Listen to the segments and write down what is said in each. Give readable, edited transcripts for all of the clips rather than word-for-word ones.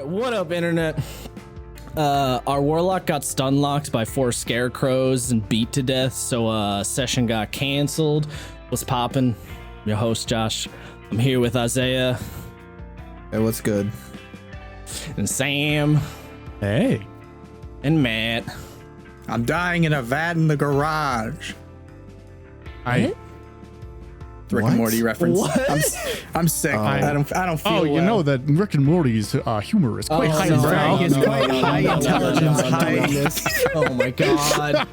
right, what up, internet? Our warlock got stun locked by 4 scarecrows and beat to death, so session got canceled. What's poppin'? Your host Josh. I'm here with Isaiah. Hey, what's good? And Sam. Hey. And Matt. I'm dying in a vat in the garage. Rick and Morty reference. What? I'm sick. I don't feel Oh, you know that Rick and Morty's humor is quite high. It's quite high intelligence, high. Oh my god.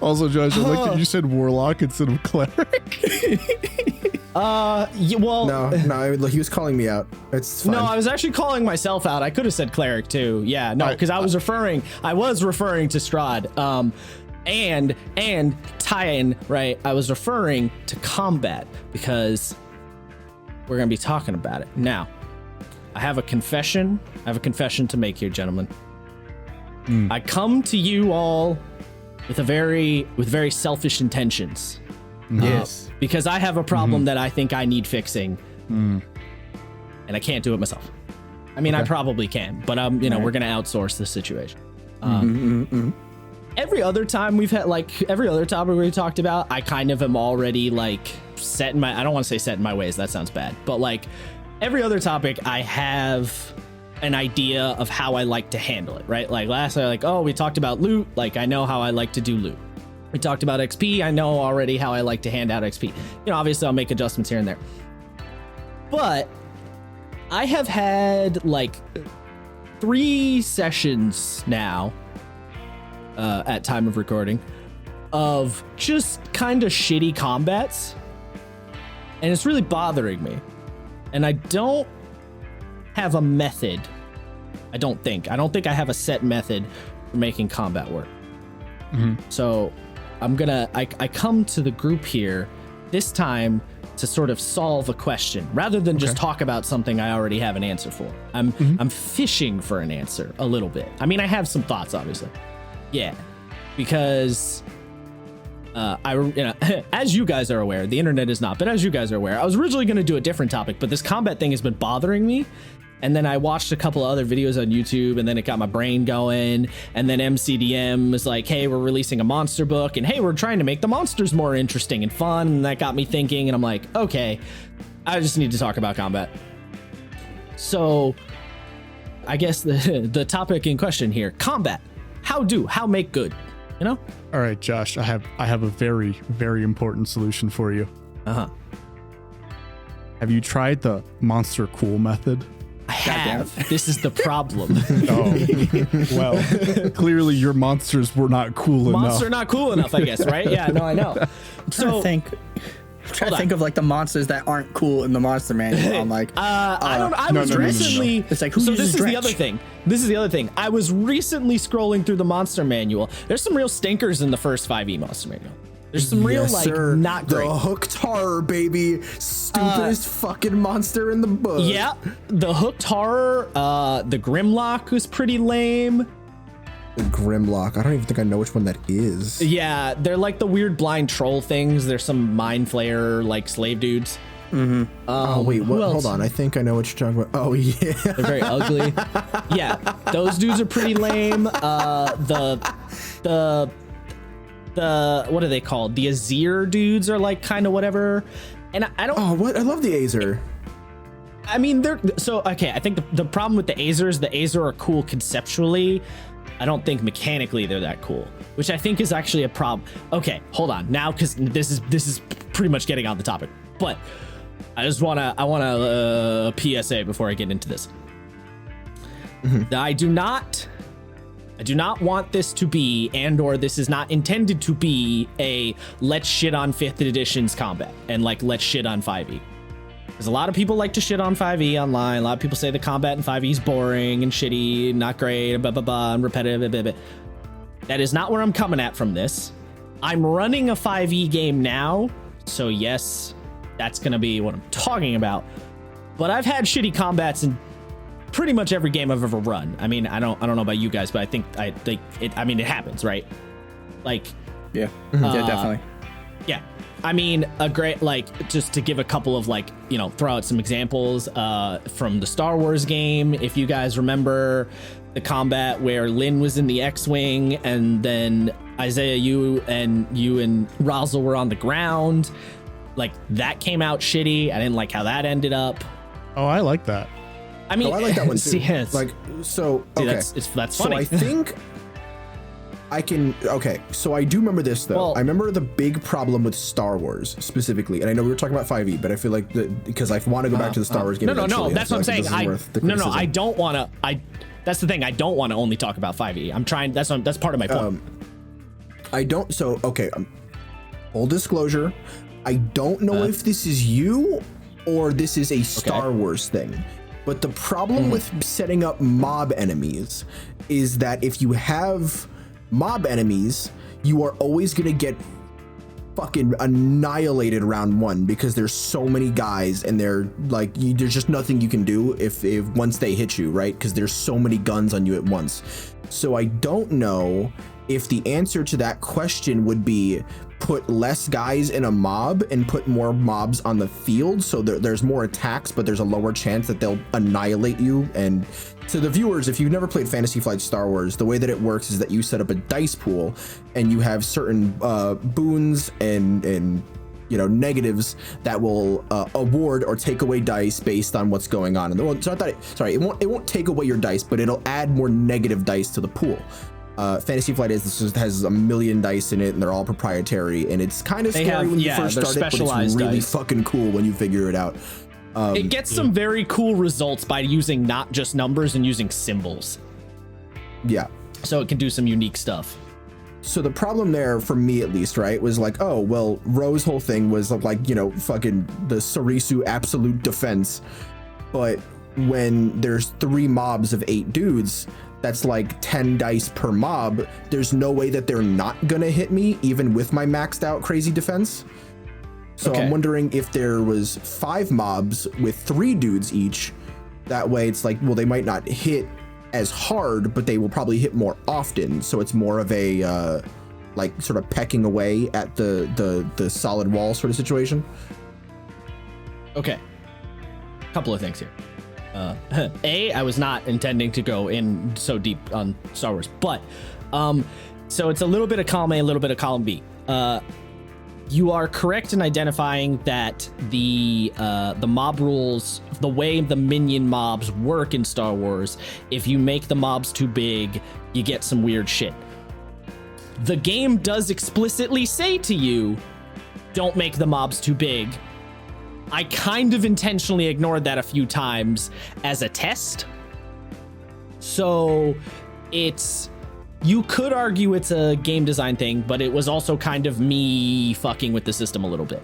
Also, Josh, I like that you said warlock instead of cleric. Yeah, well, No, he was calling me out. It's fine. no, I was actually calling myself out. I could have said cleric too. Yeah, no, because I was referring to Strahd. And tie-in, right? I was referring to combat because we're gonna be talking about it. Now, I have a confession. To make here, gentlemen. I come to you all with very selfish intentions. Yes. Because I have a problem that I think I need fixing. And I can't do it myself. I mean, I probably can, but we're gonna outsource the situation. Every other time we've had, every other topic we talked about, I kind of am already set in my, I don't want to say set in my ways, that sounds bad, but every other topic I have an idea of how I like to handle it, right? Like last time, we talked about loot, I know how I like to do loot. We talked about XP, I know already how I like to hand out XP. Obviously I'll make adjustments here and there. But I have had 3 sessions now, at time of recording, of just kind of shitty combats, and it's really bothering me. And I don't have a method. I don't think I have a set method for making combat work. So I come to the group here this time to sort of solve a question rather than just talk about something I already have an answer for. I'm fishing for an answer a little bit. I mean, I have some thoughts, obviously. Yeah, because as you guys are aware, the internet is not, but as you guys are aware, I was originally going to do a different topic, but this combat thing has been bothering me. And then I watched a couple of other videos on YouTube, and then it got my brain going. And then MCDM was like, hey, we're releasing a monster book, and hey, we're trying to make the monsters more interesting and fun. And that got me thinking, and I'm like, okay, I just need to talk about combat. So I guess the topic in question here, combat. How make good, All right, Josh, I have a very, very important solution for you. Uh-huh. Have you tried the monster cool method? I have. This is the problem. Oh, well, clearly your monsters were not cool enough. Monster not cool enough, I guess, right? Yeah, no, I know. I'm trying to think of the monsters that aren't cool in the monster manual. I'm like, I was recently. It's like, who uses this is the other thing. I was recently scrolling through the monster manual. There's some real stinkers in the first 5e monster manual. There's some real not great. The hooked horror, baby, stupidest fucking monster in the book. Yeah, the hooked horror. The Grimlock was pretty lame. The Grimlock. I don't even think I know which one that is. Yeah, they're the weird blind troll things. There's some mind flayer slave dudes. Oh wait, hold on. I think I know what you're talking about. Oh yeah, they're very ugly. Yeah, those dudes are pretty lame. The what are they called? The Azir dudes are kind of whatever. And I don't. Oh, what? I love the Azer. I mean, they're so okay. I think the problem with the Azer are cool conceptually. I don't think mechanically they're that cool, which I think is actually a problem. Okay, hold on now, because this is pretty much getting on the topic. But I want a PSA before I get into this. I do not want this to be, or this is not intended to be, a let's shit on 5th edition's combat and let's shit on 5e. Because a lot of people like to shit on 5e online. A lot of people say the combat in 5e is boring and shitty, not great, blah, blah, blah, and repetitive, blah, blah, blah. That is not where I'm coming at from this. I'm running a 5e game now, so yes, that's going to be what I'm talking about. But I've had shitty combats in pretty much every game I've ever run. I mean, I don't know about you guys, but I think it happens, right? Yeah, definitely. Yeah. I mean, a great, like, just to give a couple of, like, you know, throw out some examples from the Star Wars game. If you guys remember the combat where Lynn was in the X-Wing and then Isaiah, you and Razel were on the ground, like, that came out shitty. I didn't like how that ended up. Oh, I like that. I mean, I like that one too. See, like, so, okay. That's so funny. I think I can, okay, so I do remember this though. Well, I remember the big problem with Star Wars specifically, and I know we were talking about 5e, but I feel like because I want to go back to the Star Wars game. No, eventually, that's what I'm saying. I don't want to. That's the thing. I don't want to only talk about 5e. I'm trying. That's part of my point. I don't. So okay. Full disclosure, I don't know if this is you or this is a Star Wars thing. But the problem with setting up mob enemies is that if you have mob enemies, you are always gonna get fucking annihilated round one because there's so many guys and they're like, there's just nothing you can do if once they hit you, right? Because there's so many guns on you at once. So I don't know if the answer to that question would be put less guys in a mob and put more mobs on the field, so there's more attacks, but there's a lower chance that they'll annihilate you. And to the viewers, if you've never played Fantasy Flight Star Wars, the way that it works is that you set up a dice pool and you have certain boons and you know, negatives that will award or take away dice based on what's going on. And so it won't take away your dice, but it'll add more negative dice to the pool. Fantasy Flight has a million dice in it, and they're all proprietary, and it's kind of scary when you first start it, but it's really fucking cool when you figure it out. It gets some very cool results by using not just numbers and using symbols. Yeah. So it can do some unique stuff. So the problem there, for me at least, right, was like, oh, well, Ro's whole thing was like, you know, fucking the Sarisu absolute defense. But when there's 3 mobs of 8 dudes, that's like 10 dice per mob. There's no way that they're not gonna hit me, even with my maxed out crazy defense. So I'm wondering if there was 5 mobs with 3 dudes each. That way it's like, well, they might not hit as hard, but they will probably hit more often. So it's more of a like sort of pecking away at the solid wall sort of situation. Okay. Couple of things here. I was not intending to go in so deep on Star Wars, but so it's a little bit of column A, a little bit of column B. You are correct in identifying that the mob rules, the way the minion mobs work in Star Wars, if you make the mobs too big, you get some weird shit. The game does explicitly say to you, don't make the mobs too big. I kind of intentionally ignored that a few times as a test. So you could argue it's a game design thing, but it was also kind of me fucking with the system a little bit.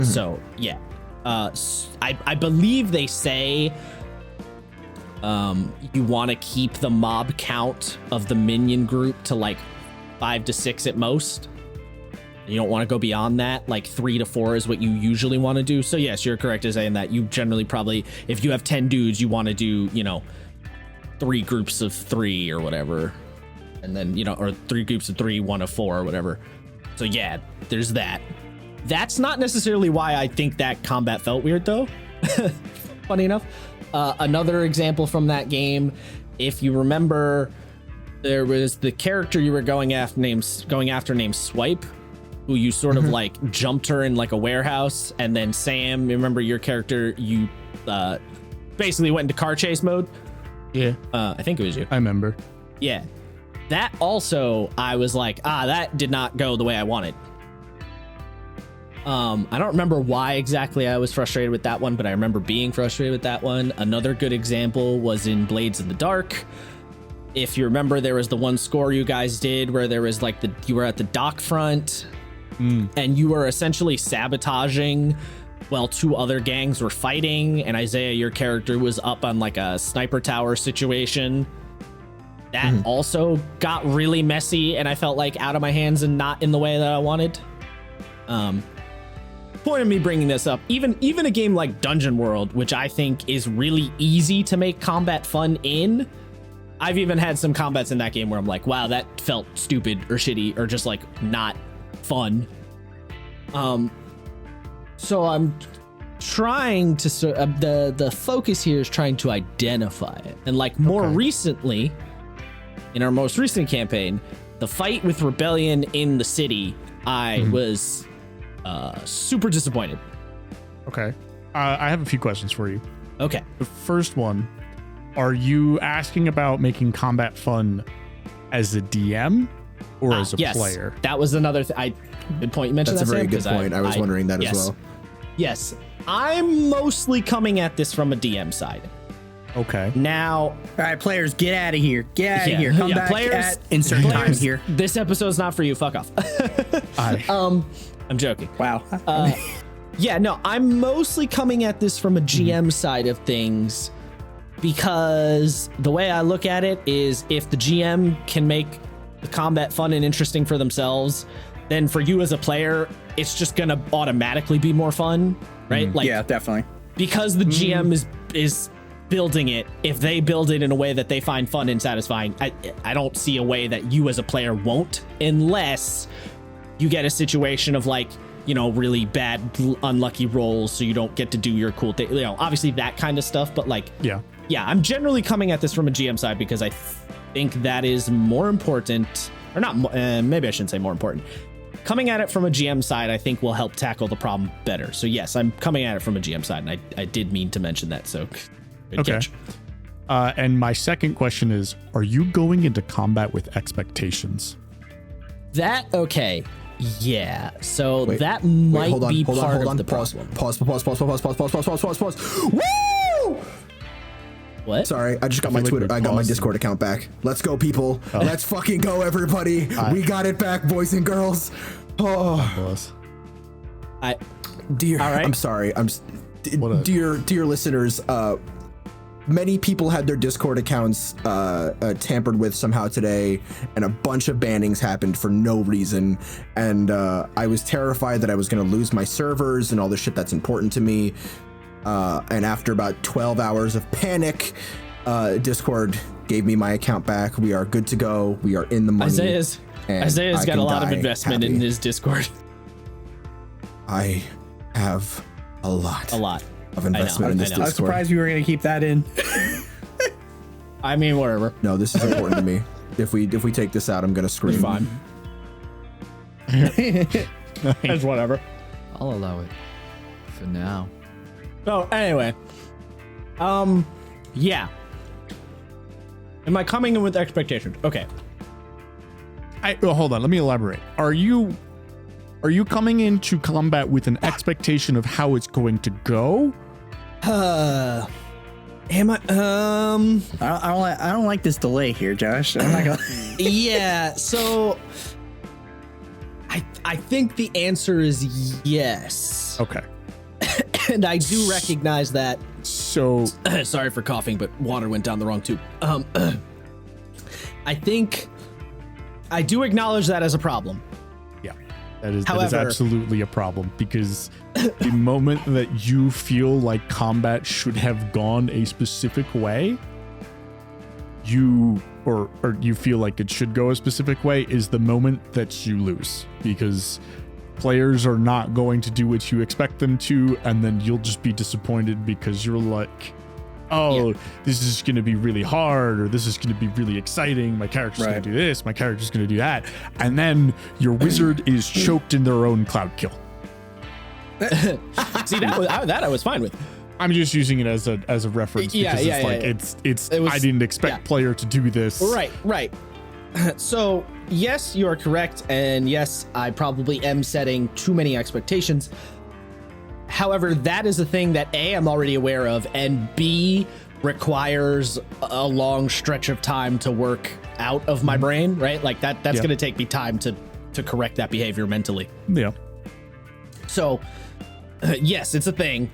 So yeah, I believe they say you want to keep the mob count of the minion group to like 5 to 6 at most. You don't want to go beyond that. Like 3 to 4 is what you usually want to do. So yes, you're correct in saying that you generally probably, if you have 10 dudes, you want to do, you know, 3 groups of 3 or whatever. And then, you know, or 3 groups of 3, 1 of 4 or whatever. So yeah, there's that. That's not necessarily why I think that combat felt weird though. Funny enough. Another example from that game, if you remember, there was the character you were going after named Swipe, who you sort of like jumped her in like a warehouse, and then Sam, remember your character, you basically went into car chase mode. Yeah. I think it was you. I remember. Yeah. That also, I was like, that did not go the way I wanted. I don't remember why exactly I was frustrated with that one, but I remember being frustrated with that one. Another good example was in Blades in the Dark. If you remember, there was the one score you guys did where there was like you were at the dock front and you were essentially sabotaging while 2 other gangs were fighting, and Isaiah, your character, was up on like a sniper tower situation. That also got really messy, and I felt like out of my hands and not in the way that I wanted. Point of me bringing this up, even a game like Dungeon World, which I think is really easy to make combat fun in, I've even had some combats in that game where I'm like, wow, that felt stupid or shitty or just like not fun. So I'm trying to the focus here is trying to identify it, and like more recently, in our most recent campaign, the fight with rebellion in the city, I was super disappointed. Okay. I have a few questions for you. Okay. The first one, are you asking about making combat fun as a DM or as a player? That was another good point you mentioned. That's a very good point. I was wondering that as well. Yes. I'm mostly coming at this from a DM side. Okay. Now, all right, players, get out of here. Get out of here. Come back at insert time here. This episode's not for you. Fuck off. I'm joking. Wow. Yeah, no, I'm mostly coming at this from a GM side of things, because the way I look at it is, if the GM can make the combat fun and interesting for themselves, then for you as a player, it's just gonna automatically be more fun, right? Like, yeah, definitely. Because the GM is building it. If they build it in a way that they find fun and satisfying, I don't see a way that you as a player won't, unless you get a situation of like, you know, really bad, unlucky rolls, so you don't get to do your cool thing. You know, obviously that kind of stuff. But like, yeah, I'm generally coming at this from a GM side, because I think that is more important, or not. Maybe I shouldn't say more important. Coming at it from a GM side, I think will help tackle the problem better. So yes, I'm coming at it from a GM side, and I did mean to mention that. So good catch. And my second question is, are you going into combat with expectations? Okay. Yeah, so that might be part of the problem. Pause. Woo! What? Sorry, I just got my Twitter. I got my Discord account back. Let's go, people. Let's fucking go, everybody. We got it back, boys and girls. Oh, dear. All right. I'm sorry. Dear listeners. Many people had their Discord accounts tampered with somehow today, and a bunch of bannings happened for no reason. And I was terrified that I was going to lose my servers and all the shit that's important to me. And after about 12 hours of panic, Discord gave me my account back. We are good to go. We are in the money. Isaiah's got a lot of investment in his Discord. I have a lot of investment in this Discord. I was surprised we were going to keep that in. I mean, whatever. No, this is important to me. If we take this out, I'm going to scream. It's fine. It's whatever. I'll allow it for now. So anyway, yeah. Am I coming in with expectations? Okay. Hold on. Let me elaborate. Are you coming into combat with an expectation of how it's going to go? Am I? I don't like this delay here, Josh. I'm not gonna... Yeah. So, I think the answer is yes. Okay. And I do recognize that. So, sorry for coughing, but water went down the wrong tube. I think I do acknowledge that as a problem. that is absolutely a problem, because the moment that you feel like combat should have gone a specific way, you feel like it should go a specific way, is the moment that you lose, because players are not going to do what you expect them to, and then you'll just be disappointed because you're like, this is going to be really hard, or this is going to be really exciting. My character's going to do this. My character's going to do that. And then your wizard is choked in their own cloud kill. See, that I was fine with. I'm just using it as a reference. It's I didn't expect player to do this. Right. So yes, you are correct. And yes, I probably am setting too many expectations. However, that is a thing that A, I'm already aware of, and B, requires a long stretch of time to work out of my brain, right? Like that's going to take me time to correct that behavior mentally. Yeah. So, yes, it's a thing.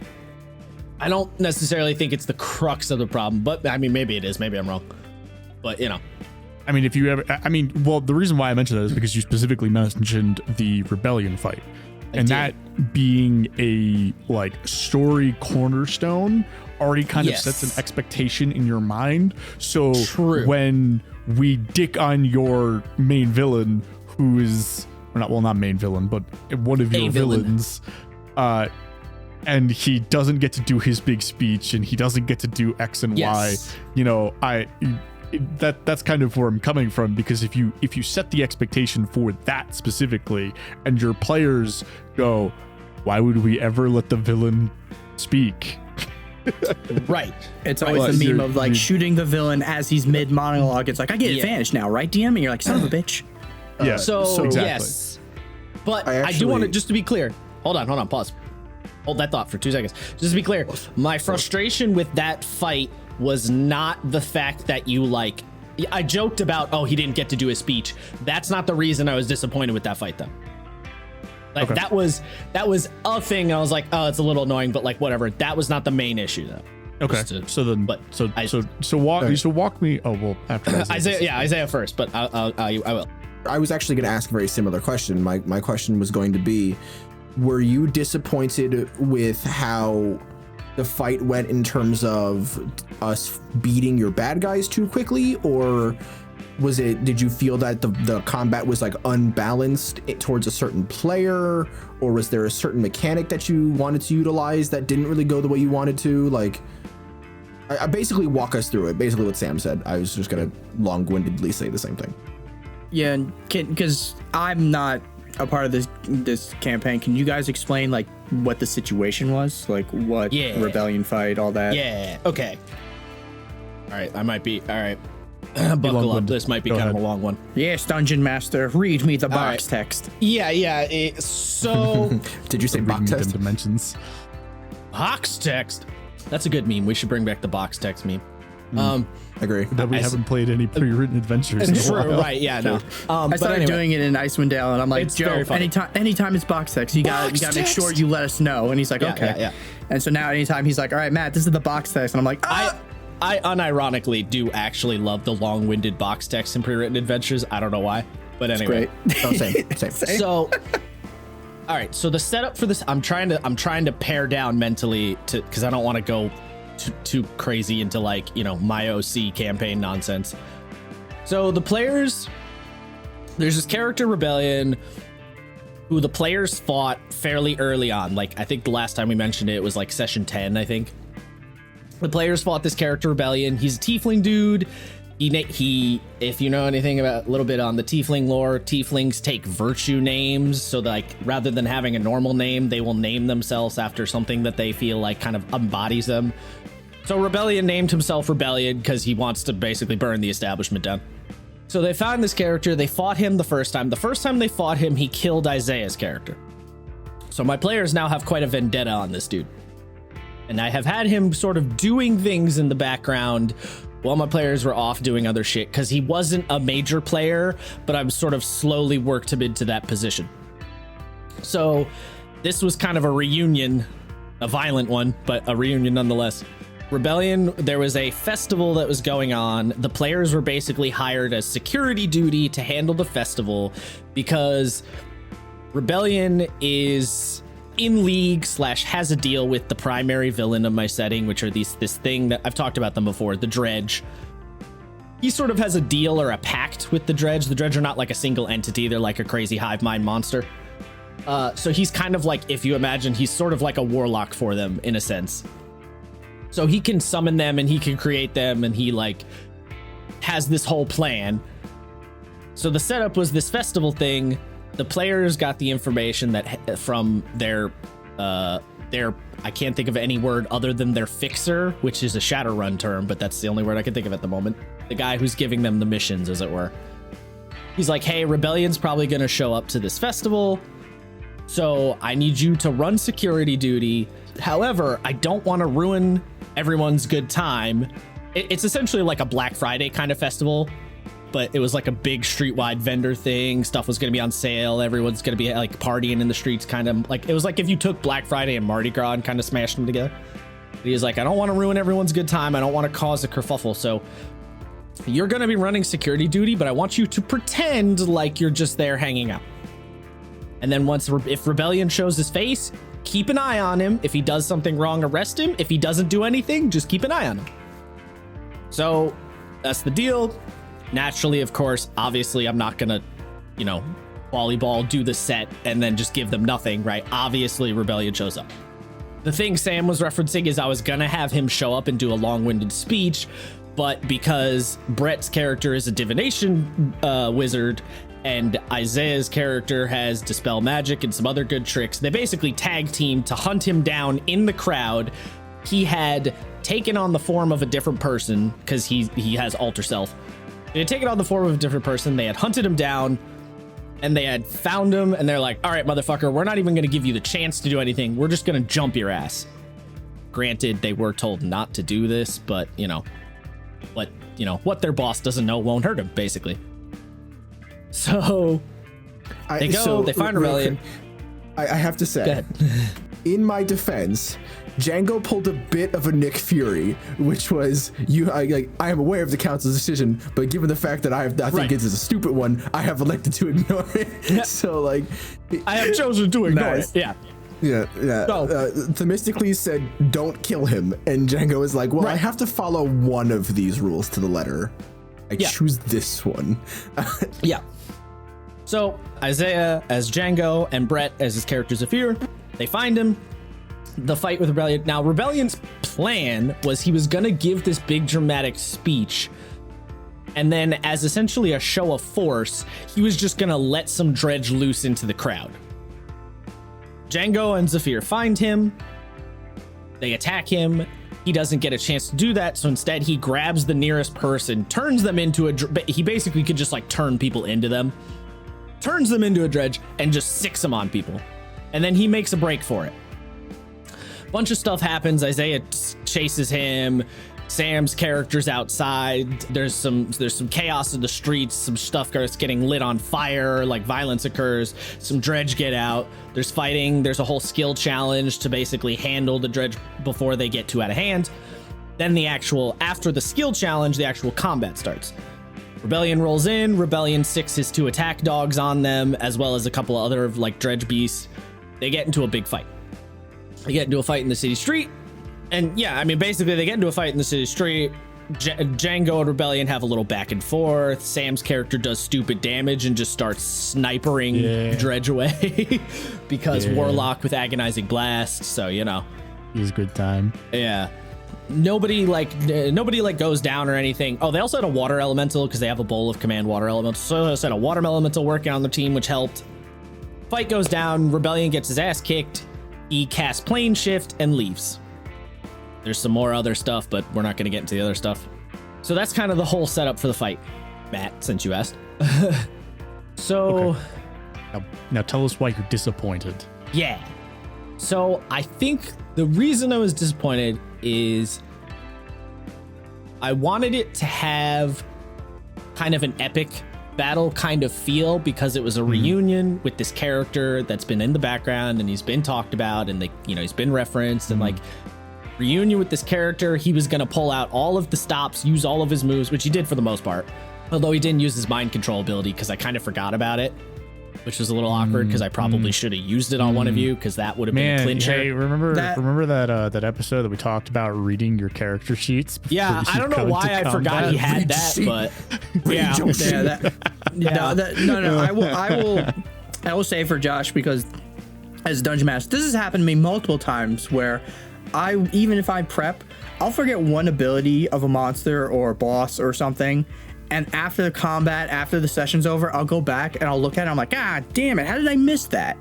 I don't necessarily think it's the crux of the problem, but I mean, maybe it is. Maybe I'm wrong. But, you know. I mean, the reason why I mentioned that is because you specifically mentioned the rebellion fight. That being a story cornerstone already kind of sets an expectation in your mind. So when we dick on your main villain, who is not main villain, but one of your villains, and he doesn't get to do his big speech, and he doesn't get to do X and Y. You know, that's kind of where I'm coming from, because if you set the expectation for that specifically, and your players go, why would we ever let the villain speak? Right. It's always the meme of like shooting the villain as he's mid monologue. It's like, I get advantage now, right, DM? And you're like, son of a bitch. Yeah. So exactly. Yes, but I do want to, just to be clear. Hold on, pause. Hold that thought for 2 seconds. Just to be clear, my frustration with that fight was not the fact that you like. I joked about, oh, he didn't get to do his speech. That's not the reason I was disappointed with that fight, though. Like that was a thing. I was like, oh, it's a little annoying, but like whatever. That was not the main issue, though. Okay. Walk me. Oh well, after Isaiah first, but I will. I was actually going to ask a very similar question. My question was going to be, were you disappointed with how the fight went in terms of us beating your bad guys too quickly, or did you feel that the combat was like unbalanced towards a certain player, or was there a certain mechanic that you wanted to utilize that didn't really go the way you wanted to? Like, I basically walk us through it. Basically what Sam said. I was just going to long-windedly say the same thing. Yeah, because I'm not a part of this campaign. Can you guys explain like what the situation was? Like what rebellion fight, all that? Yeah. Okay. All right. I might be. All right. Buckle up. This might be kind of a long one. Yes, Dungeon Master. Read me the box text. Yeah. So. Did you say box text? Dimensions. Box text. That's a good meme. We should bring back the box text meme. Agree. That we haven't played any pre-written adventures in a while. Right, yeah, no. I started doing it in Icewind Dale, and I'm like, Joe, anytime it's box text, you gotta make sure you let us know. And he's like, okay. Yeah. And so now anytime he's like, all right, Matt, this is the box text. And I'm like, I unironically do actually love the long-winded box text in pre-written adventures. I don't know why, but anyway. It's great. Same. So, all right. So the setup for this, I'm trying to pare down mentally because I don't want to go too crazy into like, you know, my OC campaign nonsense. So the players, there's this character Rebellion who the players fought fairly early on. Like I think the last time we mentioned it was like session 10, I think. The players fought this character Rebellion. He's a tiefling dude. He if you know anything about a little bit on the tiefling lore, tieflings take virtue names. So like rather than having a normal name, they will name themselves after something that they feel like kind of embodies them. So Rebellion named himself Rebellion because he wants to basically burn the establishment down. So they found this character. They fought him the first time. The first time they fought him, he killed Isaiah's character. So my players now have quite a vendetta on this dude. And I have had him sort of doing things in the background while my players were off doing other shit because he wasn't a major player, but I've sort of slowly worked him into that position. So this was kind of a reunion, a violent one, but a reunion nonetheless. Rebellion, there was a festival that was going on. The players were basically hired as security duty to handle the festival because Rebellion is in league / has a deal with the primary villain of my setting, which are this thing that I've talked about them before, the Dredge. He sort of has a deal or a pact with the Dredge. The Dredge are not like a single entity. They're like a crazy hive mind monster. So he's kind of like, if you imagine, he's sort of like a warlock for them in a sense. So he can summon them and he can create them and he like has this whole plan. So the setup was this festival thing. The players got the information that from their I can't think of any word other than their fixer, which is a Shadowrun term, but that's the only word I can think of at the moment. The guy who's giving them the missions, as it were. He's like, hey, Rebellion's probably going to show up to this festival. So I need you to run security duty. However, I don't want to ruin everyone's good time. It's essentially like a Black Friday kind of festival, but it was like a big streetwide vendor thing. Stuff was going to be on sale. Everyone's going to be like partying in the streets, kind of like it was like if you took Black Friday and Mardi Gras and kind of smashed them together. He was like, I don't want to ruin everyone's good time. I don't want to cause a kerfuffle. So you're going to be running security duty, but I want you to pretend like you're just there hanging out. And then if Rebellion shows his face, keep an eye on him. If he does something wrong, arrest him. If he doesn't do anything, just keep an eye on him. So that's the deal. Naturally, of course, obviously, I'm not going to, volleyball, do the set, and then just give them nothing, right? Obviously, Rebellion shows up. The thing Sam was referencing is I was going to have him show up and do a long-winded speech, but because Brett's character is a divination wizard and Isaiah's character has Dispel Magic and some other good tricks, they basically tag teamed to hunt him down in the crowd. He had taken on the form of a different person because he has alter self. They had taken on the form of a different person. They had hunted him down and they had found him, and they're like, all right, motherfucker, we're not even going to give you the chance to do anything. We're just going to jump your ass. Granted, they were told not to do this, but what their boss doesn't know won't hurt him, basically. So they find Rebellion. I have to say, in my defense, Django pulled a bit of a Nick Fury, which was I am aware of the council's decision, but given the fact that I think it's a stupid one, I have elected to ignore it. Yeah. So I have chosen to ignore it. Yeah. Yeah. So, Themistocles said, "Don't kill him," and Django is like, "Well, I have to follow one of these rules to the letter. I choose this one." Yeah. So Isaiah as Django and Brett as his character Zafir, they find him. The fight with Rebellion. Now, Rebellion's plan was he was going to give this big dramatic speech, and then as essentially a show of force, he was just going to let some dredge loose into the crowd. Django and Zafir find him. They attack him. He doesn't get a chance to do that, so instead he grabs the nearest person, turns them into he basically could just turn people into them, turns them into a dredge, and just sicks them on people. And then he makes a break for it. Bunch of stuff happens. Isaiah chases him. Sam's character's outside. There's some chaos in the streets. Some stuff starts getting lit on fire. Violence occurs. Some dredge get out. There's fighting. There's a whole skill challenge to basically handle the dredge before they get too out of hand. Then after the skill challenge, the actual combat starts. Rebellion rolls in. Rebellion sicks his 2 attack dogs on them, as well as a couple of other dredge beasts. They get into a big fight. They get into a fight in the city street. And basically they get into a fight in the city street. Django and Rebellion have a little back and forth. Sam's character does stupid damage and just starts snipering dredge away because Warlock with agonizing blast. So, it was a good time. Yeah. Nobody goes down or anything. Oh, they also had a water elemental because they have a bowl of command water elementals. So they had a water elemental working on the team, which helped. Fight goes down. Rebellion gets his ass kicked. He casts plane shift and leaves. There's some more other stuff, but we're not going to get into the other stuff. So that's kind of the whole setup for the fight, Matt, since you asked. So now tell us why you're disappointed. Yeah. So I think the reason I was disappointed is I wanted it to have kind of an epic battle kind of feel because it was a reunion with this character that's been in the background and he's been talked about and he's been referenced and reunion with this character. He was going to pull out all of the stops, use all of his moves, which he did for the most part, although he didn't use his mind control ability because I kind of forgot about it, which was a little awkward because I probably should have used it on one of you because that would have been a clincher. Hey, remember that episode that we talked about reading your character sheets? Yeah, I don't know why I forgot he had that, but I will say for Josh, because as Dungeon Master, this has happened to me multiple times where even if I prep, I'll forget one ability of a monster or a boss or something. And after the combat, after the session's over, I'll go back and I'll look at it. I'm like, damn it. How did I miss that?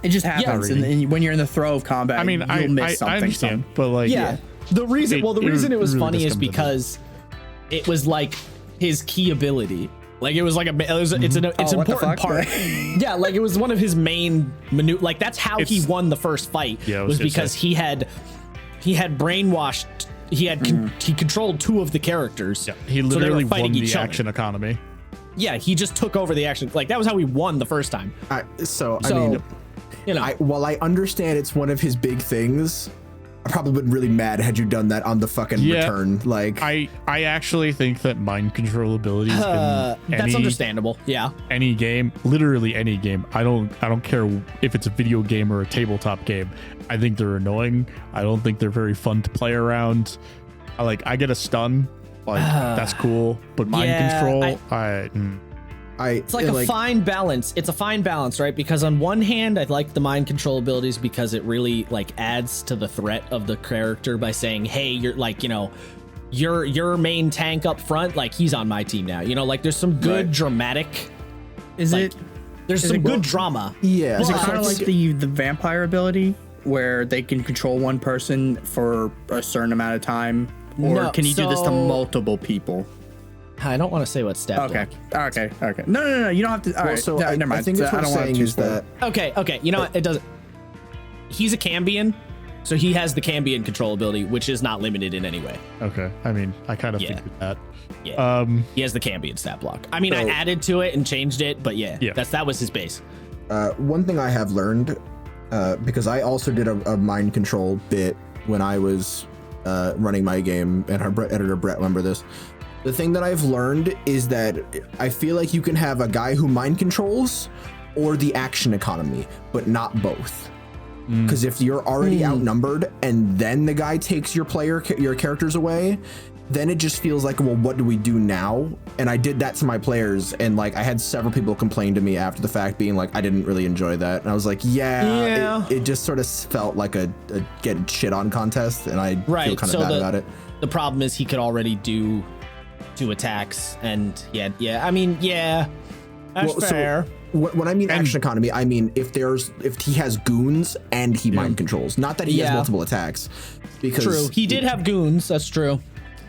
It just happens. And when you're in the throw of combat, you'll miss something. I understand, but the reason it was really funny is because it was his key ability. It was it's an important part. Yeah, it was one of his main that's how he won the first fight. Yeah, was because he had brainwashed. He controlled 2 of the characters. Yeah, he literally won the action economy. Yeah, he just took over the action. That was how he won the first time. While I understand it's one of his big things, I probably would really mad had you done that on the fucking return. I actually think that mind control abilities that's understandable. Yeah. Any game, literally any game. I don't care if it's a video game or a tabletop game. I think they're annoying. I don't think they're very fun to play around. I get a stun. That's cool. But mind control, It's like a fine balance. It's a fine balance, right? Because on one hand, I like the mind control abilities because it really like adds to the threat of the character by saying, hey, you're like, you know, your main tank up front, like he's on my team now. You know, like there's some good dramatic. There's some good drama. Yeah. Is it kind of like the vampire ability where they can control one person for a certain amount of time? Or can you do this to multiple people? I don't want to say what stat. Okay. No. You don't have to. All right. So never mind. I think what I'm saying is that. Okay. You know what? It doesn't. He's a Cambion, so he has the Cambion control ability, which is not limited in any way. Okay. I mean, I kind of figured that. Yeah. He has the Cambion stat block. I mean, I added to it and changed it, but yeah. That was his base. One thing I have learned, because I also did a mind control bit when I was running my game, and our editor Brett remember this. The thing that I've learned is that I feel like you can have a guy who mind controls or the action economy, but not both. Because if you're already outnumbered and then the guy takes your characters away, then it just feels like, well, what do we do now? And I did that to my players, and like I had several people complain to me after the fact, being like, I didn't really enjoy that. And I was like, it just sort of felt like a get shit on contest, and I feel kind of bad about it. The problem is he could already do 2 attacks, and that's fair. So when I mean action economy, I mean if he has goons and he mind controls, not that he has multiple attacks. Because true, he did have goons. That's true.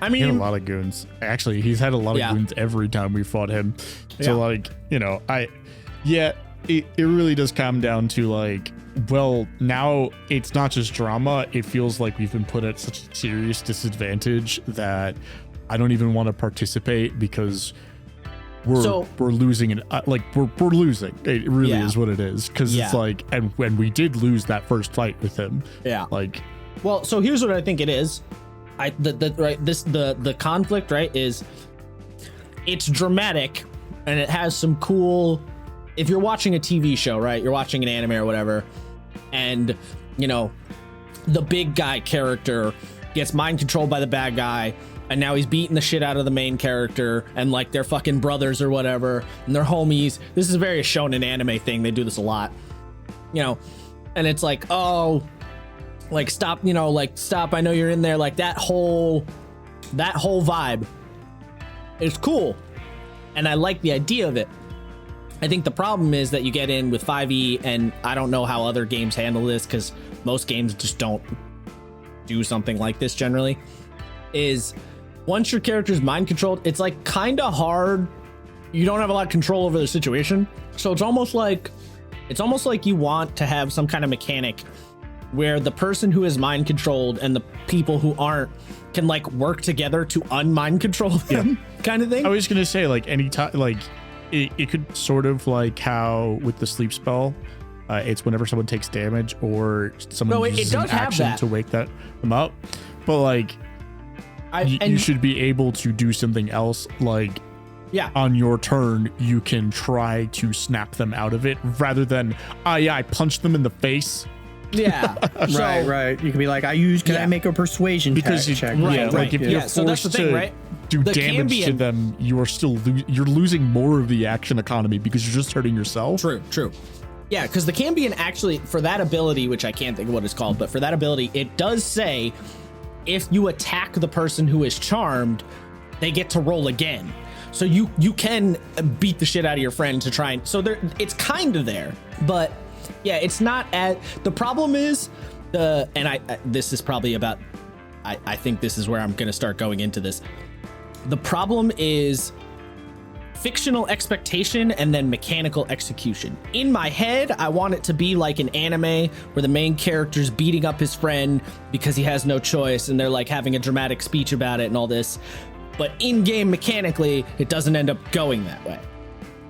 I mean, he had a lot of goons. Actually, he's had a lot of goons every time we fought him. So like, you know, it really does come down to like, well, now it's not just drama. It feels like we've been put at such a serious disadvantage that I don't even want to participate because we're losing it. Like we're losing. It really is what it is. Because it's like, and when we did lose that first fight with him, like, well, so here's what I think it is. The conflict, right, is it's dramatic and it has some cool. If you're watching a TV show, right, you're watching an anime or whatever, and you know the big guy character gets mind controlled by the bad guy, and now he's beating the shit out of the main character, and like they're fucking brothers or whatever, and they're homies. This is a very shonen anime thing. They do this a lot, you know, and it's like, oh, like stop, you know, like stop. I know you're in there. Like that whole vibe is cool, and I like the idea of it. I think the problem is that you get in with 5e, and I don't know how other games handle this because most games just don't do something like this generally, is once your character's mind controlled, it's like kind of hard. You don't have a lot of control over the situation. So it's almost like you want to have some kind of mechanic where the person who is mind controlled and the people who aren't can like work together to unmind control them, kind of thing. I was going to say, like, anytime, like, it could sort of like how with the sleep spell, it's whenever someone takes damage or someone uses an action to wake them up. But like, you should be able to do something else. Like, on your turn, you can try to snap them out of it rather than, I punched them in the face. Yeah. Right. You can be like, can I make a persuasion check? Like if you're forced to do damage to them, you are still you're losing more of the action economy because you're just hurting yourself. True. Yeah, because the Cambion actually, for that ability, which I can't think of what it's called, but for that ability, it does say if you attack the person who is charmed, they get to roll again. So you can beat the shit out of your friend to try and, so it's kind of there, but yeah, it's not at, the problem is this is probably about, I think this is where I'm going to start going into this. The problem is fictional expectation and then mechanical execution. In my head, I want it to be like an anime where the main character's beating up his friend because he has no choice, and they're like having a dramatic speech about it and all this. But in-game mechanically, it doesn't end up going that way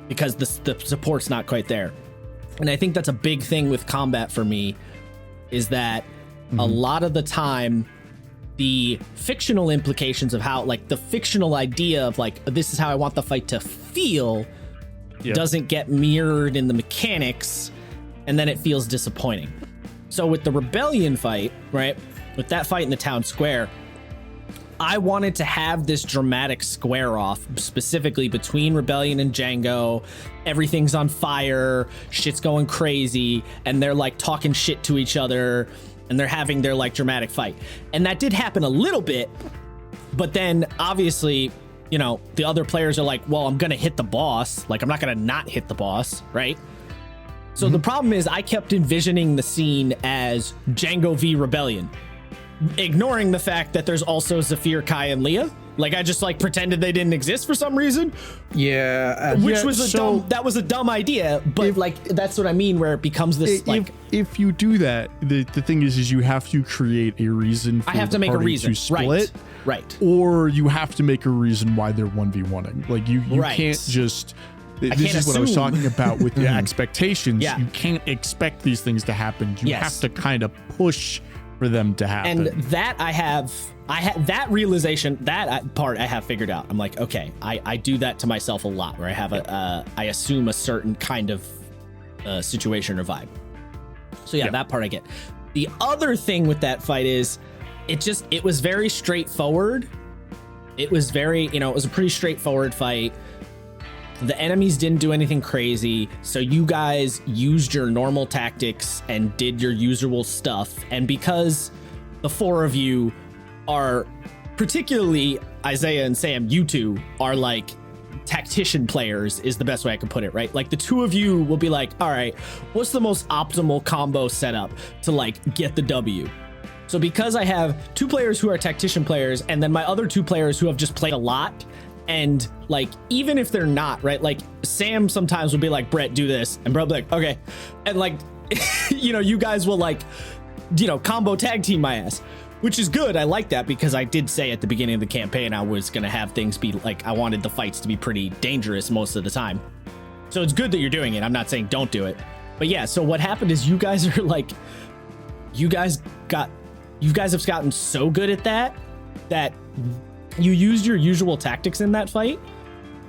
because the support's not quite there. And I think that's a big thing with combat for me, is that a lot of the time, the fictional implications of how, like the fictional idea of like, this is how I want the fight to feel, doesn't get mirrored in the mechanics, and then it feels disappointing. So with the rebellion fight, right, with that fight in the town square, I wanted to have this dramatic square off, specifically between Rebellion and Django. Everything's on fire, shit's going crazy, and they're like talking shit to each other, and they're having their like dramatic fight. And that did happen a little bit, but then obviously, you know, the other players are like, well, I'm gonna hit the boss. Like, I'm not gonna not hit the boss, right? So the problem is I kept envisioning the scene as Django v Rebellion, ignoring the fact that there's also Zafir, Kai, and Leah. Like, I just like pretended they didn't exist for some reason. Yeah, which was that was a dumb idea, but like that's what I mean, where it becomes this if you do that, the thing is you have to create a reason for I have to make a reason to split, right, or you have to make a reason why they're 1v1ing. Like you can't just. This is what I was talking about with the expectations. Yeah. You can't expect these things to happen. You have to kind of push for them to happen. And that I have that realization, that part I have figured out. I'm like, okay, I do that to myself a lot, where I have I assume a certain kind of situation or vibe. So that part I get. The other thing with that fight is it was very straightforward. It was very, it was a pretty straightforward fight. The enemies didn't do anything crazy, so you guys used your normal tactics and did your usual stuff. And because the four of you are, particularly Isaiah and Sam, you two are like tactician players is the best way I could put it, right? Like the two of you will be like, all right, what's the most optimal combo setup to like get the W? So because I have two players who are tactician players and then my other two players who have just played a lot, and like, even if they're not, right? Like Sam sometimes will be like, Brett, do this. And Brett will be like, okay. And like, you guys will like, combo tag team my ass, which is good. I like that because I did say at the beginning of the campaign, I was going to have things be like, I wanted the fights to be pretty dangerous most of the time. So it's good that you're doing it. I'm not saying don't do it. But yeah, so what happened is you guys are like, you guys have gotten so good at that you used your usual tactics in that fight.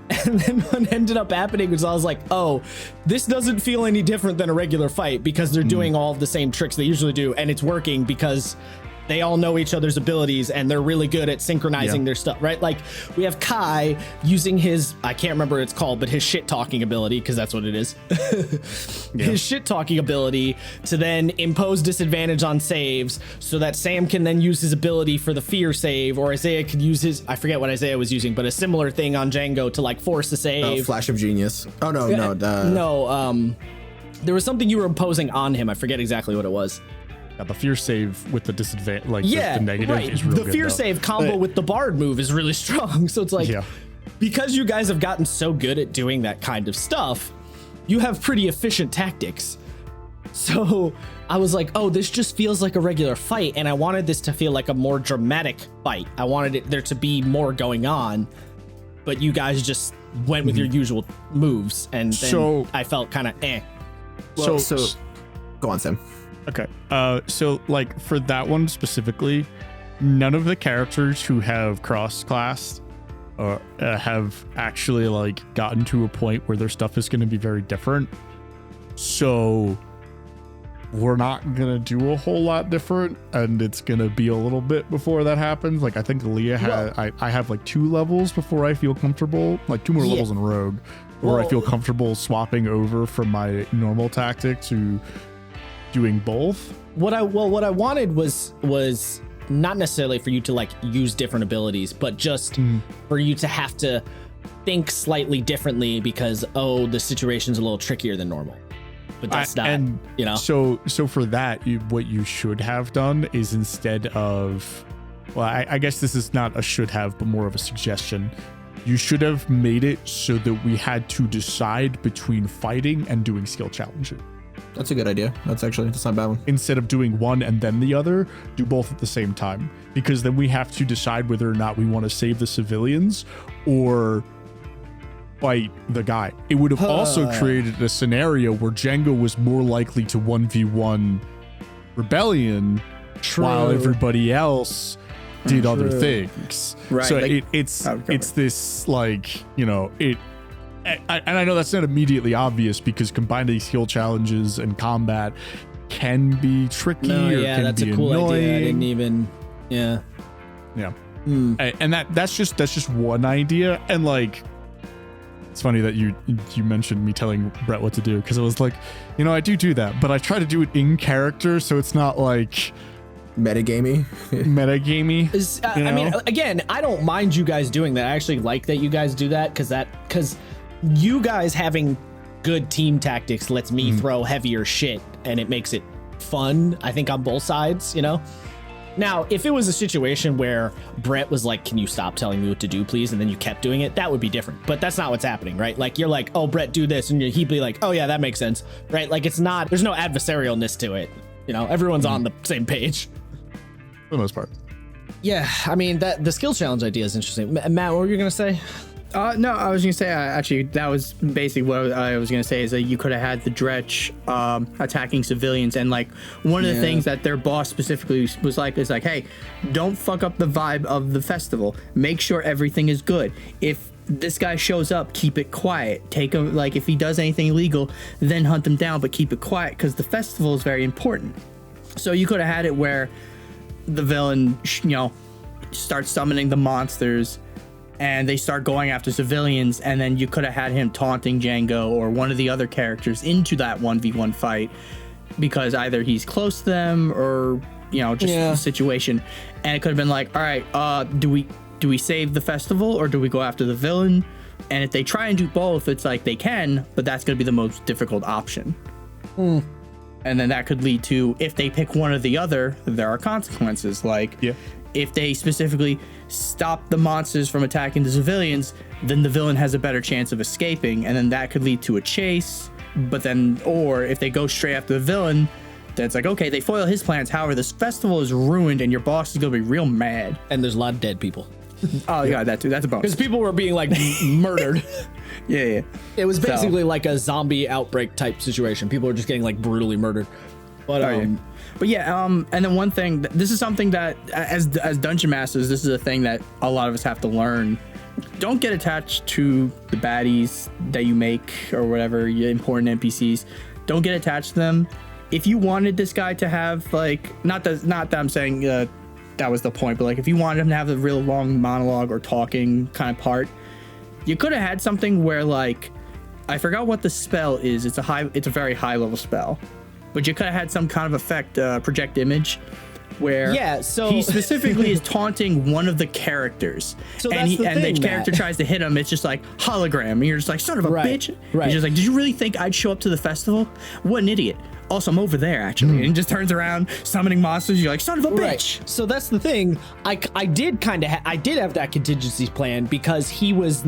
And then what ended up happening was I was like, oh, this doesn't feel any different than a regular fight because they're doing all of the same tricks they usually do. And it's working because they all know each other's abilities and they're really good at synchronizing their stuff, right? Like we have Kai using his, I can't remember what it's called, but his shit talking ability, because that's what it is. His shit talking ability to then impose disadvantage on saves so that Sam can then use his ability for the fear save, or Isaiah could use his, I forget what Isaiah was using, but a similar thing on Django to like force the save. Flash of Genius. Oh, no. There was something you were imposing on him. I forget exactly what it was. Yeah, the fear save with the disadvantage, like the negative is real good. The fear save combo with the Bard move is really strong. So it's like, because you guys have gotten so good at doing that kind of stuff, you have pretty efficient tactics. So I was like, oh, this just feels like a regular fight. And I wanted this to feel like a more dramatic fight. I wanted there to be more going on. But you guys just went with your usual moves. And then I felt kind of Well, so go on, Sam. Okay. So like for that one specifically, none of the characters who have cross-classed have actually like gotten to a point where their stuff is going to be very different. So we're not going to do a whole lot different, and it's going to be a little bit before that happens. Like I think Leah I have like 2 levels before I feel comfortable, like 2 more levels in Rogue, where I feel comfortable swapping over from my normal tactic to doing both. What I wanted was not necessarily for you to like use different abilities, but just for you to have to think slightly differently because the situation's a little trickier than normal. But that's So for that, what you should have done is instead of, well, I guess this is not a should have, but more of a suggestion. You should have made it so that we had to decide between fighting and doing skill challenges. That's a good idea. That's not a bad one. Instead of doing one and then the other, do both at the same time. Because then we have to decide whether or not we want to save the civilians or fight the guy. It would have also created a scenario where Django was more likely to 1v1 Rebellion while everybody else did other things. Right. So like, it's this like, and I know that's not immediately obvious because combining skill challenges and combat can be tricky or can that's be a cool annoying. idea. I didn't even, Yeah. And that's just one idea. And like, it's funny that you mentioned me telling Brett what to do, because I was like, I do that, but I try to do it in character, so it's not like metagamey. I mean, again, I don't mind you guys doing that. I actually like that you guys do that, because you guys having good team tactics lets me throw heavier shit, and it makes it fun, I think, on both sides, Now, if it was a situation where Brett was like, can you stop telling me what to do, please? And then you kept doing it, that would be different. But that's not what's happening, right? Like, you're like, oh, Brett, do this. And he'd be like, oh, yeah, that makes sense, right? Like, there's no adversarialness to it. Everyone's on the same page. For the most part. Yeah, I mean, the skill challenge idea is interesting. Matt, what were you going to say? No, I was gonna say actually that was basically what I was gonna say, is that you could have had the Dretch attacking civilians, and like one of the things that their boss specifically was like is like, hey, don't fuck up the vibe of the festival. Make sure everything is good. If this guy shows up, keep it quiet. Take him, like if he does anything illegal, then hunt him down, but keep it quiet because the festival is very important. So you could have had it where the villain, starts summoning the monsters, and they start going after civilians, and then you could have had him taunting Django or one of the other characters into that 1v1 fight, because either he's close to them or the situation, and it could have been like, all right, do we save the festival or do we go after the villain? And if they try and do both, it's like they can, but that's going to be the most difficult option. And then that could lead to, if they pick one or the other, there are consequences. Like, if they specifically stop the monsters from attacking the civilians, then the villain has a better chance of escaping, and then that could lead to a chase. But then, or if they go straight after the villain, then it's like, okay, they foil his plans. However, this festival is ruined, and your boss is gonna be real mad. And there's a lot of dead people. Oh yeah, that too. That's a bonus. Because people were being like murdered. Yeah. It was basically like a zombie outbreak type situation. People were just getting like brutally murdered. But But yeah, and then one thing, this is something that as dungeon masters, this is a thing that a lot of us have to learn. Don't get attached to the baddies that you make or whatever, your important NPCs. Don't get attached to them. If you wanted this guy to have like, not that I'm saying that was the point, but like if you wanted him to have a real long monologue or talking kind of part, you could have had something where like, I forgot what the spell is. It's a very high level spell. But you could have had some kind of effect, project image, where he specifically is taunting one of the characters. So and the character tries to hit him. It's just like hologram. And you're just like, son of a bitch. Right. He's just like, did you really think I'd show up to the festival? What an idiot. Also, I'm over there, actually. And he just turns around, summoning monsters. You're like, son of a bitch. So that's the thing. I did have that contingency plan, because he was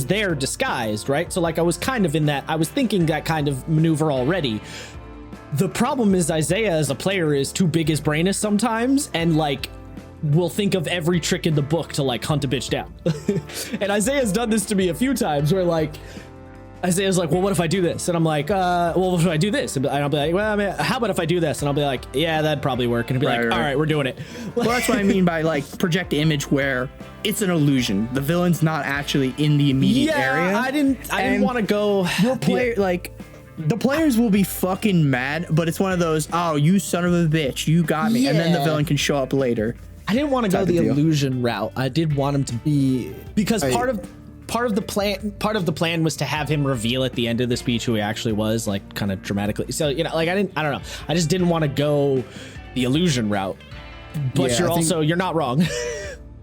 there disguised, right? So like I was kind of in that, I was thinking that kind of maneuver already. The problem is Isaiah as a player is too big his brain is sometimes, and like will think of every trick in the book to like hunt a bitch down. And Isaiah's done this to me a few times where like Isaiah's like, well, what if I do this? And I'm like, well, what if I do this? And I'll be like, well, I mean, how about if I do this? And I'll be like, yeah, that'd probably work. And he'll be all right, we're doing it. Well, that's what I mean by like project image, where it's an illusion. The villain's not actually in the immediate area. I didn't want to go. Your player, like, the players will be fucking mad, but it's one of those, oh, you son of a bitch, you got me. And then the villain can show up later. I didn't want to go the illusion route. I did want him to be, because part of the plan was to have him reveal at the end of the speech who he actually was, like kind of dramatically. So, like I don't know. I just didn't want to go the illusion route. But you're not wrong.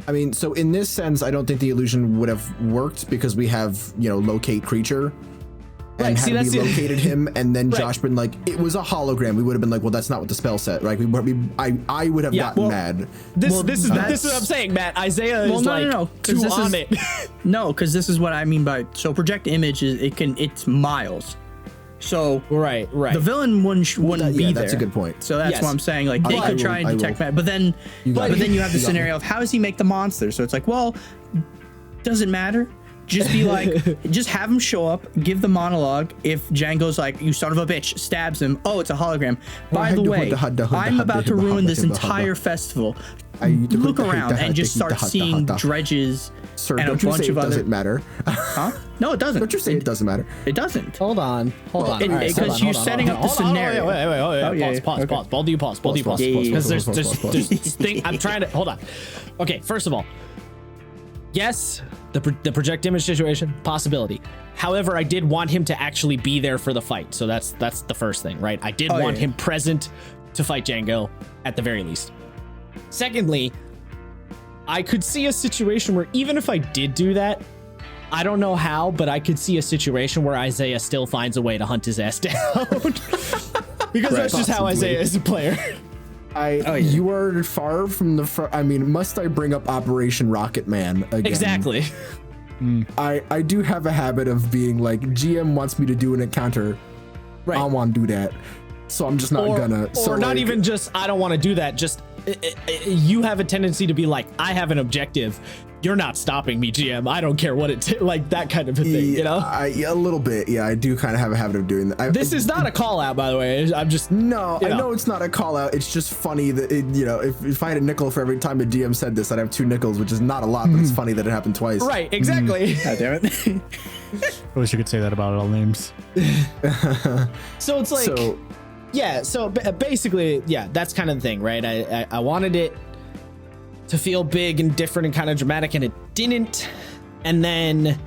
I mean, so in this sense, I don't think the illusion would have worked, because we have, locate creature. And had we located him, and then Josh been like, it was a hologram, we would have been like, well, that's not what the spell said, right? I would have gotten mad. This is what I'm saying, Matt. Isaiah is too on it. No, because this is what I mean by, so project image is it's miles. So right. The villain wouldn't be there. That's a good point. So that's what I'm saying. Like they could try and detect that, but then you have the scenario of how does he make the monster? So it's like, well, doesn't matter. Just be like, just have him show up, give the monologue. If Django's like, you son of a bitch, stabs him. Oh, it's a hologram. By the way, I'm about to ruin this entire festival. Look around and just start seeing Dredge's Sir, and don't a you bunch say of it other. doesn't matter. Huh? No, it doesn't. Don't you say it doesn't matter. It doesn't. Hold on. Because you're setting up the scenario. Wait. Pause. Both of you pause. Because there's this thing. I'm trying to hold on. Okay, first of all, yes, the project image situation, possibility. However, I did want him to actually be there for the fight. So that's the first thing, right? I did want him present to fight Django at the very least. Secondly, I could see a situation where even if I did do that, I don't know how, but I could see a situation where Isaiah still finds a way to hunt his ass down. Because that's just how Isaiah is a player. You are far from the I mean, must I bring up Operation Rocket Man again? Exactly. I do have a habit of being like, GM wants me to do an encounter. Right. I want to do that. So I'm just not gonna. Or not even just, I don't want to do that. Just, you have a tendency to be like, I have an objective. You're not stopping me, GM. I don't care what like that kind of a thing, you know? A little bit. Yeah, I do kind of have a habit of doing that. This is not a call out, by the way. I'm just. No, I know it's not a call out. It's just funny that, if I had a nickel for every time a DM said this, I'd have 2 nickels, which is not a lot, but it's funny that it happened twice. Right, exactly. God damn it. I wish you could say that about all names. So it's like. So basically, that's kind of the thing, right? I wanted it to feel big and different and kind of dramatic, and it didn't. And then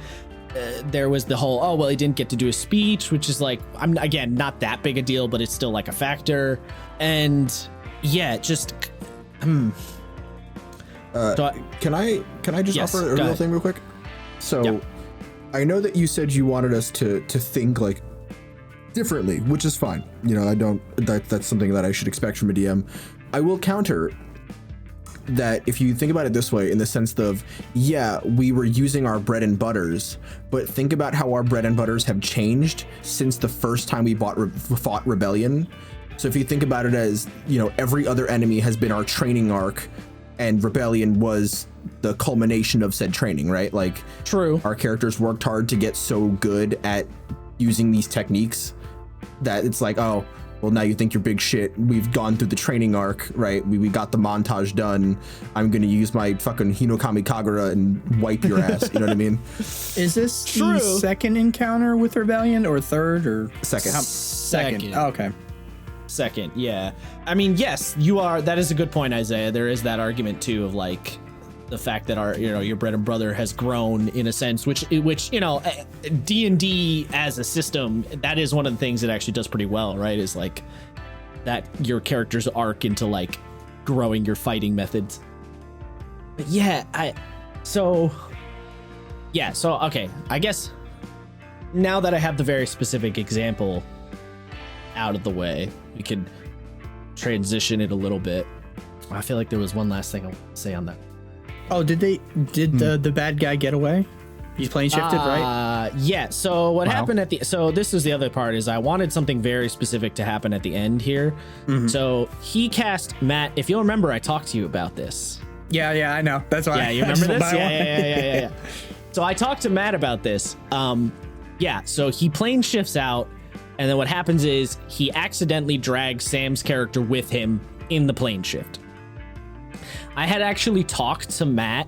there was the whole, he didn't get to do a speech, which is like, I'm again not that big a deal, but it's still like a factor. And just can I just offer a real thing real quick? So I know that you said you wanted us to think like differently, which is fine. That's something that I should expect from a DM. I will counter that if you think about it this way, in the sense of, we were using our bread and butters, but think about how our bread and butters have changed since the first time we fought Rebellion. So if you think about it as, every other enemy has been our training arc, and Rebellion was the culmination of said training, right? Like, true. Our characters worked hard to get so good at using these techniques that it's like, now you think you're big shit. We've gone through the training arc, right? We got the montage done. I'm gonna use my fucking Hinokami Kagura and wipe your ass. You know what I mean? Is this the second encounter with Rebellion, or third, or second? Second. Oh, okay. Second, yeah. I mean, yes, you are. That is a good point, Isaiah. There is that argument too of like the fact that your bread and butter has grown in a sense, which D&D as a system, that is one of the things that actually does pretty well, right? Is like that your character's arc into like growing your fighting methods. But okay, I guess now that I have the very specific example out of the way, we can transition it a little bit. I feel like there was one last thing I want to say on that. Oh, did the bad guy get away? He's plane shifted, right? Yeah. So what happened so this is the other part, is I wanted something very specific to happen at the end here. Mm-hmm. So he cast Matt. If you'll remember, I talked to you about this. Yeah, I know. That's why. Yeah, you remember this? Yeah. So I talked to Matt about this. So he plane shifts out, and then what happens is he accidentally drags Sam's character with him in the plane shift. I had actually talked to Matt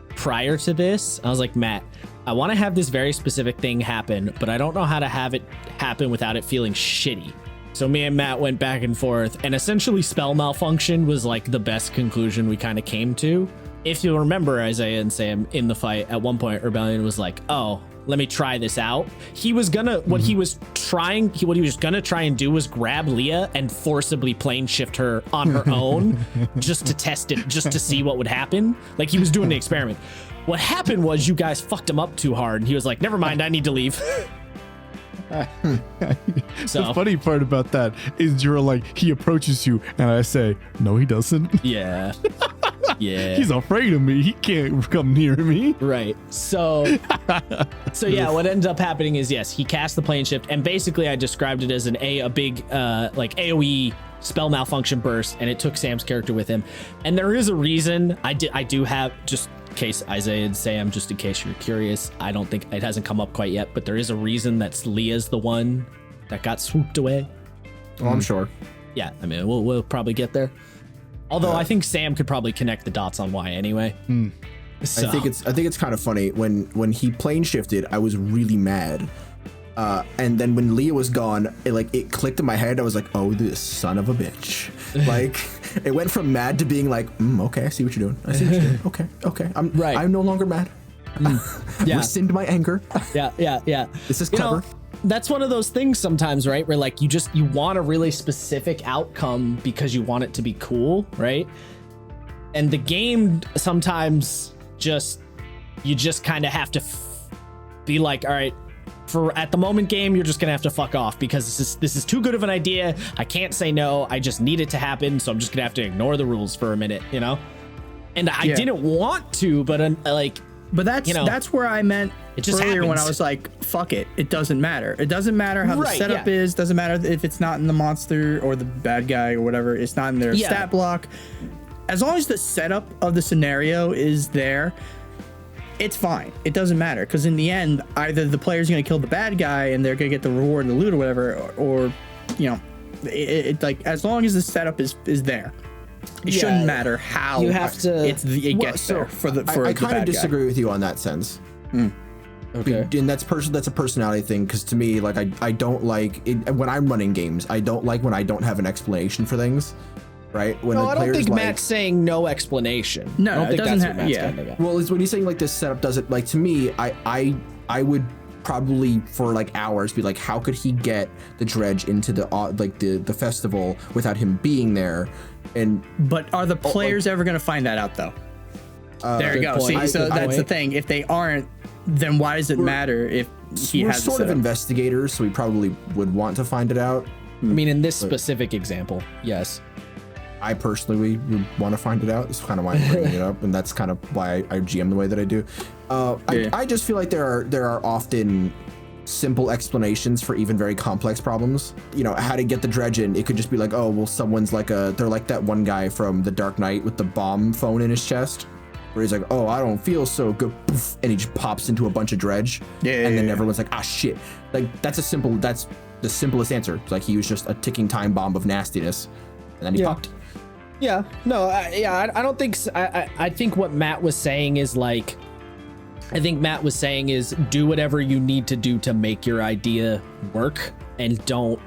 prior to this. I was like, Matt, I want to have this very specific thing happen, but I don't know how to have it happen without it feeling shitty. So me and Matt went back and forth, and essentially spell malfunction was like the best conclusion we kind of came to. If you'll remember, Isaiah and Sam in the fight, at one point, Rebellion was like, let me try this out. He was gonna, what he was gonna try and do was grab Leah and forcibly plane shift her on her own just to test it, just to see what would happen. Like, he was doing the experiment. What happened was you guys fucked him up too hard, and he was like, never mind, I need to leave. The funny part about that is you're like, he approaches you, and I say, no, he doesn't. Yeah. Yeah. He's afraid of me. He can't come near me. Right. So what ends up happening is, yes, he cast the plane shift, and basically I described it as a big like AoE spell malfunction burst, and it took Sam's character with him. And there is a reason. I do have, just in case Isaiah and Sam, just in case you're curious, I don't think it hasn't come up quite yet, but there is a reason that Leah's the one that got swooped away. Oh, I'm sure. Yeah, I mean, we'll probably get there. Although I think Sam could probably connect the dots on why anyway. So. I think it's kind of funny when he plane shifted, I was really mad. And then when Leah was gone, it clicked in my head. I was like, oh, this son of a bitch. Like, it went from mad to being like, okay, I see what you're doing. I see what you're doing. Okay. I'm no longer mad. Yeah. Rescind my anger. Yeah. This is clever. That's one of those things sometimes, right? Where like you want a really specific outcome because you want it to be cool, right? And the game sometimes you just kind of have to be like, all right, for at the moment game, you're just gonna have to fuck off because this is too good of an idea. I can't say no. I just need it to happen, so I'm just gonna have to ignore the rules for a minute, you know. And I didn't want to, but But that's where I meant it just earlier happens. when I was like, fuck it. It doesn't matter. It doesn't matter how the setup is. Doesn't matter if it's not in the monster or the bad guy or whatever. It's not in their stat block. As long as the setup of the scenario is there, it's fine. It doesn't matter. Because in the end, either the player's going to kill the bad guy and they're going to get the reward and the loot or whatever, or it like, as long as the setup is there. It shouldn't matter how you have to. It gets there for the I kind of disagree guy. with you on that sense. Okay. And that's a personality thing, because to me, like, I don't like it when I'm running games. I don't like when I don't have an explanation for things, right? When I don't think Matt's saying no explanation. No, I don't it think doesn't that's what Matt's getting at. Well, it's when he's saying like this setup doesn't, like, to me, I would probably for like hours be like, how could he get the dredge into the festival without him being there? But are the players ever going to find that out though? There you go. point. See, so Good that's point. the thing. If they aren't, then why does it matter if he We're has sort of investigators, so we probably would want to find it out. I mean, in this specific example, yes. I personally would want to find it out. That's kind of why I'm bringing it up, and that's kind of why I GM the way that I do. I just feel like there are often simple explanations for even very complex problems. You know, how to get the dredge in. It could just be like, oh, well, someone's like they're like that one guy from The Dark Knight with the bomb phone in his chest, where he's like, oh, I don't feel so good, poof, and he just pops into a bunch of dredge. And then everyone's like, ah, shit. Like, that's the simplest answer. It's like he was just a ticking time bomb of nastiness, and then he popped. Yeah, no, I don't think so. I think what Matt was saying is like, do whatever you need to do to make your idea work, and don't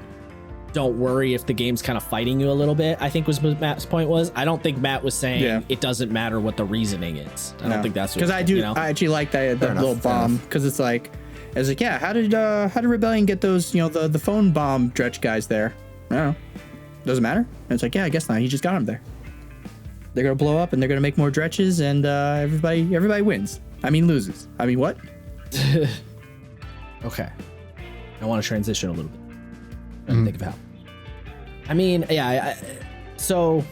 worry if the game's kind of fighting you a little bit. I think was what Matt's point was. I don't think Matt was saying it doesn't matter what the reasoning is. I don't think that's what, because I do. I actually like that little bomb, because it's like, yeah, how did Rebellion get those, the phone bomb dredge guys there? I don't know. Doesn't matter. And it's like, yeah, I guess not. He just got them there. They're gonna blow up and they're gonna make more dredges, and everybody wins. I mean, loses. I mean, what? Okay. I want to transition a little bit. And think of how. I mean, yeah. So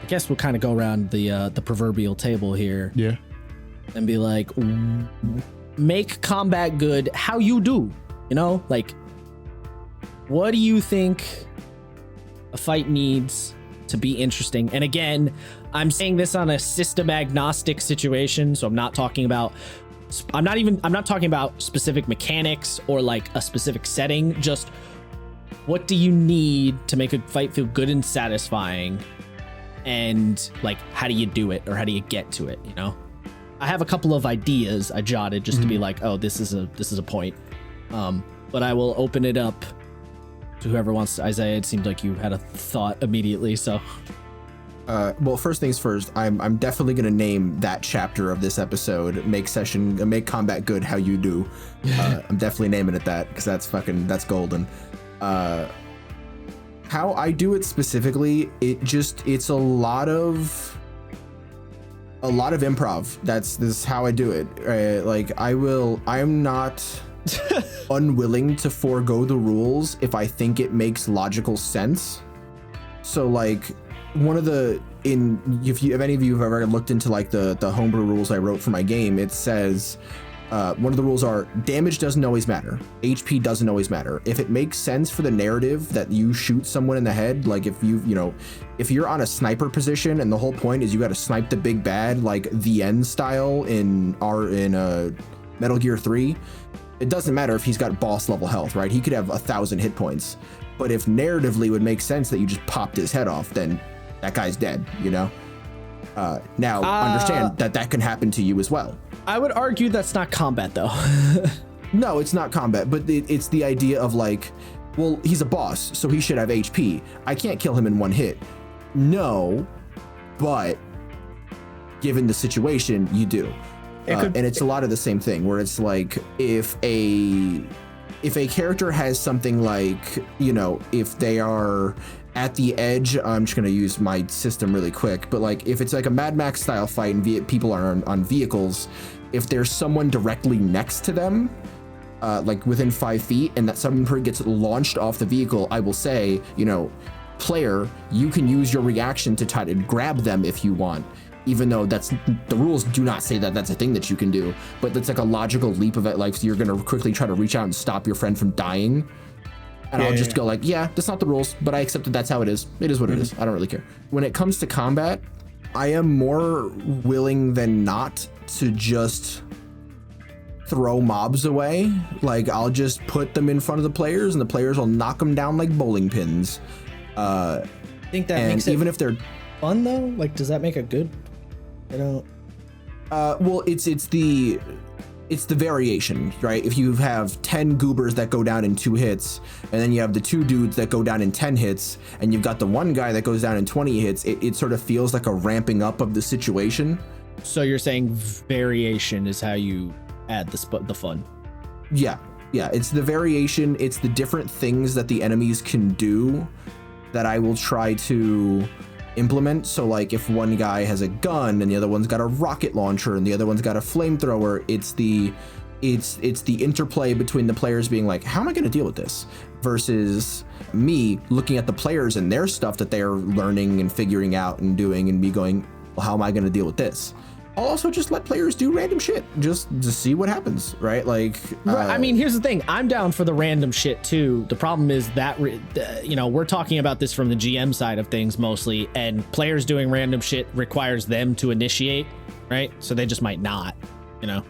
I guess we'll kind of go around the proverbial table here. Yeah. And be like, make combat good. How you do? Like, what do you think a fight needs to be interesting? And again, I'm saying this on a system agnostic situation, so I'm not talking about specific mechanics or like a specific setting. Just what do you need to make a fight feel good and satisfying, and like, how do you do it, or how do you get to it? I have a couple of ideas I jotted just to be like, oh, this is a point. But I will open it up to whoever wants to. Isaiah, it seemed like you had a thought immediately, so. Well, first things first, I'm definitely gonna name that chapter of this episode "Make Combat Good How You Do." I'm definitely naming it that, because that's golden. How I do it specifically, it's a lot of improv. This is how I do it. Like, I'm not unwilling to forego the rules if I think it makes logical sense. So like, if any of you have ever looked into like the homebrew rules I wrote for my game, it says one of the rules are damage doesn't always matter, HP doesn't always matter. If it makes sense for the narrative that you shoot someone in the head, like if if you're on a sniper position and the whole point is you got to snipe the big bad, like the end style in Metal Gear 3, it doesn't matter if he's got boss level health, right? He could have 1,000 hit points, but if narratively it would make sense that you just popped his head off, then that guy's dead, Now, understand that can happen to you as well. I would argue that's not combat, though. No, it's not combat, but it's the idea of like, well, he's a boss, so he should have HP. I can't kill him in one hit. No, but given the situation, you do. And it's a lot of the same thing, where it's like, if a character has something like, you know, if they are at the edge, I'm just going to use my system really quick, but like if it's like a Mad Max style fight and people are on vehicles, if there's someone directly next to them, like within 5 feet, and that someone gets launched off the vehicle, I will say, you know, player, you can use your reaction to try to grab them if you want, even though the rules do not say that that's a thing that you can do, but that's like a logical leap of it. Like, so you're going to quickly try to reach out and stop your friend from dying. And I'll just go like, yeah, that's not the rules, but I accept that that's how it is. It is what it is. I don't really care. When it comes to combat, I am more willing than not to just throw mobs away. Like, I'll just put them in front of the players and the players will knock them down like bowling pins. I think that makes it, even if they're fun though, like, does that make a good, I don't. Well, it's the variation, right? If you have 10 goobers that go down in 2 hits, and then you have the 2 dudes that go down in 10 hits, and you've got the 1 guy that goes down in 20 hits, it sort of feels like a ramping up of the situation. So you're saying variation is how you add the fun? Yeah, it's the variation, it's the different things that the enemies can do that I will try to implement. So like if one guy has a gun and the other one's got a rocket launcher and the other one's got a flamethrower, it's the interplay between the players being like, how am I going to deal with this, versus me looking at the players and their stuff that they're learning and figuring out and doing, and me going, well, how am I going to deal with this? I'll also just let players do random shit just to see what happens, right? Like, I mean, here's the thing. I'm down for the random shit too. The problem is that, you know, we're talking about this from the GM side of things mostly, and players doing random shit requires them to initiate, right? So they just might not, you know?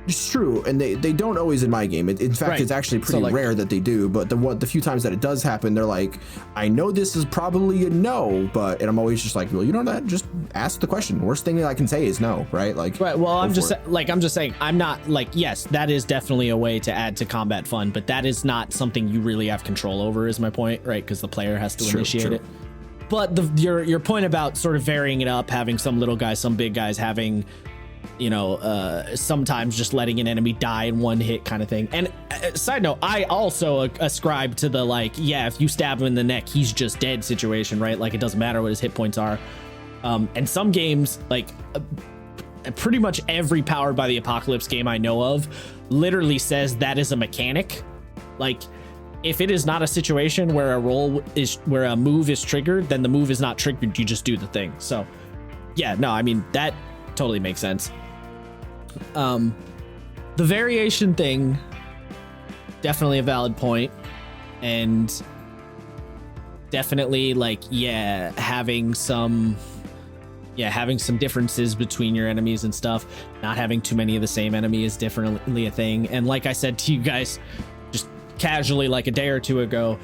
It's true, and they don't always in my game. In fact, right. It's actually pretty rare that they do, but the few times that it does happen, they're like, I know this is probably a no, and I'm always just like, well, you know that, just ask the question. Worst thing that I can say is no, right? Like, right. Well, I'm just saying, I'm not like, yes, that is definitely a way to add to combat fun, but that is not something you really have control over, is my point, right? Because the player has to initiate it. But your point about sort of varying it up, having some little guys, some big guys, having, you know, sometimes just letting an enemy die in 1 hit kind of thing. And side note, I also ascribe to the like, yeah, if you stab him in the neck, he's just dead situation, right? Like, it doesn't matter what his hit points are. And some games, like pretty much every Powered by the Apocalypse game I know of literally says that is a mechanic. Like, if it is not a situation where a move is triggered, then the move is not triggered. You just do the thing. So yeah, no, I mean, that totally makes sense. The variation thing, definitely a valid point, and definitely like, having some differences between your enemies and stuff. Not having too many of the same enemy is definitely a thing. And like I said to you guys just casually like a day or two ago,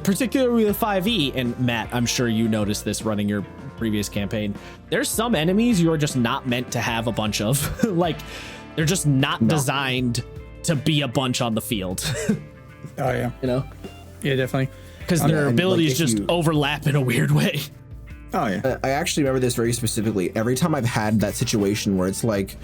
particularly with 5e, and Matt, I'm sure you noticed this running your previous campaign, there's some enemies you are just not meant to have a bunch of. Like, they're just not designed to be a bunch on the field. Oh yeah, you know? Yeah, definitely. Because their abilities just overlap in a weird way. Oh yeah. I actually remember this very specifically. Every time I've had that situation where it's like,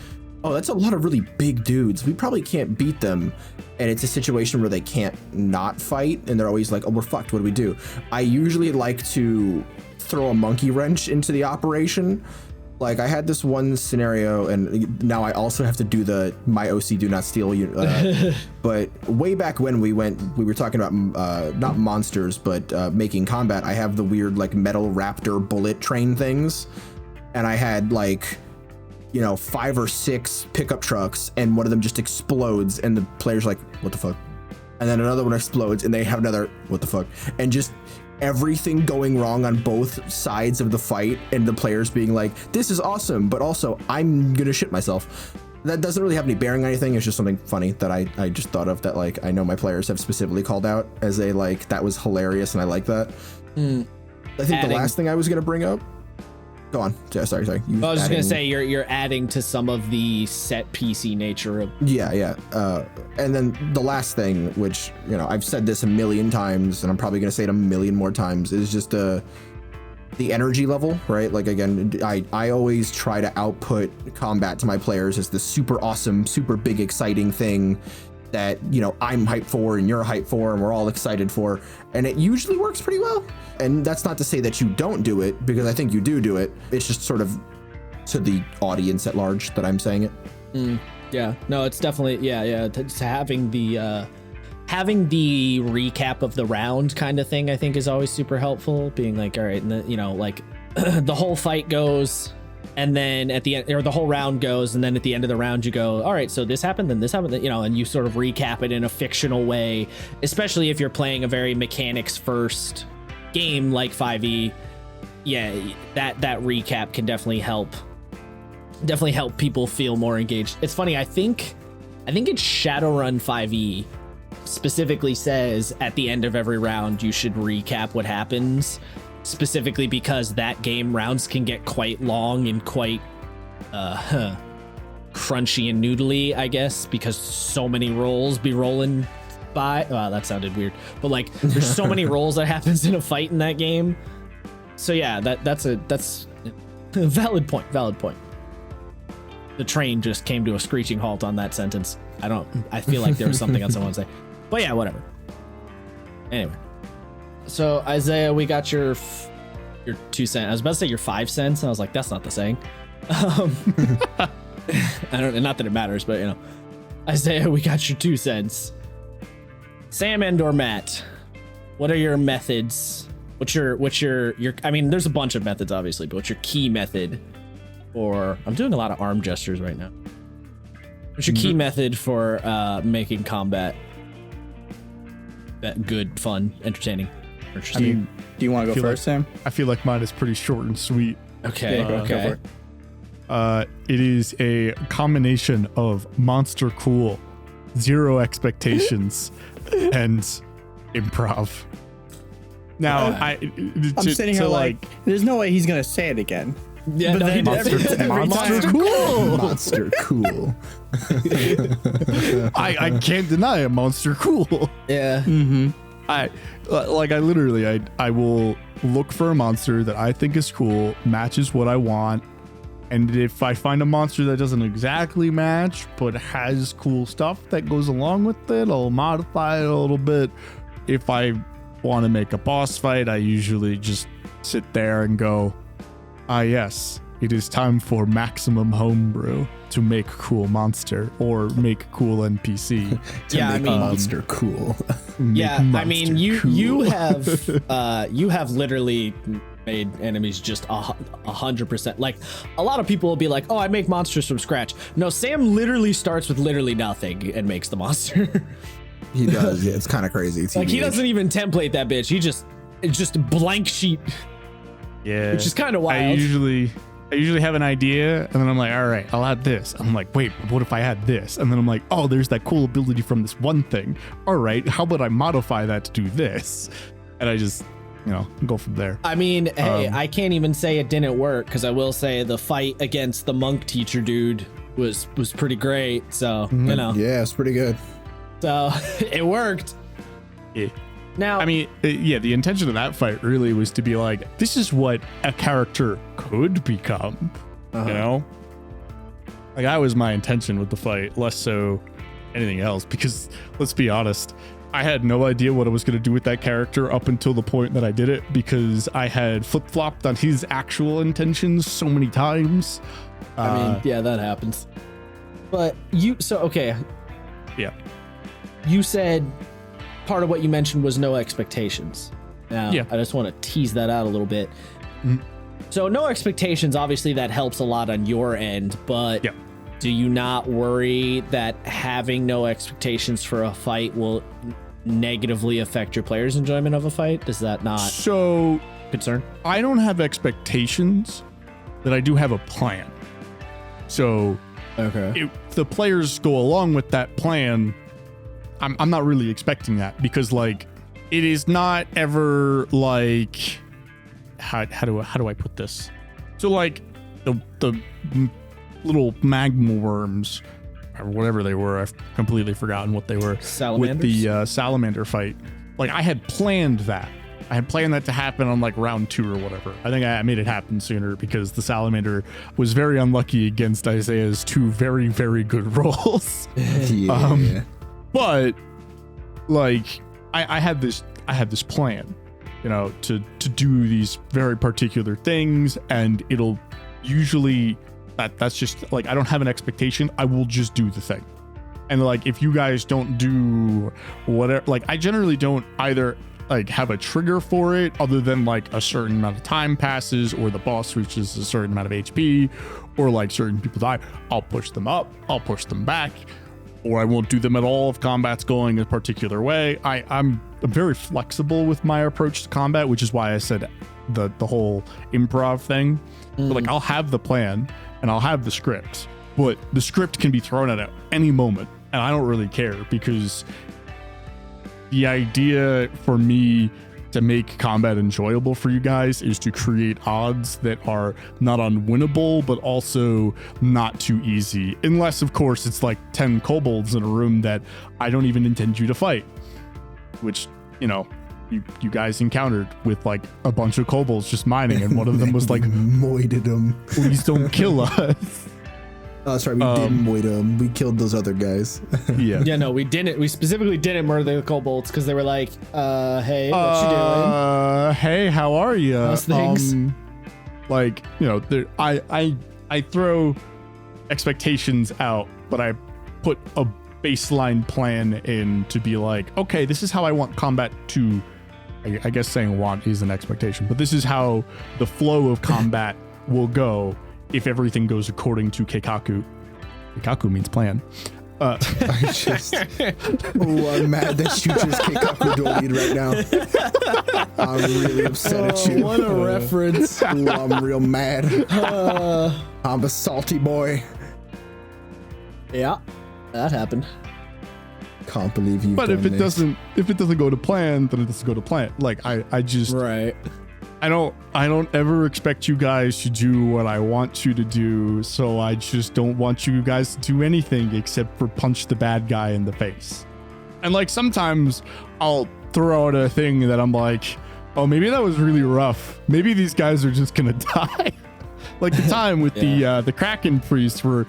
oh, that's a lot of really big dudes, we probably can't beat them, and it's a situation where they can't not fight, and they're always like, oh, we're fucked, what do we do? I usually like to throw a monkey wrench into the operation. Like, I had this one scenario, and now I also have to do my OC do not steal but way back when we were talking about not monsters, but making combat, I have the weird like metal raptor bullet train things, and I had like, you know, 5 or 6 pickup trucks, and one of them just explodes, and the player's like, what the fuck? And then another one explodes, and they have another, what the fuck? And just everything going wrong on both sides of the fight, and the players being like, this is awesome, but also I'm gonna shit myself. That doesn't really have any bearing on anything. It's just something funny that I just thought of, that like I know my players have specifically called out as a like, that was hilarious, and I like that. I think the last thing I was gonna bring up Go on. Sorry. I was just gonna say you're adding to some of the set PC nature of. Yeah. And then the last thing, which I've said this a million times, and I'm probably gonna say it a million more times, is just the energy level, right? Like again, I always try to output combat to my players as this super awesome, super big, exciting thing that I'm hyped for and you're hyped for and we're all excited for, and it usually works pretty well. And that's not to say that you don't do it, because I think you do it. It's just sort of to the audience at large that I'm saying it. Yeah, no, it's definitely to having the recap of the round kind of thing, I think is always super helpful. Being like, all right, and like the whole fight goes, and then at the end, or the whole round goes, and then at the end of the round you go, all right, so this happened, then this happened, and you sort of recap it in a fictional way, especially if you're playing a very mechanics first game like 5e. Yeah, that recap can definitely help people feel more engaged. It's funny, I think it's Shadowrun 5e specifically says at the end of every round you should recap what happens, specifically because that game rounds can get quite long and quite crunchy and noodly, I guess, because so many rolls be rolling by. Wow, that sounded weird, but like there's so many rolls that happens in a fight in that game. So yeah, that's a valid point. The train just came to a screeching halt on that sentence. I feel like there was something else I want to say, but yeah, whatever. Anyway, so Isaiah, we got your 2 cents. I was about to say your 5 cents, and I was like, that's not the saying. I don't, not that it matters, but Isaiah, we got your 2 cents. Sam and or Matt, what are your methods? What's your I mean, there's a bunch of methods obviously, but what's your key method? Or I'm doing a lot of arm gestures right now. What's your key method for making combat that good, fun, entertaining? I mean, do you want to go first, Sam? I feel like mine is pretty short and sweet. Okay. Okay. It is a combination of monster cool, zero expectations, and improv. Now, I'm sitting here like, there's no way he's gonna say it again. Yeah, but no, then monster cool. Monster cool. I can't deny a monster cool. Yeah. Mm-hmm. I will look for a monster that I think is cool, matches what I want, and if I find a monster that doesn't exactly match but has cool stuff that goes along with it, I'll modify it a little bit. If I want to make a boss fight, I usually just sit there and go, yes, it is time for maximum homebrew to make cool monster or make cool NPC. Monster cool. Yeah, I mean, you have literally made enemies just 100%. Like, a lot of people will be like, oh, I make monsters from scratch. No, Sam literally starts with literally nothing and makes the monster. He does. Yeah, it's kind of crazy. Like, he doesn't even template that bitch. It's just a blank sheet. Yeah, which is kind of wild. I usually have an idea, and then I'm like, all right, I'll add this. I'm like, wait, what if I add this? And then I'm like, oh, there's that cool ability from this one thing. All right, how about I modify that to do this? And I just, go from there. I mean, hey, I can't even say it didn't work, because I will say the fight against the monk teacher dude was pretty great. So, Yeah, it's pretty good. So, it worked. Yeah. Now, I mean, the intention of that fight really was to be like, this is what a character could become, Like, that was my intention with the fight, less so anything else, because let's be honest, I had no idea what I was going to do with that character up until the point that I did it, because I had flip-flopped on his actual intentions so many times. I mean, yeah, that happens. But okay. Yeah. You said part of what you mentioned was no expectations. Now, I just want to tease that out a little bit. Mm-hmm. So no expectations, obviously that helps a lot on your end, but do you not worry that having no expectations for a fight will negatively affect your players' enjoyment of a fight? Does that not concern? I don't have expectations, but I do have a plan. So if the players go along with that plan, I'm not really expecting that, because like it is not ever like how do I put this? So like the little magma worms or whatever they were, I've completely forgotten what they were. Salamanders? With the salamander fight. Like I had planned that. I had planned that to happen on like round 2 or whatever. I think I made it happen sooner because the salamander was very unlucky against Isaiah's 2 very, very good rolls. Yeah. But like I had this plan, you know, to do these very particular things, and it'll usually that's just like I don't have an expectation. I will just do the thing. And like if you guys don't do whatever, like I generally don't either like have a trigger for it other than like a certain amount of time passes or the boss reaches a certain amount of HP or like certain people die. I'll push them up, I'll push them back, or I won't do them at all if combat's going a particular way. I'm very flexible with my approach to combat, which is why I said the whole improv thing. But like I'll have the plan and I'll have the script, but the script can be thrown at any moment, and I don't really care because the idea for me to make combat enjoyable for you guys is to create odds that are not unwinnable, but also not too easy. Unless, of course, it's like 10 kobolds in a room that I don't even intend you to fight, which, you know, you guys encountered with like a bunch of kobolds just mining, and one of them was like, moided them. Please don't kill us. Oh, sorry, we didn't moid them. We killed those other guys. Yeah. Yeah, no, we didn't. We specifically didn't murder the kobolds because they were like, hey, what you doing? Hey, how are you? How's things? Like, you know, I throw expectations out, but I put a baseline plan in to be like, okay, this is how I want combat to, I guess saying want is an expectation, but this is how the flow of combat will go if everything goes according to Keikaku. Keikaku means plan. I'm mad that you just Keikaku deleted right now. I'm really upset at you. What a reference. Ooh, I'm real mad. I'm a salty boy. Yeah, that happened. Can't believe you. But if it doesn't go to plan, then it doesn't go to plan. Like I just right. I don't ever expect you guys to do what I want you to do, so I just don't want you guys to do anything except for punch the bad guy in the face. And like sometimes I'll throw out a thing that I'm like, oh, maybe that was really rough. Maybe these guys are just gonna die. Like the time with the Kraken priest where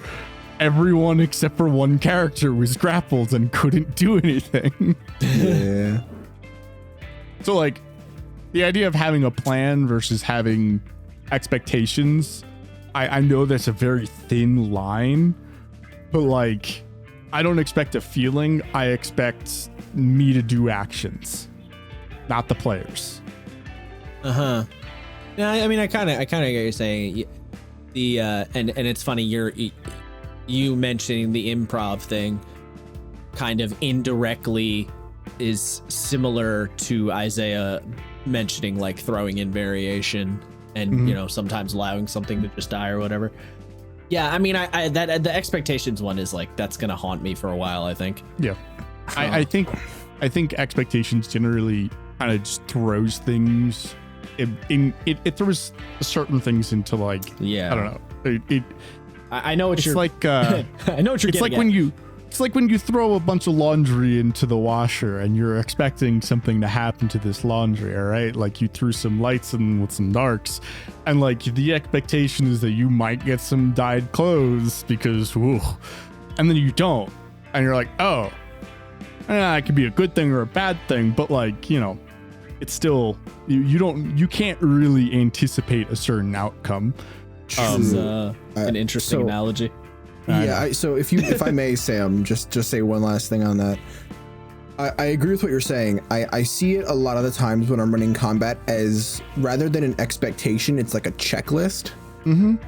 everyone except for one character was grappled and couldn't do anything. Yeah. So like the idea of having a plan versus having expectations, I know that's a very thin line, but like I don't expect a feeling. I expect me to do actions, not the players. Yeah, I mean, I kind of get what you're saying. The and it's funny you mentioning the improv thing kind of indirectly is similar to Isaiah mentioning like throwing in variation and you know sometimes allowing something to just die or whatever. Yeah, I mean, I that the expectations one is like that's gonna haunt me for a while, I think. Yeah, I think expectations generally kind of just throws things. It throws certain things into like I don't know. I know what it's you're like. I know what you're it's getting like at. It's like when you throw a bunch of laundry into the washer and you're expecting something to happen to this laundry, all right? Like you threw some lights in with some darks, and like the expectation is that you might get some dyed clothes because, whew, and then you don't, and you're like, oh, it could be a good thing or a bad thing, but like, you know, it's still you can't really anticipate a certain outcome. An interesting analogy. Yeah, so if I may, Sam, just say one last thing on that. I agree with what you're saying. I see it a lot of the times when I'm running combat as rather than an expectation, it's like a checklist.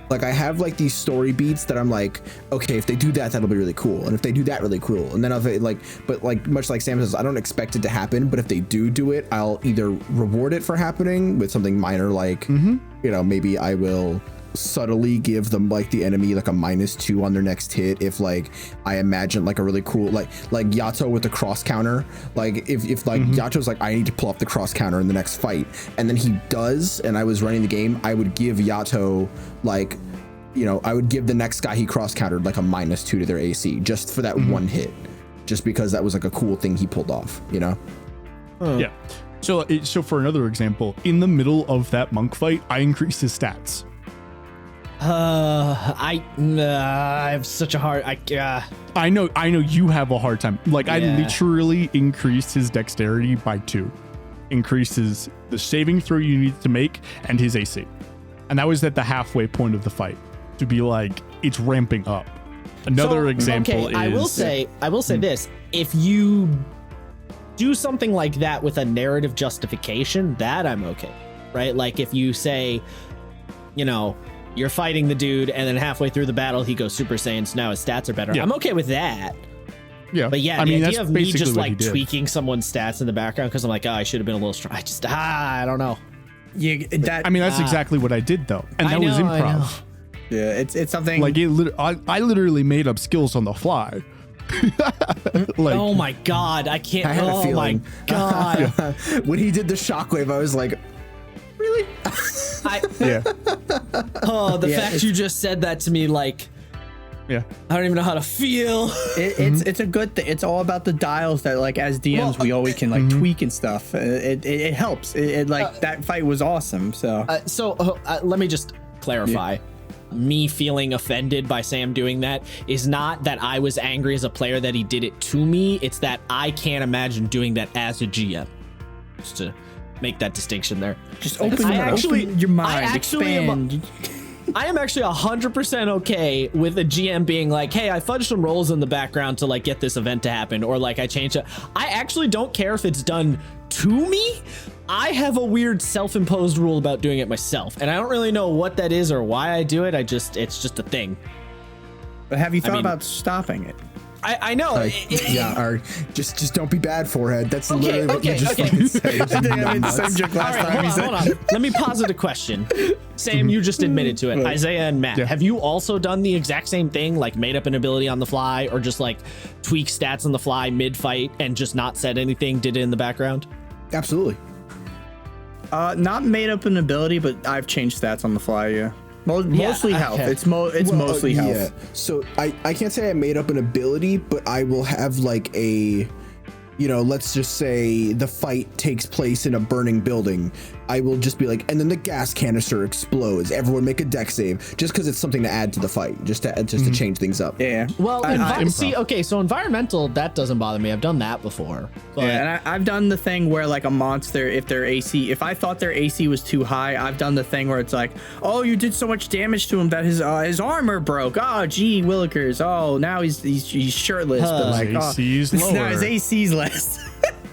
Like I have like these story beats that I'm like, okay, if they do that, that'll be really cool, and if they do that, really cool. And then if it but much like Sam says, I don't expect it to happen, but if they do it, I'll either reward it for happening with something minor, like you know, maybe I will subtly give them like the enemy like a -2 on their next hit if like I imagine like a really cool like Yato with the cross counter. Like if like Yato's like, I need to pull up the cross counter in the next fight, and then he does, and I was running the game, I would give Yato like, you know, I would give the next guy he cross countered like a -2 to their AC just for that one hit, just because that was like a cool thing he pulled off, you know? Yeah. So for another example, in the middle of that monk fight, I increased his stats. I have such a hard. I know you have a hard time. Like, I Yeah. literally increased his dexterity by 2, increases the saving throw you need to make, and his AC, and that was at the halfway point of the fight to be like, it's ramping up. Another example is. I will say this: if you do something like that with a narrative justification, that I'm okay, right? Like if you say, you know, you're fighting the dude and then halfway through the battle he goes Super Saiyan, so now his stats are better. Yeah. I'm okay with that. Yeah, But yeah, I the mean, idea that's of me basically just what he like did. tweaking someone's stats in the background because I'm like, oh, I should have been a little strong. I don't know. I mean, that's exactly what I did though, and that was improv. Yeah, it's something Like I literally made up skills on the fly. Like, Oh my god, I can't. I had a oh my feeling. god. When he did the shockwave, I was like, really? yeah, The fact you just said that to me, like, yeah. I don't even know how to feel. it's a good thing. It's all about the dials that like as DMs we always can like tweak and stuff. It helps. That fight was awesome. So Let me just clarify. Me feeling offended by Sam doing that is not that I was angry as a player that he did it to me. It's that I can't imagine doing that as a GM. Just to make that distinction there. just open your mind, expand. I am actually 100% okay with a GM being like, hey, I fudged some rolls in the background to like get this event to happen, or like I changed it. I actually don't care if it's done to me. I have a weird self-imposed rule about doing it myself, and I don't really know what that is or why I do it. It's just a thing. But have you thought about stopping it? I know. Or just don't be bad, forehead. That's Okay, literally what you just okay. fucking said. I think I made the same joke All last right, time. hold on. Let me posit a question. Sam, you just admitted to it. Isaiah and Matt, have you also done the exact same thing, like made up an ability on the fly, or just like tweak stats on the fly mid-fight and just not said anything, did it in the background? Absolutely. Not made up an ability, but I've changed stats on the fly. Yeah, mostly health. okay. It's mostly health. Yeah. So I can't say I made up an ability, but I will have like a, you know, let's just say the fight takes place in a burning building. I will just be like, and then the gas canister explodes. Everyone make a deck save, just because it's something to add to the fight, just to change things up. Yeah. Well, so environmental, that doesn't bother me. I've done that before. But Yeah, and I've done the thing where like a monster, if I thought their AC was too high, I've done the thing where it's like, oh, you did so much damage to him that his armor broke. Oh, gee, Willikers. Oh, now he's shirtless. But like, AC's now lower. his AC's less.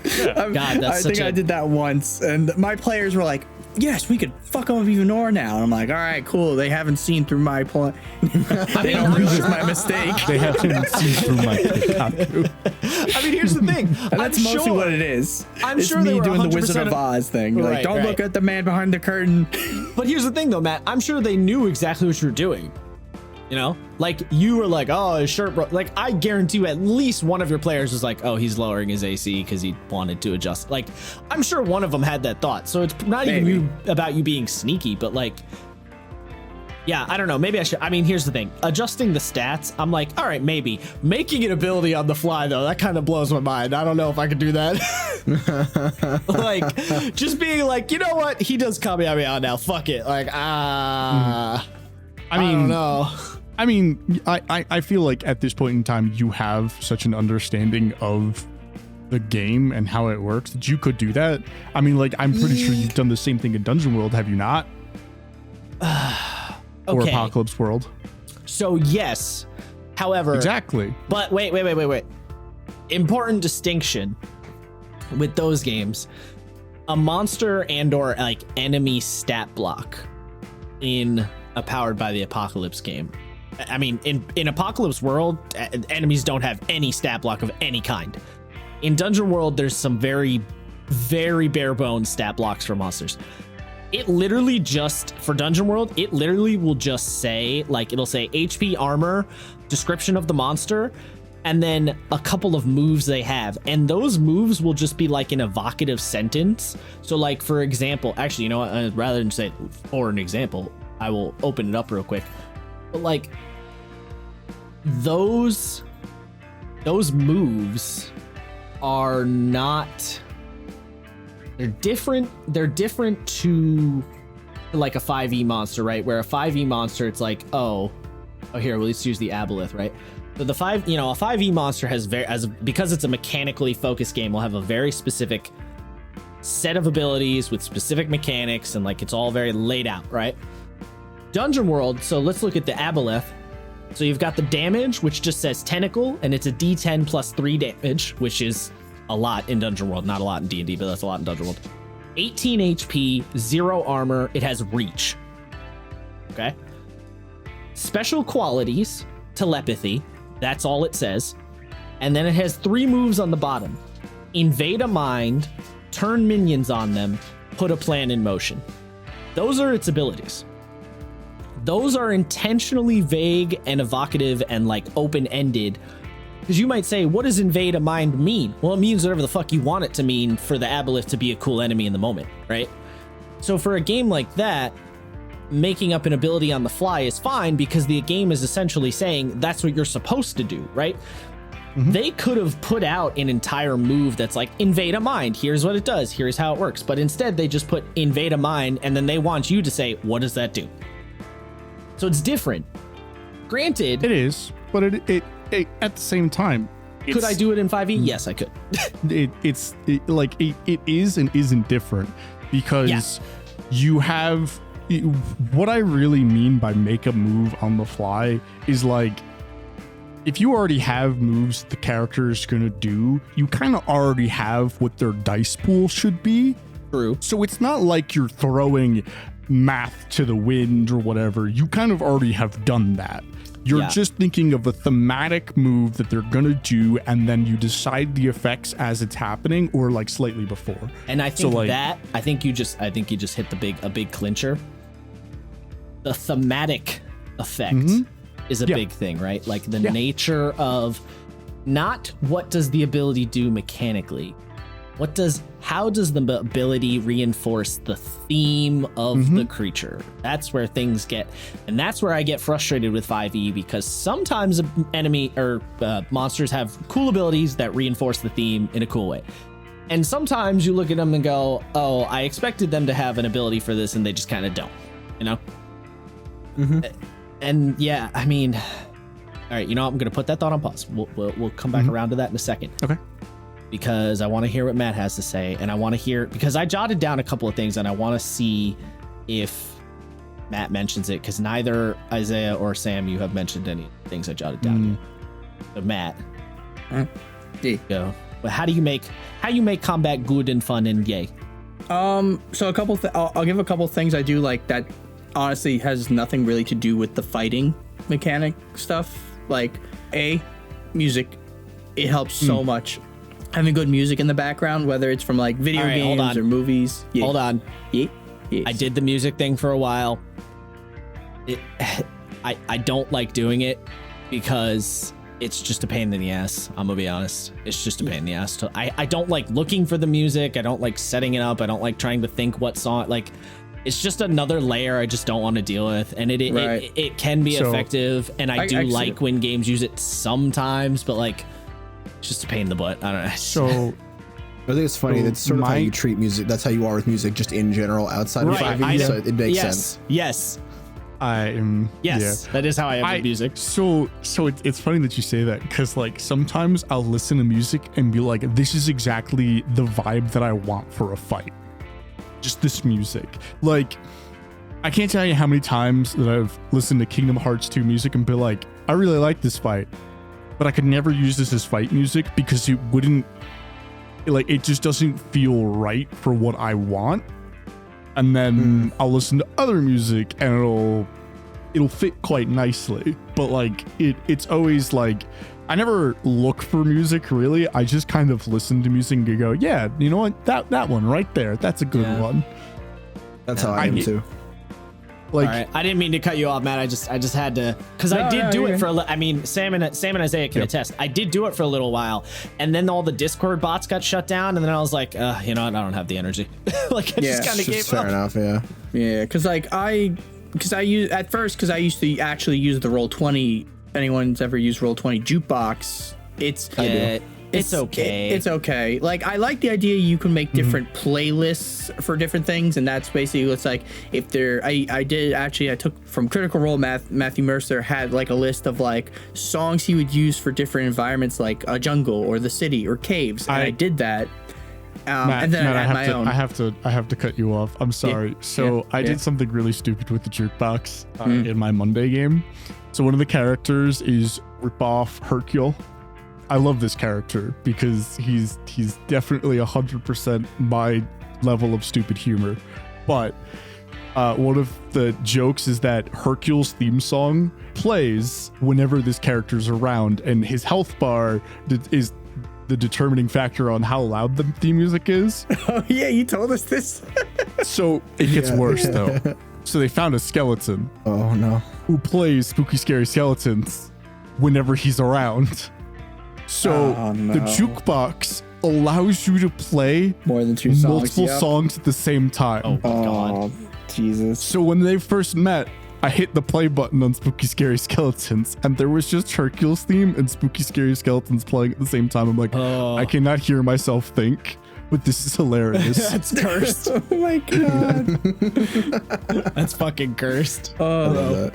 God, that's I think I did that once, and my players were like, yes, we could fuck them up even more now. And I'm like, all right, cool. They haven't seen through my point. They don't realize my mistake. They haven't seen through my Kotaku. I mean, here's the thing. And that's mostly what it is. I'm it's sure me they were doing the 100% Wizard of Oz thing. Right, Like, don't right. look at the man behind the curtain. But here's the thing, though, Matt. I'm sure they knew exactly what you were doing. You know, like you were like, oh, his shirt broke. Like, I guarantee you, at least one of your players was like, oh, he's lowering his AC because he wanted to adjust. Like, I'm sure one of them had that thought. So it's not even about you being sneaky, but like, yeah, I don't know. Maybe I should. I mean, here's the thing. Adjusting the stats, I'm like, all right, maybe. Making an ability on the fly, though, that kind of blows my mind. I don't know if I could do that. Like, just being like, you know what? He does Kamehameha now. Fuck it. Like, I don't know. I mean, I feel like at this point in time, you have such an understanding of the game and how it works that you could do that. I mean, like, I'm pretty sure you've done the same thing in Dungeon World, have you not? Or Okay. Apocalypse World. So yes, however, Exactly. But wait. Important distinction with those games: a monster and/or like enemy stat block in a Powered by the Apocalypse game. I mean, in Apocalypse World, enemies don't have any stat block of any kind. In Dungeon World, there's some very, very bare bones stat blocks for monsters. it literally just, for Dungeon World, it literally will just say, like, it'll say HP, armor, description of the monster, and then a couple of moves they have. And those moves will just be like an evocative sentence. So like, for example, actually, you know what, rather than say for an example, I will open it up real quick. But like, those moves are not, they're different to like a 5e monster, right? Where a 5e monster, it's like, oh here, well, let's use the aboleth, right? So the a 5e monster has because it's a mechanically focused game, will have a very specific set of abilities with specific mechanics, and like it's all very laid out, right? Dungeon World, so let's look at the aboleth. So you've got the damage, which just says tentacle, and it's a d10 plus 3 damage, which is a lot in Dungeon World. Not a lot in D&D, but that's a lot in Dungeon World. 18 HP, 0 armor. It has reach. Okay. Special qualities, telepathy. That's all it says. And then it has 3 moves on the bottom. Invade a mind, turn minions on them, put a plan in motion. Those are its abilities. Those are intentionally vague and evocative and like open-ended. Because you might say, what does invade a mind mean? Well, it means whatever the fuck you want it to mean for the aboleth to be a cool enemy in the moment, right? So for a game like that, making up an ability on the fly is fine because the game is essentially saying that's what you're supposed to do, right? Mm-hmm. They could have put out an entire move that's like invade a mind. Here's what it does. Here's how it works. But instead they just put invade a mind, and then they want you to say, what does that do? So it's different. Granted, it is, but it at the same time, could I do it in 5e? Yes, I could. it is and isn't different because you have what I really mean by make a move on the fly is like, if you already have moves the character is going to do, you kind of already have what their dice pool should be. True. So it's not like you're throwing math to the wind or whatever. You kind of already have done that. You're just thinking of a thematic move that they're gonna do, and then you decide the effects as it's happening or like slightly before. And I think I think you just hit a big clincher. The thematic effect is a big thing, right? Like the nature of not what does the ability do mechanically. How does the ability reinforce the theme of the creature? That's where things get, and that's where I get frustrated with 5e, because sometimes enemy or monsters have cool abilities that reinforce the theme in a cool way. And sometimes you look at them and go, oh, I expected them to have an ability for this, and they just kind of don't, you know? And yeah, I mean, all right, you know, I'm going to put that thought on pause. We'll come back around to that in a second. Okay. Because I want to hear what Matt has to say, and I want to hear, because I jotted down a couple of things and I want to see if Matt mentions it, because neither Isaiah or Sam, you have mentioned any things I jotted down. So Matt, go. But how you make combat good and fun and yay? So a couple. I'll give a couple things I do like that. Honestly, has nothing really to do with the fighting mechanic stuff. Like music, it helps so much. Having good music in the background, whether it's from like video games or movies. Yeah. Hold on. Yeah. Yes. I did the music thing for a while. I don't like doing it because it's just a pain in the ass. I'm gonna be honest. It's just a pain in the ass. I don't like looking for the music. I don't like setting it up. I don't like trying to think what song. Like, it's just another layer I just don't want to deal with. And it can be effective. And I do like when games use it sometimes, but like, it's just a pain in the butt. I don't know. So I think it's funny. That's sort of how you treat music. That's how you are with music, just in general, outside of 5e. So it makes sense. Yes. That is how I am with music. So it's funny that you say that, because like sometimes I'll listen to music and be like, this is exactly the vibe that I want for a fight. Just this music. Like, I can't tell you how many times that I've listened to Kingdom Hearts 2 music and be like, I really like this fight, but I could never use this as fight music because it wouldn't, like, it just doesn't feel right for what I want. And then I'll listen to other music and it'll fit quite nicely. But like, it's always like, I never look for music really. I just kind of listen to music and go, yeah, you know what? That one right there, that's a good one. That's how I am too. Like, All right, I didn't mean to cut you off, Matt. I just had to, because I did do it for I mean, Sam and Isaiah can attest. I did do it for a little while, and then all the Discord bots got shut down, and then I was like, you know what? I don't have the energy. Like, I just kind of gave up. Fair enough, yeah. Yeah, because like I used to actually use the Roll20. If anyone's ever used Roll20 jukebox, it's okay. It's okay. Like, I like the idea you can make different playlists for different things, and that's basically what's like. If there, I took from Critical Role. Matthew Mercer had like a list of like songs he would use for different environments, like a jungle or the city or caves, and I did that. Matt, and then Matt, I had my own. I have to cut you off. I'm sorry. I did something really stupid with the jukebox in my Monday game. So one of the characters is rip off Hercule. I love this character because he's definitely 100% my level of stupid humor. But one of the jokes is that Hercule's theme song plays whenever this character's around, and his health bar is the determining factor on how loud the theme music is. Oh yeah, you told us this. So it gets worse though. So they found a skeleton. Oh no. Who plays Spooky Scary Skeletons whenever he's around. So the jukebox allows you to play more than two songs, multiple songs at the same time. Oh my god. Jesus. So when they first met, I hit the play button on Spooky Scary Skeletons, and there was just Hercule's theme and Spooky Scary Skeletons playing at the same time. I'm like, I cannot hear myself think, but this is hilarious. That's cursed. Oh my god. That's fucking cursed. Oh,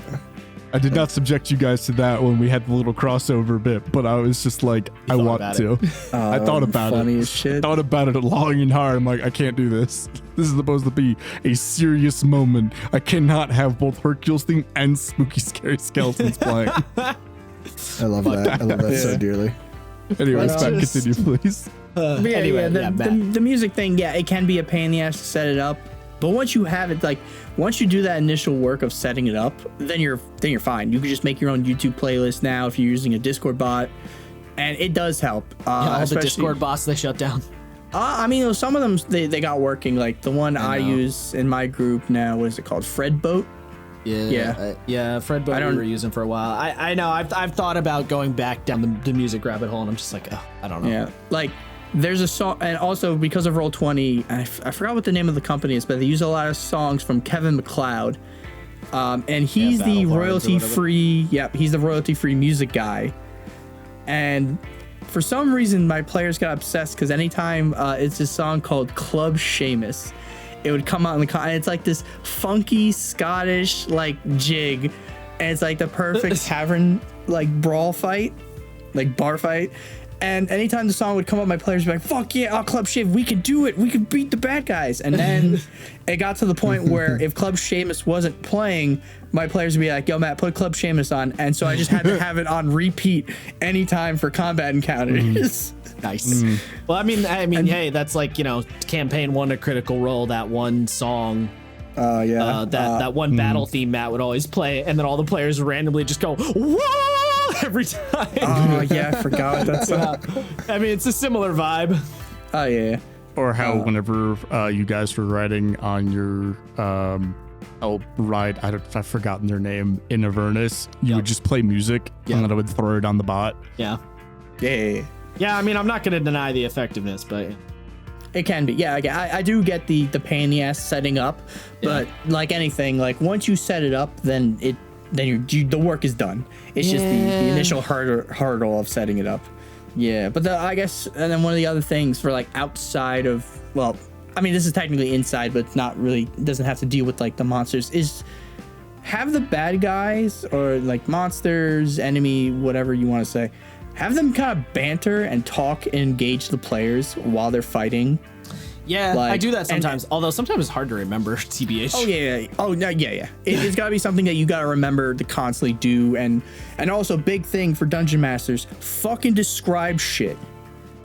I did not subject you guys to that when we had the little crossover bit, but I was just like, I want to. I thought about funny it. As shit. I thought about it long and hard. I'm like, I can't do this. This is supposed to be a serious moment. I cannot have both Hercule's theme and Spooky Scary Skeletons playing. I love that. I love that so dearly. Anyways, Matt, continue, please. The music thing, it can be a pain in the ass to set it up. But once you have it, like once you do that initial work of setting it up, then you're fine. You can just make your own YouTube playlist now if you're using a Discord bot, and it does help. All the Discord bots they shut down. I mean, some of them they got working. Like the one I use in my group now, what is it called? Fredboat. Fredboat we were using for a while. I know. I've thought about going back down the music rabbit hole, and I'm just like, I don't know. Yeah, like. There's a song, and also because of Roll20, I forgot what the name of the company is, but they use a lot of songs from Kevin MacLeod, and he's the royalty-free. Yep, he's the royalty-free music guy, and for some reason my players got obsessed because anytime it's a song called Club Seamus, it would come out and it's like this funky Scottish like jig, and it's like the perfect tavern like brawl fight, like bar fight. And anytime the song would come up, my players would be like, fuck yeah, Club Seamus, we can do it. We can beat the bad guys. And then it got to the point where if Club Seamus wasn't playing, my players would be like, yo, Matt, put Club Seamus on. And so I just had to have it on repeat anytime for combat encounters. Nice. Well, I mean, hey, that's like, campaign 1 to Critical Role, that one song. That one battle theme Matt would always play, and then all the players randomly just go, whoa! Every time. Oh yeah, I forgot that song. I mean, it's a similar vibe. Oh yeah. Or how whenever you guys were riding on your ride, I've forgotten their name, in Avernus, you would just play music and then I would throw it on the bot. Yeah. Yeah. Yeah, I mean, I'm not going to deny the effectiveness, but it can be. Yeah, I do get the pain in the ass setting up, but like anything, like once you set it up, then the work is done. It's just the initial hurdle of setting it up. Yeah, but I guess, and then one of the other things for like outside of, well, I mean, this is technically inside, but it's not really, it doesn't have to deal with like the monsters, is have the bad guys or like monsters, enemy, whatever you want to say, have them kind of banter and talk and engage the players while they're fighting. Yeah, I do that sometimes. Although sometimes it's hard to remember, TBH. Oh yeah. Oh no, yeah. It's got to be something that you got to remember to constantly do, and also big thing for dungeon masters: fucking describe shit.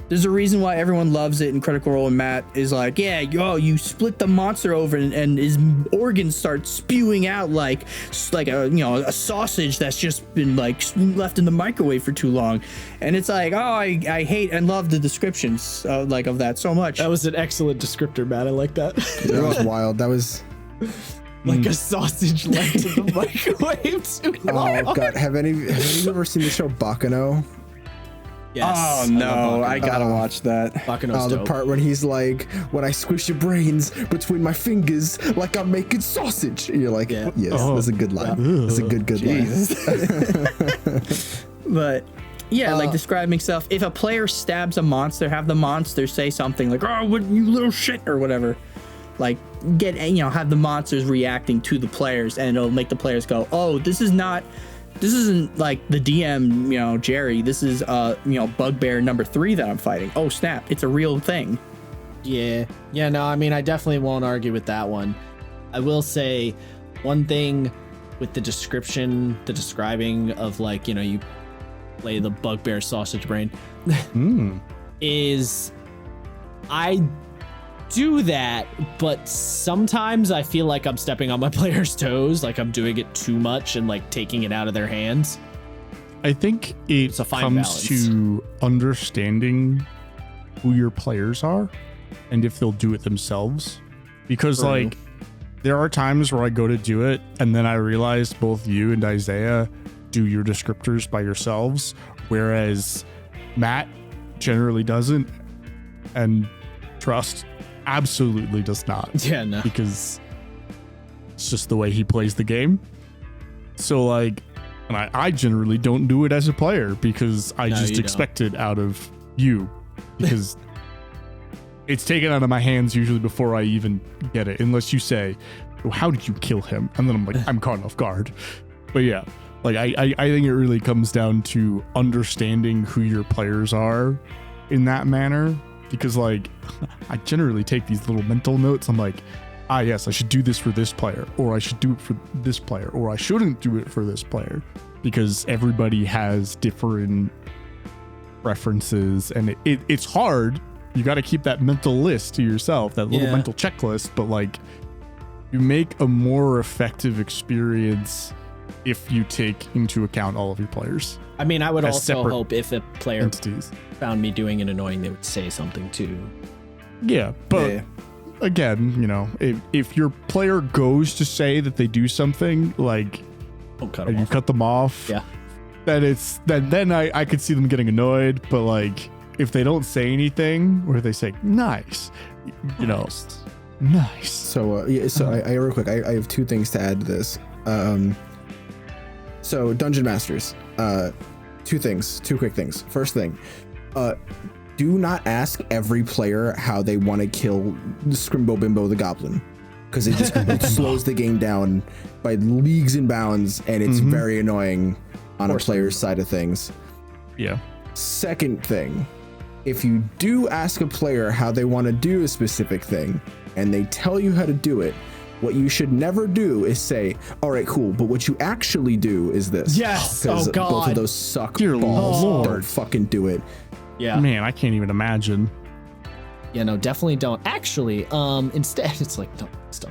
There's a reason why everyone loves it in Critical Role, and Matt is like, yeah, you split the monster over and his organs start spewing out like a sausage that's just been like left in the microwave for too long. And it's like, oh, I hate and love the descriptions of that so much. That was an excellent descriptor, Matt. I like that. That was wild. That was Like a sausage left in the microwave too long. Oh god, have any of you ever seen the show Bacano? Yes. Oh no, I gotta watch that. Bacano's The dope. part when he's like, when I squish your brains between my fingers like I'm making sausage. And you're like, Yeah. yes, that's a good line. That's a good line. But yeah, like describing stuff. If a player stabs a monster, have the monster say something like, "Oh, what you little shit," or whatever. Like have the monsters reacting to the players, and it'll make the players go, "Oh, this isn't like the DM, Jerry. This is bugbear number 3 that I'm fighting. Oh snap, it's a real thing." Yeah. No, I mean, I definitely won't argue with that one. I will say one thing with the describing of like, you play the bugbear sausage brain is I do that, but sometimes I feel like I'm stepping on my players' toes, like I'm doing it too much and like taking it out of their hands. I think it a fine comes balance. to understanding who your players are and if they'll do it themselves. Because like there are times where I go to do it and then I realize both you and Isaiah do your descriptors by yourselves, whereas Matt generally doesn't, and Trust absolutely does not. Yeah, no. Because it's just the way he plays the game. So like, and I generally don't do it as a player because I No, just you expect it out of you, because it's taken out of my hands usually before I even get it, unless you say, well, how did you kill him? And then I'm like, I'm caught off guard. But yeah, like I think it really comes down to understanding who your players are in that manner. Because like I generally take these little mental notes. I'm like, yes, I should do this for this player, or I should do it for this player, or I shouldn't do it for this player, because everybody has different preferences, and it's hard. You got to keep that mental list to yourself, that little mental checklist, but like you make a more effective experience if you take into account all of your players. I mean, I would as also separate hope if a player entities. found me doing it annoying, they would say something too. Yeah, but again, if your player goes to say that they do something, like, Don't cut and them you off. cut them off, Yeah. then I could see them getting annoyed. But like, if they don't say anything, or they say nice, nice. So I real quick, I have 2 things to add to this. So Dungeon Masters, 2 quick things. First thing, do not ask every player how they want to kill Scrimbo Bimbo the Goblin, because it just it slows the game down by leagues and bounds, and it's very annoying on a player's side of things. Yeah. Second thing, if you do ask a player how they want to do a specific thing and they tell you how to do it, what you should never do is say, all right, cool, but what you actually do is this. Yes. Because Oh, God. both of those suck Dear balls. Lord. Don't fucking do it. Yeah. Man, I can't even imagine. Yeah, no, definitely don't. Actually, instead, it's like, no, still.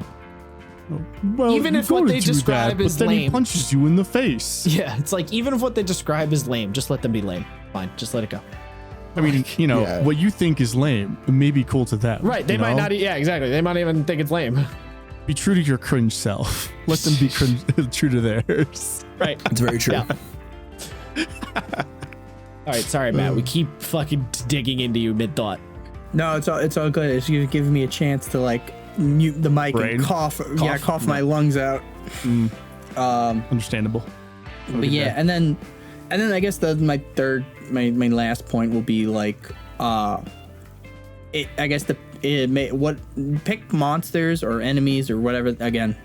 Well, Even you if what go they to do describe that, is but then he lame. punches you in the face. Yeah, it's like, even if what they describe is lame, just let them be lame. Fine, just let it go. I mean, Yeah. what you think is lame, it may be cool to them. Right, they might not, yeah, exactly. They might even think it's lame. Be true to your cringe self. Let them be true to theirs. Right. It's very true. Yeah. All right, sorry, Matt. We keep fucking digging into you mid-thought. No, it's all good. It's you giving me a chance to like mute the mic Brain. and cough my lungs out. Understandable. But yeah, and then I guess my last point will be like, pick monsters or enemies or whatever. Again,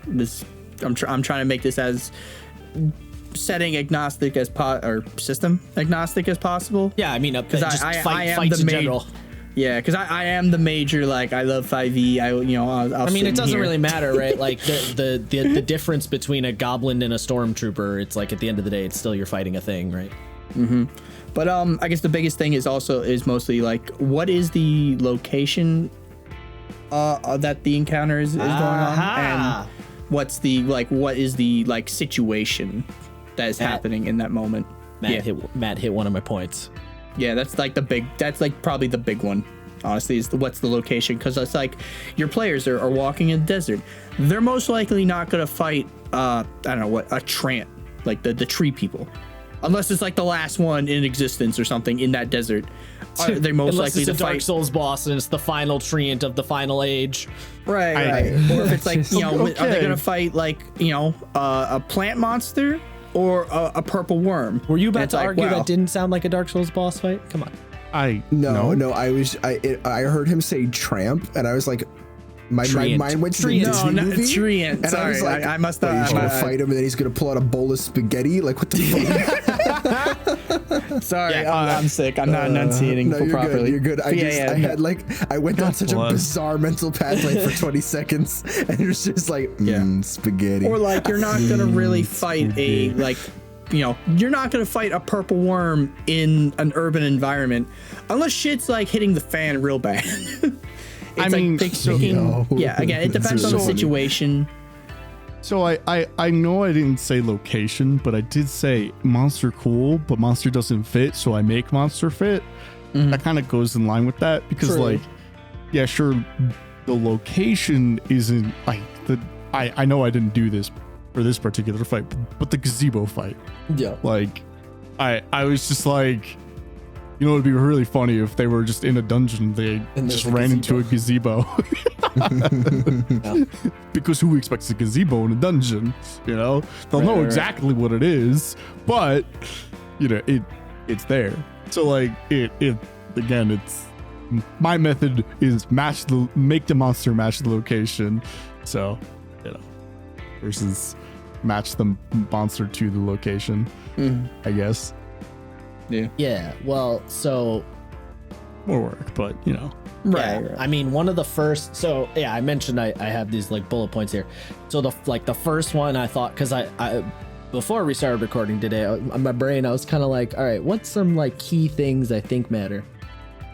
I'm trying to make this as setting agnostic as or system agnostic as possible. Yeah, I mean, Because just I am fights the in major. general. Yeah, because I am the major. Like I love 5e. I'll I mean, sit it doesn't here. really matter, right? Like the difference between a goblin and a stormtrooper, it's like at the end of the day, it's still you're fighting a thing, right? But I guess the biggest thing is mostly like, what is the location that the encounter is going on, and what is the situation that is happening in that moment. Matt hit one of my points. Yeah, that's like probably the big one. honestly, is what's the location, because it's like your players are walking in the desert. They're most likely not going to fight I don't know what, a Trant, like the tree people, unless it's like the last one in existence or something in that desert. They're most Unless likely it's to a Dark fight Souls boss and it's the final treant of the final age. right. Or if it's like, you know, Okay. are they going to fight like, you know, a plant monster or a purple worm? Were you And about it's to like, argue wow. that didn't sound like a Dark Souls boss fight? Come on. No, I heard him say tramp, and I was like, my mind went to the Disney No, movie. Treant. And Sorry, I was like, I must "What, have. he's gonna fight him, and then he's gonna pull out a bowl of spaghetti. Like, what the fuck? Sorry, I'm sick. I'm not enunciating No, you're properly. good. You're good. I had like, I went down such a bizarre mental pathway for 20 seconds, and it was just like, spaghetti. Or like, you're not gonna really fight a like, you know, you're not gonna fight a purple worm in an urban environment unless shit's like hitting the fan real bad. It's mean, again, it depends on the situation. So I know I didn't say location, but I did say monster cool, but monster doesn't fit, so I make monster fit. That kind of goes in line with that, because like, yeah, sure, the location isn't like I know I didn't do this for this particular fight, but the gazebo fight. Yeah. Like, I was just like, you know, it'd be really funny if they were just in a dungeon, they just ran into a gazebo. Because who expects a gazebo in a dungeon? You know, they'll know exactly what it is, but you know, it's there. So like, it again, it's my method is make the monster match the location. So, you know, versus match the monster to the location, I guess. Yeah. Well, so More work, but you know. right. I mean, one of the first. So yeah, I mentioned I have these like bullet points here. So the first one I thought, because I before we started recording today, on my brain I was kind of like, all right, what's some like key things I think matter?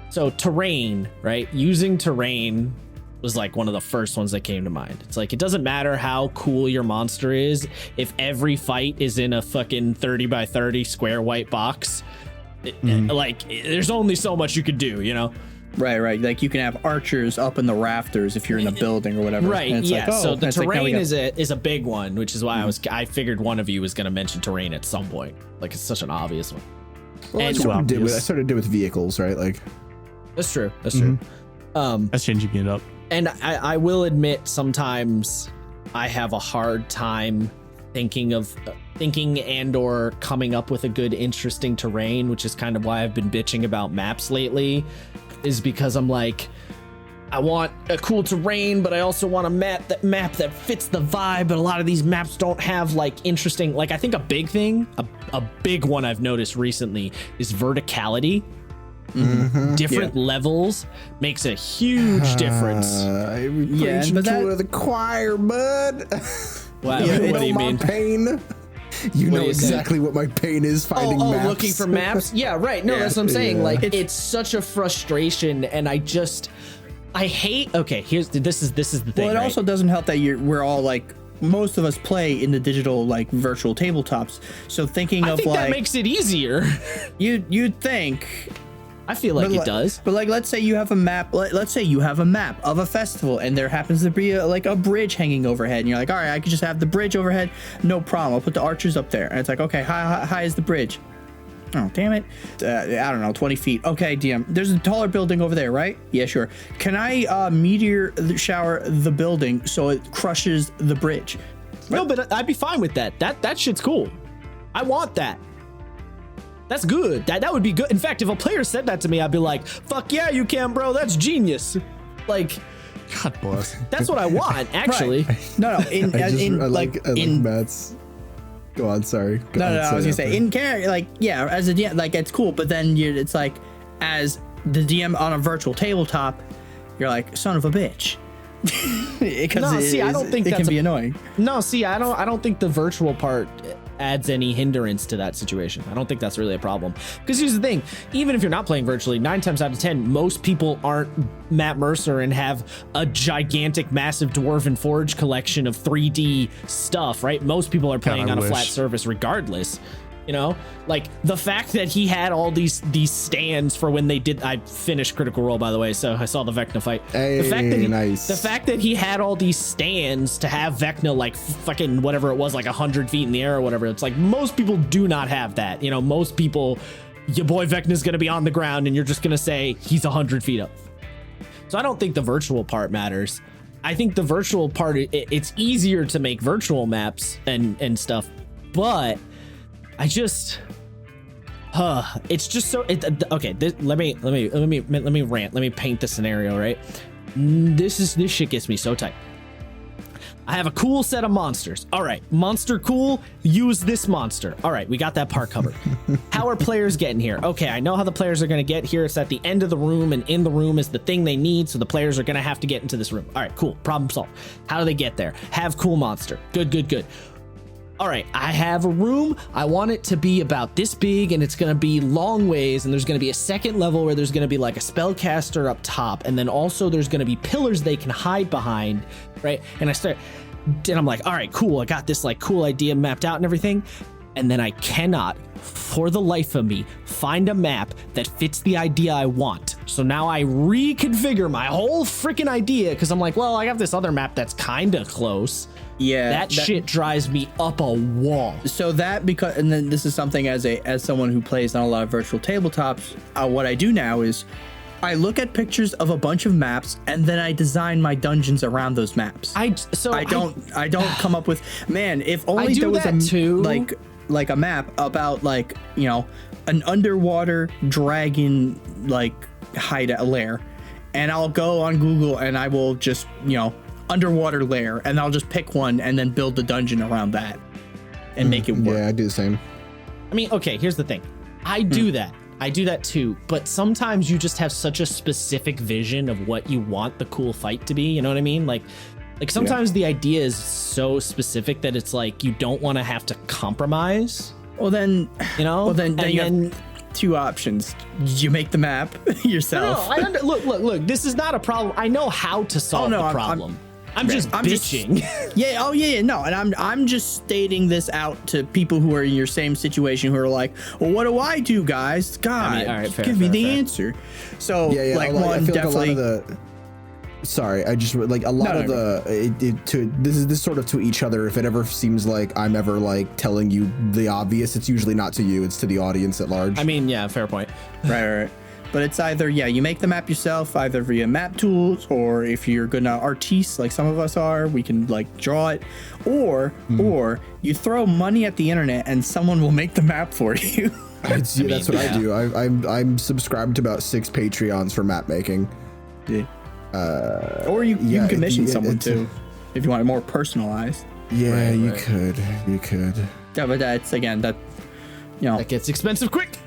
So terrain, right? Using terrain was like one of the first ones that came to mind. It's like, it doesn't matter how cool your monster is if every fight is in a fucking 30 by 30 square white box. Like, there's only so much you could do, you know? Right. Like, you can have archers up in the rafters if you're in a building or whatever. Right. And it's Yeah. like, So the it's like, now we terrain got- is a big one, which is why I figured one of you was going to mention terrain at some point. Like, it's such an obvious one. Well, And that's what I did with. I started to do with vehicles, right? Like, that's true. That's true. That's changing it up. And I will admit, sometimes I have a hard time thinking and or coming up with a good, interesting terrain, which is kind of why I've been bitching about maps lately, is because I'm like, I want a cool terrain, but I also want a map that fits the vibe. But a lot of these maps don't have like interesting, like, I think a big thing, a big one I've noticed recently is verticality. Different levels makes a huge difference. I'm Yeah, preaching but to the choir, bud. Wow, You what do you know mean? my pain. You know do you say? exactly what my pain is finding maps. Looking for maps. Yeah, right. No, that's what I'm saying. Yeah. Like, it's such a frustration, and I hate. Okay, this is the thing. Well, it right? also doesn't help that we're all like, most of us play in the digital, like, virtual tabletops. So thinking I of think like, that makes it easier. you'd think. I feel like it does. But like, let's say you have a map. Let's say you have a map of a festival, and there happens to be a bridge hanging overhead, and you're like, all right, I could just have the bridge overhead, no problem. I'll put the archers up there, and it's like, okay, how high is the bridge? Oh, damn it. I don't know, 20 feet. Okay, DM. There's a taller building over there, right? Yeah, sure. Can I meteor shower the building so it crushes the bridge? No, but I'd be fine with that. That shit's cool. I want that. That's good. That would be good. In fact, if a player said that to me, I'd be like, fuck yeah, you can, bro. That's genius. Like, God bless. that's what I want, actually. No. I like Matt's. Go on, sorry. Go on, I was gonna say, in character, like, yeah, as a DM, like, it's cool, but then it's like, as the DM on a virtual tabletop, you're like, son of a bitch. Because I don't think it that's can be annoying. No, see, I don't think the virtual part adds any hindrance to that situation. I don't think that's really a problem. Because here's the thing, even if you're not playing virtually, 9 times out of 10, most people aren't Matt Mercer and have a gigantic, massive Dwarven Forge collection of 3D stuff, right? Most people are playing on a flat surface regardless. You know, like the fact that he had all these stands for when they did. I finished Critical Role, by the way, so I saw the Vecna fight. Hey, the fact that he had all these stands to have Vecna like fucking whatever it was, like 100 feet in the air or whatever. It's like most people do not have that. You know, most people, your boy Vecna's gonna be on the ground and you're just gonna say he's 100 feet up. So I don't think the virtual part matters. I think the virtual part, it's easier to make virtual maps and stuff, but I just, it's just so. Okay, let me rant. Let me paint the scenario. Right, this shit gets me so tight. I have a cool set of monsters. All right, monster cool. Use this monster. All right, we got that part covered. How are players getting here? Okay, I know how the players are going to get here. It's at the end of the room, and in the room is the thing they need. So the players are going to have to get into this room. All right, cool. Problem solved. How do they get there? Have cool monster. Good. All right, I have a room. I want it to be about this big, and it's going to be long ways, and there's going to be a second level where there's going to be like a spellcaster up top, and then also there's going to be pillars they can hide behind, right? And I'm like, all right, cool. I got this like cool idea mapped out and everything, and then I cannot, for the life of me, find a map that fits the idea I want. So now I reconfigure my whole freaking idea because I'm like, well, I have this other map that's kind of close. Yeah, that shit drives me up a wall. So and then this is something as someone who plays on a lot of virtual tabletops, what I do now is I look at pictures of a bunch of maps and then I design my dungeons around those maps. I don't come up with, man, if only there was like a map about like, you know, an underwater dragon like hide lair, and I'll go on Google and I will just, you know, underwater lair, and I'll just pick one and then build the dungeon around that and make it work. Yeah, I do the same. I mean, okay, here's the thing. I do that too, but sometimes you just have such a specific vision of what you want the cool fight to be, you know what I mean? Like sometimes the idea is so specific that it's like you don't want to have to compromise. Well then, you know, then you have two options. You make the map yourself. No, look, this is not a problem. I know how to solve the problem. I'm just bitching. No, and I'm just stating this out to people who are in your same situation who are like, well, what do I do, guys? God, I mean, all right, give me the answer. So I feel definitely. Sorry, I just like a lot of this is sort of to each other. If it ever seems like I'm ever like telling you the obvious, it's usually not to you, it's to the audience at large. I mean, yeah, fair point. Right. But it's either, you make the map yourself, either via map tools, or if you're gonna artiste like some of us are, we can like draw it, or you throw money at the internet and someone will make the map for you. That's what I do. I'm subscribed to about 6 Patreons for map making. Yeah. Or you can commission someone too, if you want it more personalized. Yeah, you could. Yeah, but that's that gets expensive quick.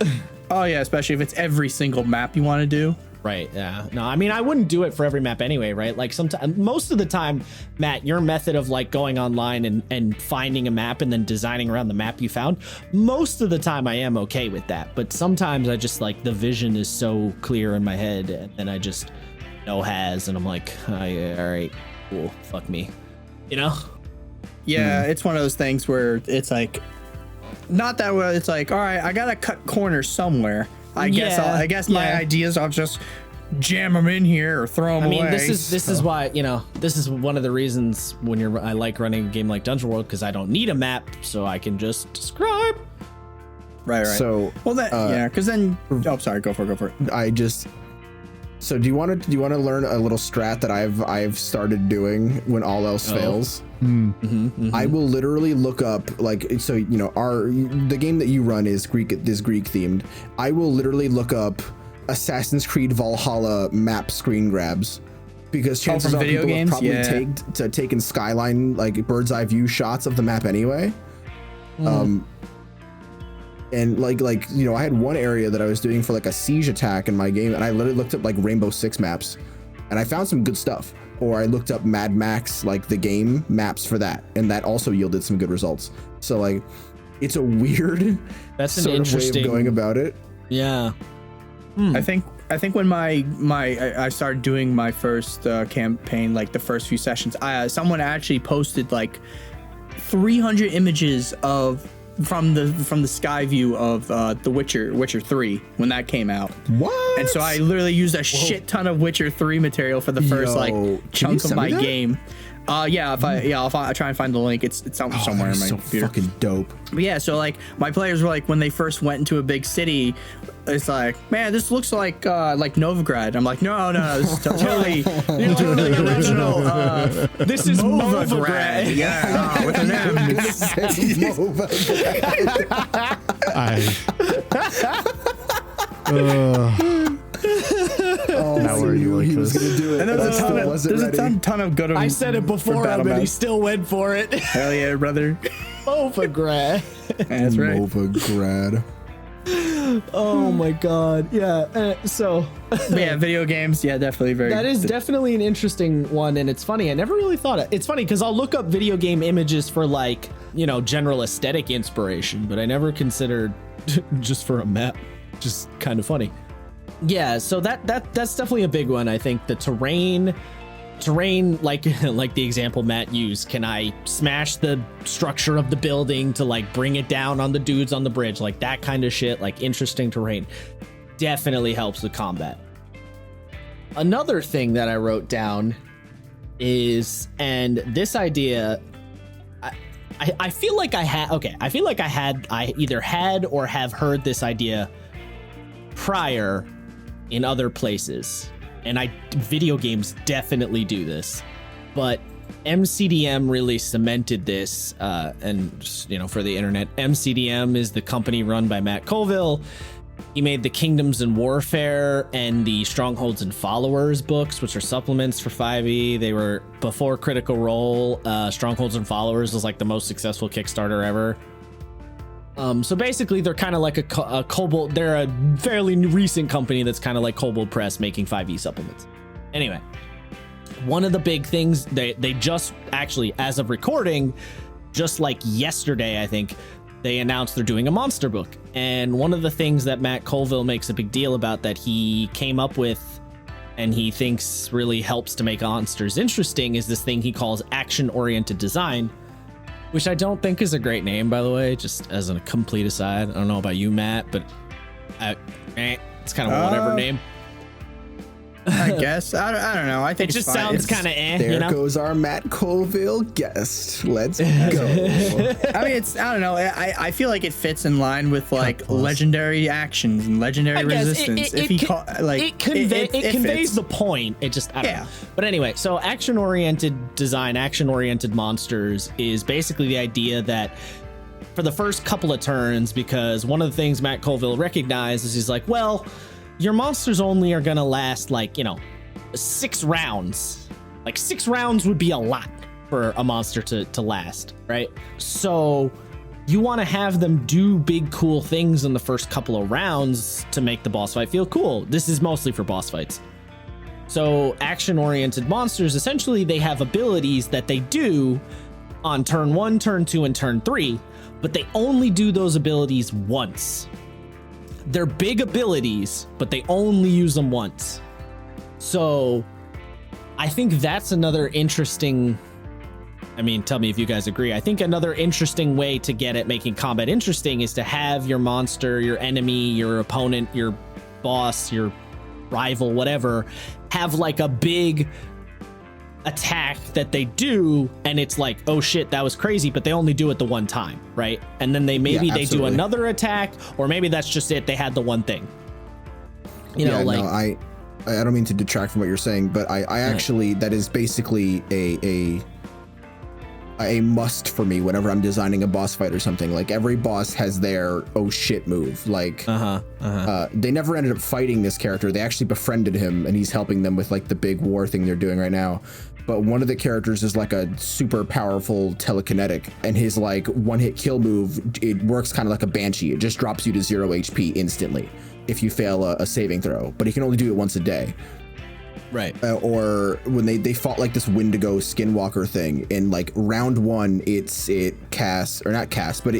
Oh yeah, especially if it's every single map you want to do. Right, yeah. No, I mean, I wouldn't do it for every map anyway, right? Like most of the time, Matt, your method of like going online and finding a map and then designing around the map you found, most of the time I am okay with that. But sometimes I just like the vision is so clear in my head and then I just and I'm like, oh, yeah, all right, cool, fuck me, you know? Yeah, it's one of those things where it's like, not that way. It's like, all right, I gotta cut corners somewhere. I guess my ideas, I'll just jam them in here or throw them away. I mean, this is why, this is one of the reasons I like running a game like Dungeon World, because I don't need a map, so I can just describe. Right. So, well, because then, sorry, go for it. So do you want to learn a little strat that I've started doing when all else fails? I will literally look up the game that you run is Greek themed. I will literally look up Assassin's Creed Valhalla map screen grabs, because chances are people have probably taken skyline, like bird's eye view shots of the map anyway. And I had one area that I was doing for like a siege attack in my game, and I literally looked up like Rainbow Six maps, and I found some good stuff. Or I looked up Mad Max, like the game maps for that, and that also yielded some good results. So like, it's a weird sort of way of going about it. Yeah. I think when I started doing my first campaign, like the first few sessions, someone actually posted like 300 images of from the sky view of The Witcher 3 when that came out. What? And so I literally used a shit ton of Witcher 3 material for the first chunk of my game. I'll try and find the link. It's somewhere in my computer. Fucking dope. But yeah, so like my players were like, when they first went into a big city, it's like, man, this looks like Novigrad. I'm like, no, this is totally original. This is Novigrad. Yeah, with an M. Now where you he was gonna do it. And there's a ton of good. I said it before, but he still went for it. Hell yeah, brother. Novigrad. That's right. Novigrad. Oh my god. Yeah. Yeah, video games. Yeah, definitely very. That is definitely an interesting one, and it's funny. I never really thought it. It's funny because I'll look up video game images for like, general aesthetic inspiration, but I never considered just for a map. Just kind of funny. Yeah, so that's definitely a big one. I think the terrain like the example Matt used. Can I smash the structure of the building to like bring it down on the dudes on the bridge? Like that kind of shit, like interesting terrain definitely helps with combat. Another thing that I wrote down is, and this idea, I feel like I either had or have heard this idea prior in other places, and video games definitely do this, but MCDM really cemented this. And for the internet, MCDM is the company run by Matt Colville. He made the Kingdoms and Warfare and the Strongholds and Followers books, which are supplements for 5e. They were before Critical Role. Strongholds and Followers was like the most successful Kickstarter ever. So basically, they're kind of like a Kobold. They're a fairly recent company that's kind of like Kobold Press, making 5e supplements. Anyway, one of the big things they just actually, as of recording, just like yesterday, I think, they announced they're doing a monster book. And one of the things that Matt Colville makes a big deal about that he came up with and he thinks really helps to make monsters interesting is this thing he calls action-oriented design, which I don't think is a great name, by the way, just as a complete aside. I don't know about you, Matt, but it's kind of a whatever name. I guess. I don't know. I think it just sounds kind of There goes our Matt Colville guest. Let's go. I mean, I don't know. I feel like it fits in line with like legendary actions and legendary resistance. It conveys the point. It just, I don't know. But anyway, so action-oriented design, action-oriented monsters is basically the idea that for the first couple of turns, because one of the things Matt Colville recognized is he's like, well, your monsters only are gonna last 6 rounds. Like 6 rounds would be a lot for a monster to last, right? So you want to have them do big cool things in the first couple of rounds to make the boss fight feel cool. This is mostly for boss fights. So action-oriented monsters, essentially they have abilities that they do on turn 1, turn 2, and turn 3, but they only do those abilities once. They're big abilities, but they only use them once. So I think that's another interesting, tell me if you guys agree. I think another interesting way to get at making combat interesting is to have your monster, your enemy, your opponent, your boss, your rival, whatever, have like a big attack that they do, and it's like, oh shit, that was crazy, but they only do it the one time, right? And then they do another attack, or maybe that's just it, they had the one thing, I don't mean to detract from what you're saying, but I actually, that is basically a must for me whenever I'm designing a boss fight or something. Like every boss has their oh shit move. Like they never ended up fighting this character. They actually befriended him, and he's helping them with like the big war thing they're doing right now. But one of the characters is like a super powerful telekinetic, and his like one-hit kill move, it works kind of like a banshee. It just drops you to 0 HP instantly if you fail a saving throw, but he can only do it once a day. Right. Or when they fought like this Wendigo skinwalker thing in like round 1, it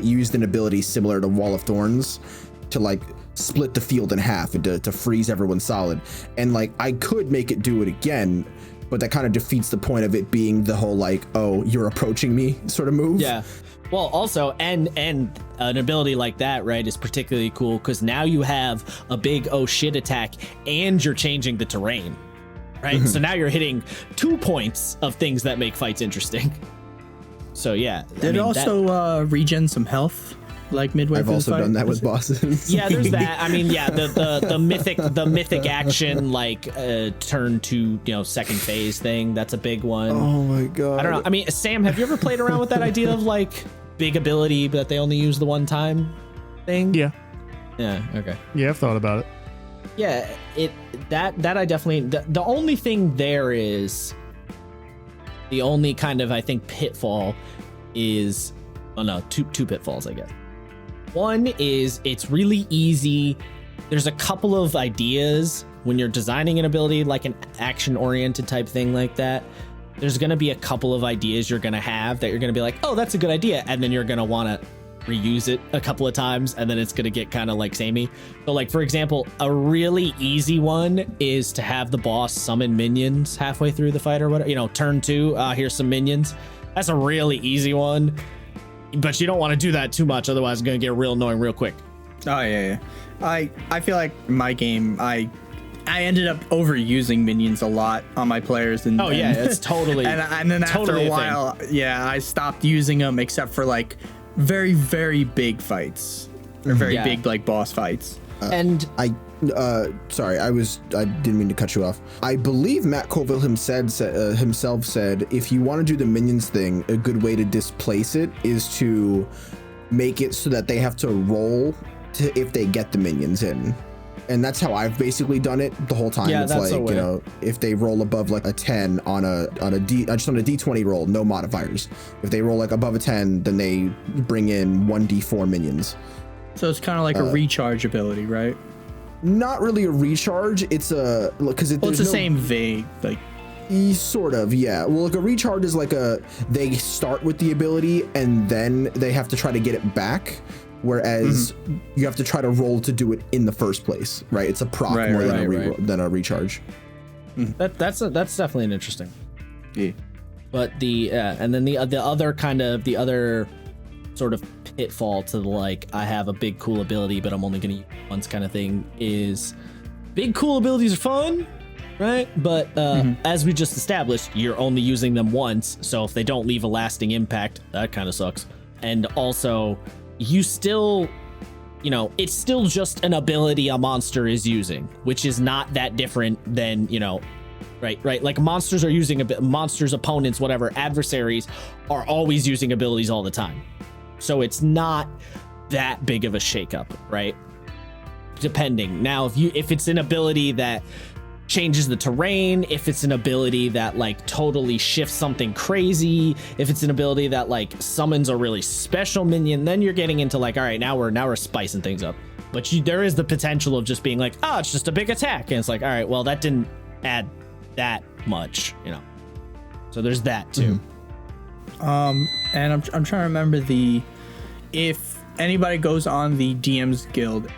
used an ability similar to Wall of Thorns to like split the field in half and to freeze everyone solid. And like I could make it do it again, but that kind of defeats the point of it being the whole like, oh, you're approaching me sort of move. Yeah. Well, also, and an ability like that, right, is particularly cool because now you have a big oh shit attack and you're changing the terrain, right? So now you're hitting 2 points of things that make fights interesting. So yeah. Did it also regen some health? Like midway I've through also the fight? done that with bosses. Yeah, there's that. I mean, yeah, the mythic action like turn to second phase thing. That's a big one. Oh my god. I don't know. I mean, Sam, have you ever played around with that idea of like big ability but they only use the one time thing? Yeah. Yeah. Okay. Yeah, I've thought about it. Yeah. That I definitely. The only thing there is the only kind of I think pitfall is two pitfalls I guess. One is it's really easy. There's a couple of ideas when you're designing an ability like an action-oriented type thing like that. There's going to be a couple of ideas you're going to have that you're going to be like, oh, that's a good idea. And then you're going to want to reuse it a couple of times. And then it's going to get kind of like samey. So like, for example, a really easy one is to have the boss summon minions halfway through the fight or whatever, turn 2, here's some minions. That's a really easy one. But you don't want to do that too much, otherwise it's going to get real annoying real quick. Oh yeah. I feel like my game I ended up overusing minions a lot on my players and it's totally and then totally after a while I stopped using them except for like very very big fights or very big like boss fights. And sorry, I didn't mean to cut you off. I believe Matt Colville himself said, if you want to do the minions thing, a good way to displace it is to make it so that they have to roll if they get the minions in. And that's how I've basically done it the whole time. Yeah, it's that's like, if they roll above like a 10 on a D20 roll, no modifiers. If they roll like above a 10, then they bring in 1d4 minions. So it's kind of like a recharge ability, right? Not really a recharge. It's a because it's the same vein, like sort of, yeah. Well, like a recharge is like they start with the ability and then they have to try to get it back, whereas you have to try to roll to do it in the first place, right? It's a proc more than a recharge. That's definitely an interesting. Yeah. But and then the other sort of pitfall to the like I have a big cool ability but I'm only gonna use it once kind of thing is big cool abilities are fun, right? But as we just established, you're only using them once, so if they don't leave a lasting impact, that kind of sucks. And also you still it's still just an ability a monster is using, which is not that different than right like monsters are using monsters, opponents, whatever, adversaries are always using abilities all the time. So it's not that big of a shakeup, right? Depending. Now, if it's an ability that changes the terrain, if it's an ability that like totally shifts something crazy, if it's an ability that like summons a really special minion, then you're getting into like, all right, now we're spicing things up. But there is the potential of just being like, oh, it's just a big attack, and it's like, all right, well, that didn't add that much, So there's that too. And I'm trying to remember if anybody goes on the DM's Guild,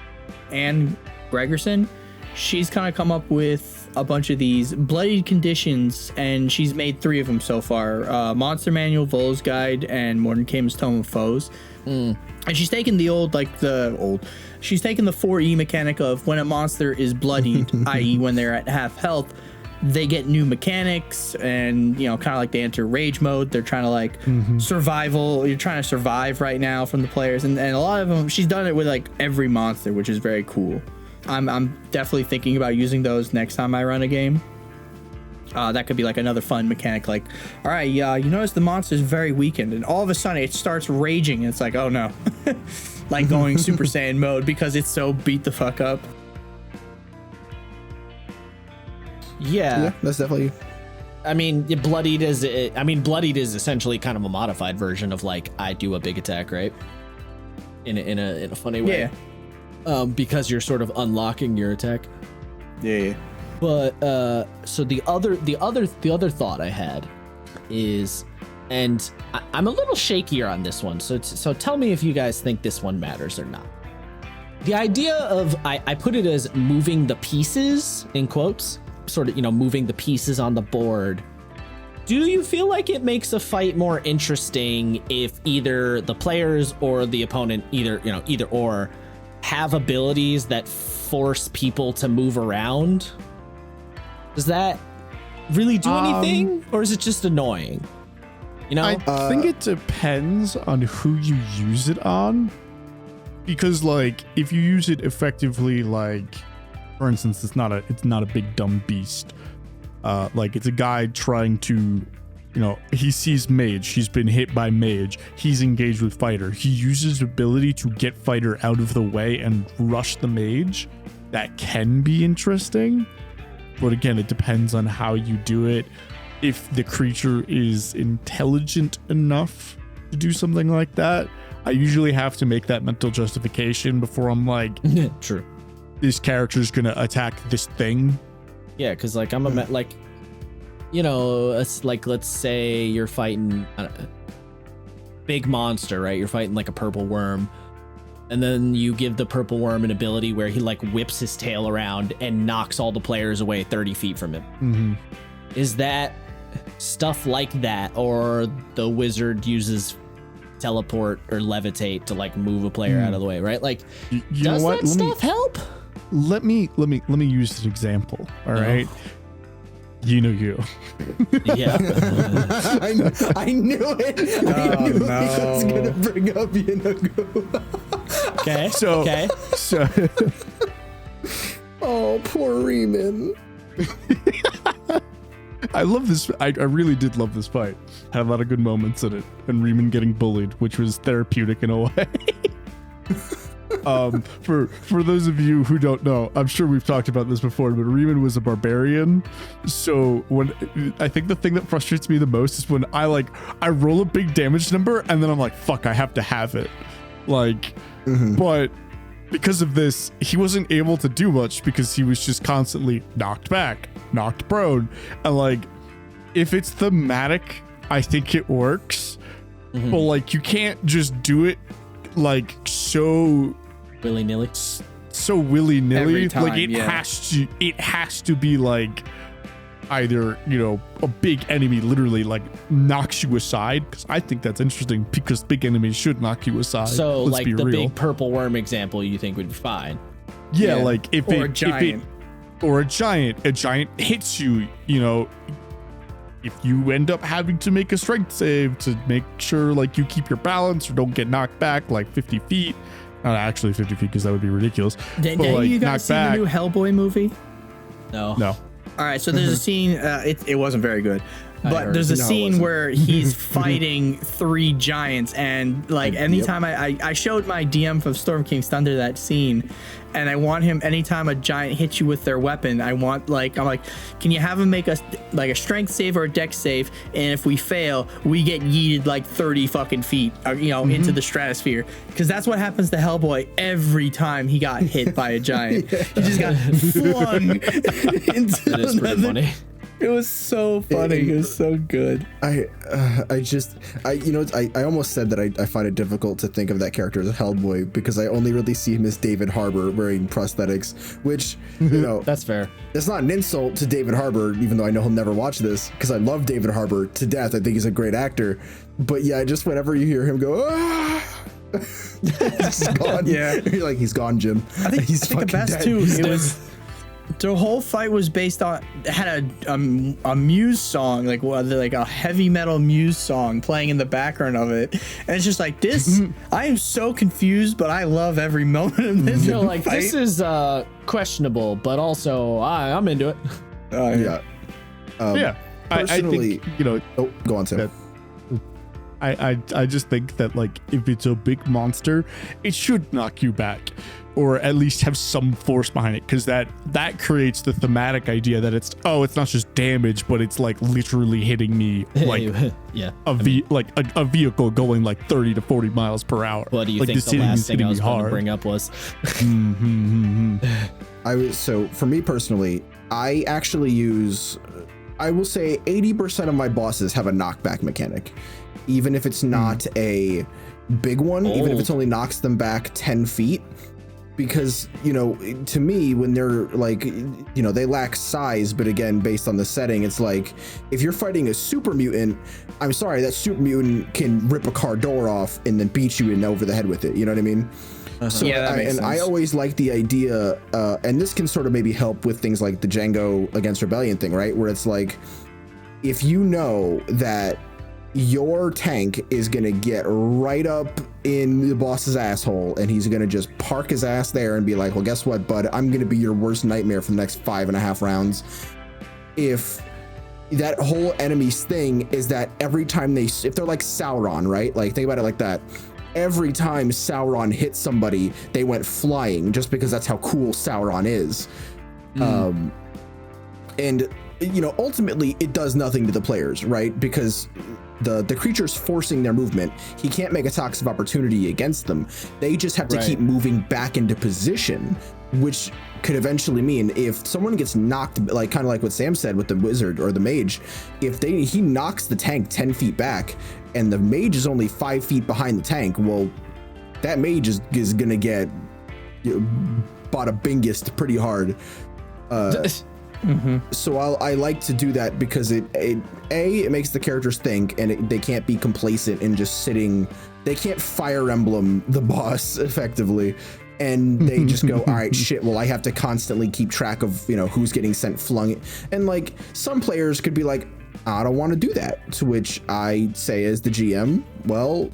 Anne Gregerson, she's kind of come up with a bunch of these bloodied conditions, and she's made 3 of them so far: Monster Manual, Vol's Guide, and Mordenkaim's Tome of Foes. And she's taken she's taken the 4E mechanic of when a monster is bloodied, i.e. when they're at half health, they get new mechanics, and kind of like they enter rage mode. They're trying to like survival. You're trying to survive right now from the players, and a lot of them, she's done it with like every monster, which is very cool. I'm definitely thinking about using those next time I run a game. That could be like another fun mechanic. Like, all right, you notice the monster's very weakened, and all of a sudden it starts raging, and it's like, oh no, like going Super Saiyan mode because it's so beat the fuck up. Yeah, that's definitely. I mean, bloodied is essentially kind of a modified version of like I do a big attack, right? In a funny way. Yeah. Because you're sort of unlocking your attack. Yeah. But so the other thought I had is, and I'm a little shakier on this one. So tell me if you guys think this one matters or not. The idea of I put it as moving the pieces in quotes sort of, moving the pieces on the board. Do you feel like it makes a fight more interesting if either the players or the opponent, either or, have abilities that force people to move around? Does that really do anything, or is it just annoying? I think it depends on who you use it on, because like if you use it effectively, like for instance, it's not a big dumb beast. Like it's a guy trying to, he sees mage, he's been hit by mage, he's engaged with fighter, he uses ability to get fighter out of the way and rush the mage. That can be interesting, but again, it depends on how you do it. If the creature is intelligent enough to do something like that, I usually have to make that mental justification before I'm like, true, this character's gonna attack this thing. Yeah, because like it's like, let's say you're fighting a big monster, right? You're fighting like a purple worm, and then you give the purple worm an ability where he like whips his tail around and knocks all the players away 30 feet from him. Mm-hmm. Is that stuff like that, or the wizard uses teleport or levitate to like move a player out of the way, right? Like, does that stuff help? Let me use an example. All right. You. Yeah. I knew it. I knew he was gonna bring up you. Okay. So. Oh, poor Riemann. I love this. I really did love this fight. Had a lot of good moments in it, and Riemann getting bullied, which was therapeutic in a way. For those of you who don't know, I'm sure we've talked about this before, but Riemann was a barbarian. So I think the thing that frustrates me the most is when I roll a big damage number and then I'm like, fuck, I have to have it. Like, but because of this, he wasn't able to do much because he was just constantly knocked back, knocked prone. And like, if it's thematic, I think it works. But like, you can't just do it like so willy-nilly. So willy-nilly. Time, like it has to be like either, a big enemy literally like knocks you aside, because I think that's interesting, because big enemies should knock you aside. So Let's like be the real. big purple worm example you think would be fine. Yeah, like if or a giant hits you, if you end up having to make a strength save to make sure like you keep your balance or don't get knocked back like 50 feet, not actually 50 feet because that would be ridiculous. Did you guys see the new Hellboy movie? No. All right, so there's a scene. It wasn't very good, but there's a scene where he's fighting 3 giants, and like anytime I showed my DM of Storm King's Thunder that scene, and I want him, anytime a giant hits you with their weapon, I'm like, can you have him make a strength save or a dex save, and if we fail, we get yeeted like 30 fucking feet, into the stratosphere, because that's what happens to Hellboy every time he got hit by a giant. He just got flung into That is pretty funny. It was so funny. It was so good. I almost said that I find it difficult to think of that character as Hellboy because I only really see him as David Harbour wearing prosthetics, which, That's fair. That's not an insult to David Harbour, even though I know he'll never watch this, because I love David Harbour to death. I think he's a great actor. But yeah, just whenever you hear him go, he's gone. Yeah. You're like, he's gone, Jim. I think fucking the best dead. too, it was the whole fight was based on, had a Muse song, like a heavy metal Muse song playing in the background of it, and it's just like this. I am so confused, but I love every moment of this. Like fight. this is questionable, but also I'm into it. Yeah. Personally, I think, Oh, go on, Sam. I just think that like if it's a big monster, it should knock you back, or at least have some force behind it, because that creates the thematic idea that it's not just damage, but it's like literally hitting me like a vehicle going like 30 to 40 miles per hour. What do you like think the last thing I was going to bring up was? So for me personally, I actually use, I will say 80% of my bosses have a knockback mechanic. Even if it's not a big one, even if it's only knocks them back 10 feet, because, you know, to me, when they're like, you know, they lack size, but again, based on the setting, it's like, if you're fighting a super mutant, I'm sorry, that super mutant can rip a car door off and then beat you in over the head with it. You know what I mean? So Yeah, that makes sense. I always like the idea, and this can sort of maybe help with things like the Django Against Rebellion thing, right? Where it's like, if you know that your tank is going to get right up in the boss's asshole and he's going to just park his ass there and be like, well, guess what, bud? I'm going to be your worst nightmare for the next 5.5 rounds. If that whole enemy's thing is that every time if they're like Sauron, right? Like, think about it like that. Every time Sauron hit somebody, they went flying just because that's how cool Sauron is. And, you know, ultimately it does nothing to the players, right? Because the creature's forcing their movement. He can't make attacks of opportunity against them. They just have to keep moving back into position, which could eventually mean if someone gets knocked, like kind of like what Sam said with the wizard or the mage, if he knocks the tank 10 feet back and the mage is only 5 feet behind the tank, well, that mage is gonna get, you know, bada bingest pretty hard. So I like to do that because it makes the characters think, and they can't be complacent and just sitting. They can't Fire Emblem the boss effectively, and they just go, all right, shit, well, I have to constantly keep track of, you know, who's getting sent flung. And like, some players could be like, I don't want to do that, to which I say as the GM, well,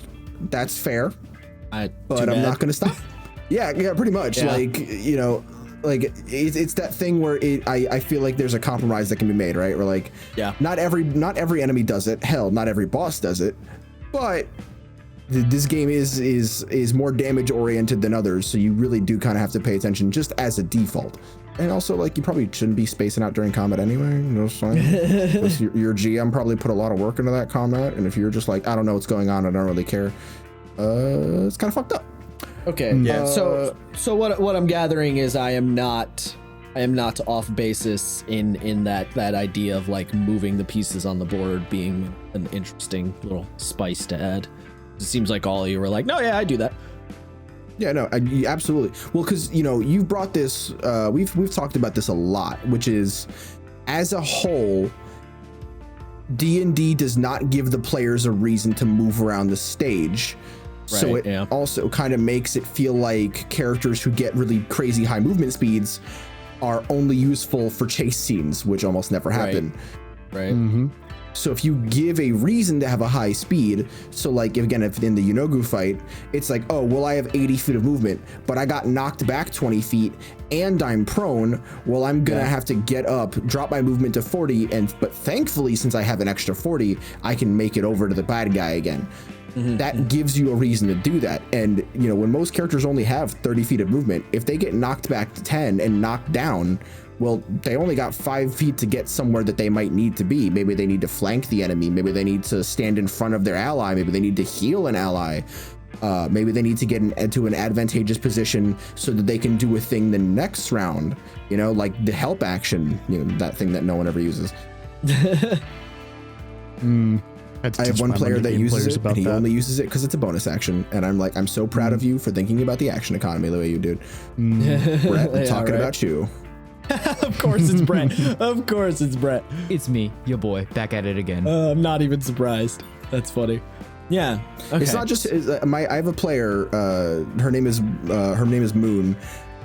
that's fair, but I'm not going to stop. Yeah, pretty much. Yeah. Like, you know, like it's that thing where I feel like there's a compromise that can be made, right? Where like, yeah, not every enemy does it. Hell, not every boss does it. But this game is more damage oriented than others, so you really do kind of have to pay attention just as a default. And also, like, you probably shouldn't be spacing out during combat anyway. You know, fine. Your GM probably put a lot of work into that combat, and if you're just like, I don't know what's going on, I don't really care, it's kind of fucked up. Okay. Yeah. So what I'm gathering is I am not off basis in that idea of like moving the pieces on the board being an interesting little spice to add. It seems like all of you were like, no, yeah, I do that. Yeah, no, absolutely. Well, because, you know, you've brought this, we've talked about this a lot, which is, as a whole, D&D does not give the players a reason to move around the stage. Right, so it also kind of makes it feel like characters who get really crazy high movement speeds are only useful for chase scenes, which almost never happen. Right. Mm-hmm. So if you give a reason to have a high speed, so like, if in the Yunogu fight, it's like, oh, well, I have 80 feet of movement, but I got knocked back 20 feet and I'm prone. Well, I'm gonna have to get up, drop my movement to 40, but thankfully, since I have an extra 40, I can make it over to the bad guy again. That gives you a reason to do that. And, you know, when most characters only have 30 feet of movement, if they get knocked back to 10 and knocked down, well, they only got 5 feet to get somewhere that they might need to be. Maybe they need to flank the enemy. Maybe they need to stand in front of their ally. Maybe they need to heal an ally. Maybe they need to get into an advantageous position so that they can do a thing the next round, you know, like the help action, you know, that thing that no one ever uses. I have one player that uses it, and he only uses it because it's a bonus action. And I'm like, I'm so proud of you for thinking about the action economy the way you did. Brett, I'm talking about you. Of course it's Brett. Of course it's Brett. It's me, your boy, back at it again. I'm not even surprised. That's funny. Yeah. Okay. It's not just I have a player. Her name is Moon,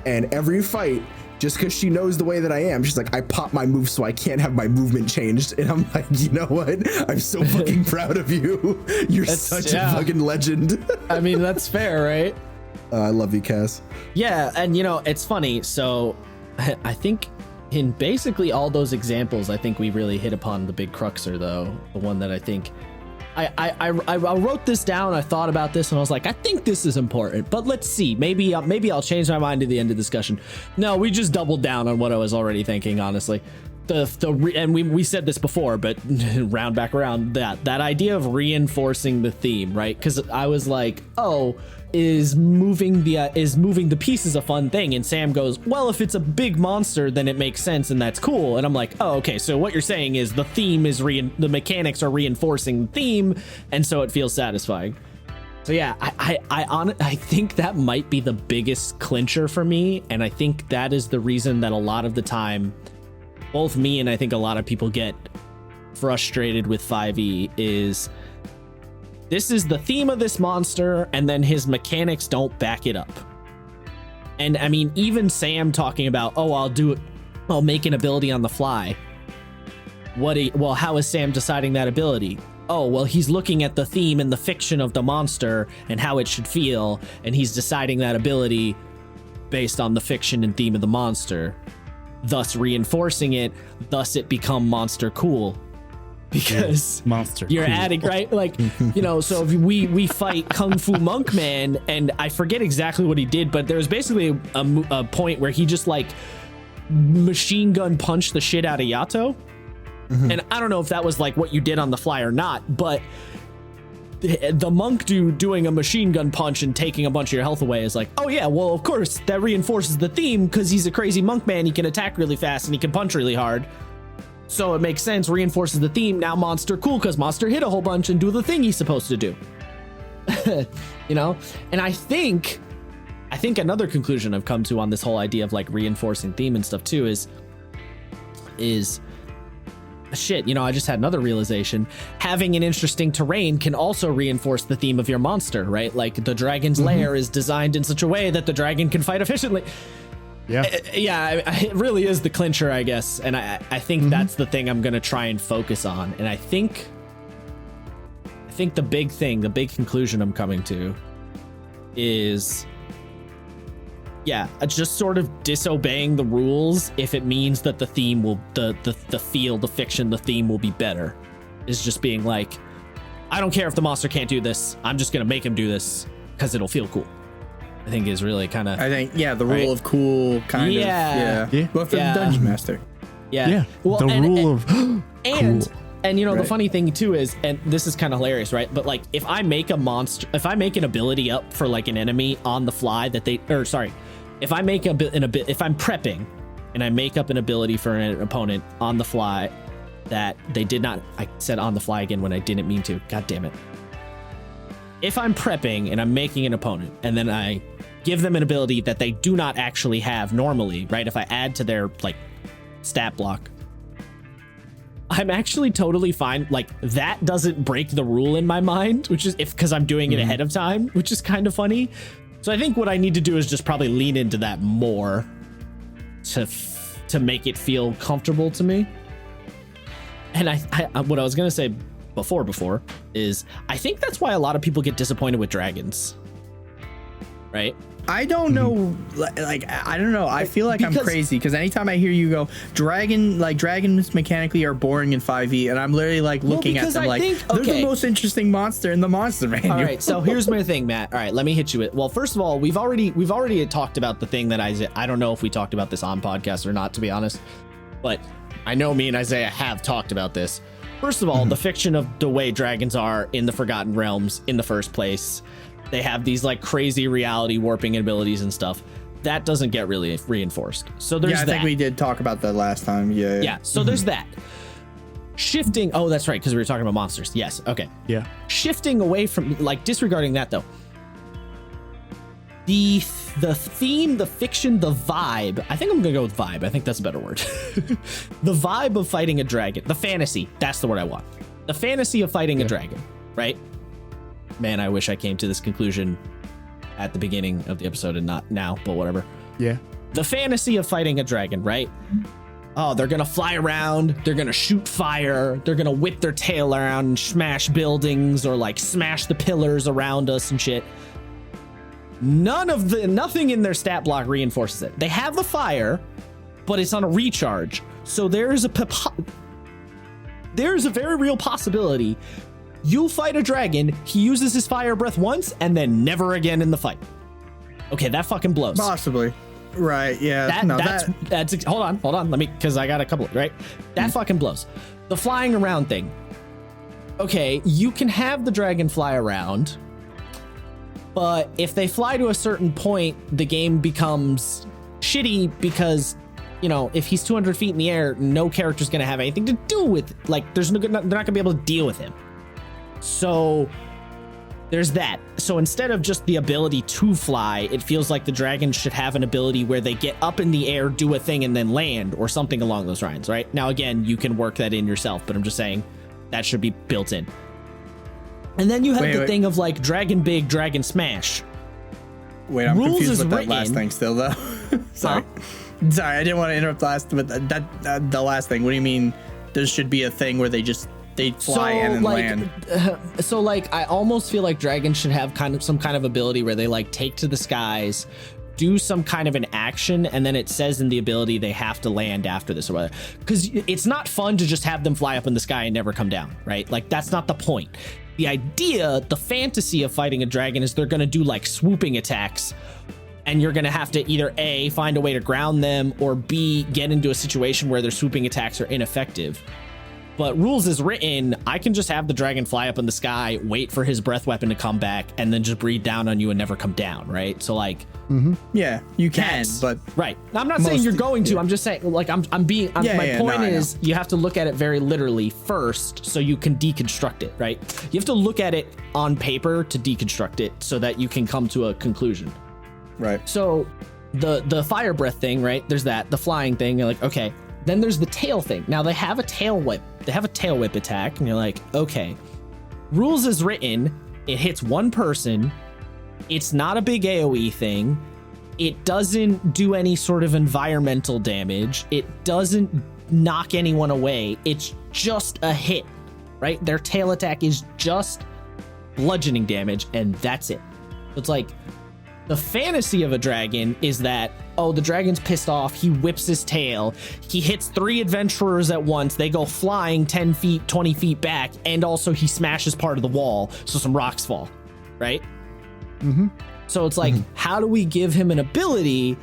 and every fight, just because she knows the way that I am, she's like, I pop my move so I can't have my movement changed. And I'm like, you know what? I'm so fucking proud of you. You're such a fucking legend. I mean, that's fair, right? I love you, Cass. Yeah, and you know, it's funny. So I think in basically all those examples, I think we really hit upon the big cruxer, though. The one that I think I wrote this down. I thought about this and I was like, I think this is important, but let's see. Maybe I'll change my mind at the end of the discussion. No, we just doubled down on what I was already thinking, honestly. And we said this before, but round back around, that idea of reinforcing the theme, right? Because I was like, oh, is moving the pieces a fun thing? And Sam goes, well, if it's a big monster, then it makes sense and that's cool. And I'm like, oh, okay, so what you're saying is the theme is the mechanics are reinforcing the theme, and so it feels satisfying. So yeah, I think that might be the biggest clincher for me, and I think that is the reason that a lot of the time, both me and I think a lot of people get frustrated with 5e is this is the theme of this monster, and then his mechanics don't back it up. And I mean, even Sam talking about, oh, I'll make an ability on the fly. Well, how is Sam deciding that ability? Oh, well, he's looking at the theme and the fiction of the monster and how it should feel, and he's deciding that ability based on the fiction and theme of the monster, thus reinforcing it, thus it become monster cool. Because monster you're cool. adding, right? Like, you know, so if we fight Kung Fu Monk Man, and I forget exactly what he did, but there was basically a point where he just like machine gun punched the shit out of Yato. And I don't know if that was like what you did on the fly or not, but the monk dude doing a machine gun punch and taking a bunch of your health away is like, oh yeah, well, of course, that reinforces the theme because he's a crazy monk man. He can attack really fast and he can punch really hard. So it makes sense, reinforces the theme. Now monster cool because monster hit a whole bunch and do the thing he's supposed to do. You know? And I think another conclusion I've come to on this whole idea of like reinforcing theme and stuff too is shit, you know, I just had another realization. Having an interesting terrain can also reinforce the theme of your monster, right? Like the dragon's lair is designed in such a way that the dragon can fight efficiently. Yeah. It really is the clincher, I guess. And I think that's the thing I'm going to try and focus on. And I think the big conclusion I'm coming to is, yeah, just sort of disobeying the rules if it means that the theme will, the feel, the fiction, the theme will be better. Is just being like, I don't care if the monster can't do this. I'm just going to make him do this because it'll feel cool. I think is really kind of. I think, yeah, the rule of cool kind of. Yeah. But for the dungeon master. Yeah. Well, the rule of cool. And you know, Right. the funny thing too is, and this is kind of hilarious, right? But like, if I make an ability up for like an enemy on the fly if I make if I'm prepping and I make up an ability for an opponent on the fly that they did not, I said on the fly again when I didn't mean to, god damn it. If I'm prepping and I'm making an opponent and then I give them an ability that they do not actually have normally, right? If I add to their like stat block, I'm actually totally fine. Like that doesn't break the rule in my mind, which is because I'm doing it ahead of time, which is kind of funny. So I think what I need to do is just probably lean into that more to make it feel comfortable to me. And I what I was going to say before is I think that's why a lot of people get disappointed with dragons. Right? I don't know, like I don't know. I feel like I'm crazy because anytime I hear you go, dragons mechanically are boring in 5e, and I'm literally like looking at them they're the most interesting monster in the monster manual. All right, so here's my thing, Matt. All right, let me hit you with. Well, first of all, we've already talked about the thing that I don't know if we talked about this on podcast or not, to be honest, but I know me and Isaiah have talked about this. First of all, the fiction of the way dragons are in the Forgotten Realms in the first place. They have these like crazy reality warping abilities and stuff. That doesn't get really reinforced. So there's I think we did talk about that last time. Yeah. So there's that. Shifting. Oh, that's right. Because we were talking about monsters. Yes. Okay. Yeah. Shifting away from like disregarding that though. The theme, the fiction, the vibe. I think I'm gonna go with vibe. I think that's a better word. The vibe of fighting a dragon. The fantasy. That's the word I want. The fantasy of fighting a dragon. Right. Man, I wish I came to this conclusion at the beginning of the episode and not now, but whatever. Yeah. The fantasy of fighting a dragon, right? Oh, they're going to fly around. They're going to shoot fire. They're going to whip their tail around and smash buildings or like smash the pillars around us and shit. Nothing in their stat block reinforces it. They have the fire, but it's on a recharge. So there's a very real possibility you fight a dragon, he uses his fire breath once and then never again in the fight. Okay, that fucking blows. Possibly. Right, yeah. That's hold on. Let me, because I got a couple, right? That fucking blows. The flying around thing. Okay, you can have the dragon fly around, but if they fly to a certain point, the game becomes shitty because, you know, if he's 200 feet in the air, no character's going to have anything to do with, like, they're not going to be able to deal with him. So there's that. So instead of just the ability to fly, it feels like the dragons should have an ability where they get up in the air, do a thing, and then land, or something along those lines, right? Now, again, you can work that in yourself, but I'm just saying that should be built in. And then you have the thing of like dragon big, dragon smash. Wait, I'm Rules confused is with that written- last thing still, though. Sorry. Sorry, I didn't want to interrupt last, but the last thing. What do you mean there should be a thing where they fly in and land? So like I almost feel like dragons should have some kind of ability where they like take to the skies, do some kind of an action, and then it says in the ability they have to land after this or whatever. Because it's not fun to just have them fly up in the sky and never come down, right? Like that's not the point. The idea, the fantasy of fighting a dragon is they're going to do like swooping attacks, and you're going to have to either A, find a way to ground them, or B, get into a situation where their swooping attacks are ineffective. But rules is written, I can just have the dragon fly up in the sky, wait for his breath weapon to come back, and then just breathe down on you and never come down, right? So like, yeah, you can, but right. I'm not saying you're going to. I'm just saying, like, my point is, you have to look at it very literally first, so you can deconstruct it, right? You have to look at it on paper to deconstruct it, so that you can come to a conclusion. Right. So the fire breath thing, right? There's that. The flying thing. You're like, okay. Then there's the tail thing. Now they have a tail whip. They have a tail whip attack, and you're like, okay. Rules is written. It hits one person. It's not a big AoE thing. It doesn't do any sort of environmental damage. It doesn't knock anyone away. It's just a hit, right? Their tail attack is just bludgeoning damage, and that's it. It's like the fantasy of a dragon is that, oh, the dragon's pissed off. He whips his tail. He hits 3 adventurers at once. They go flying 10 feet, 20 feet back, and also he smashes part of the wall, so some rocks fall, right? So it's like, how do we give him an ability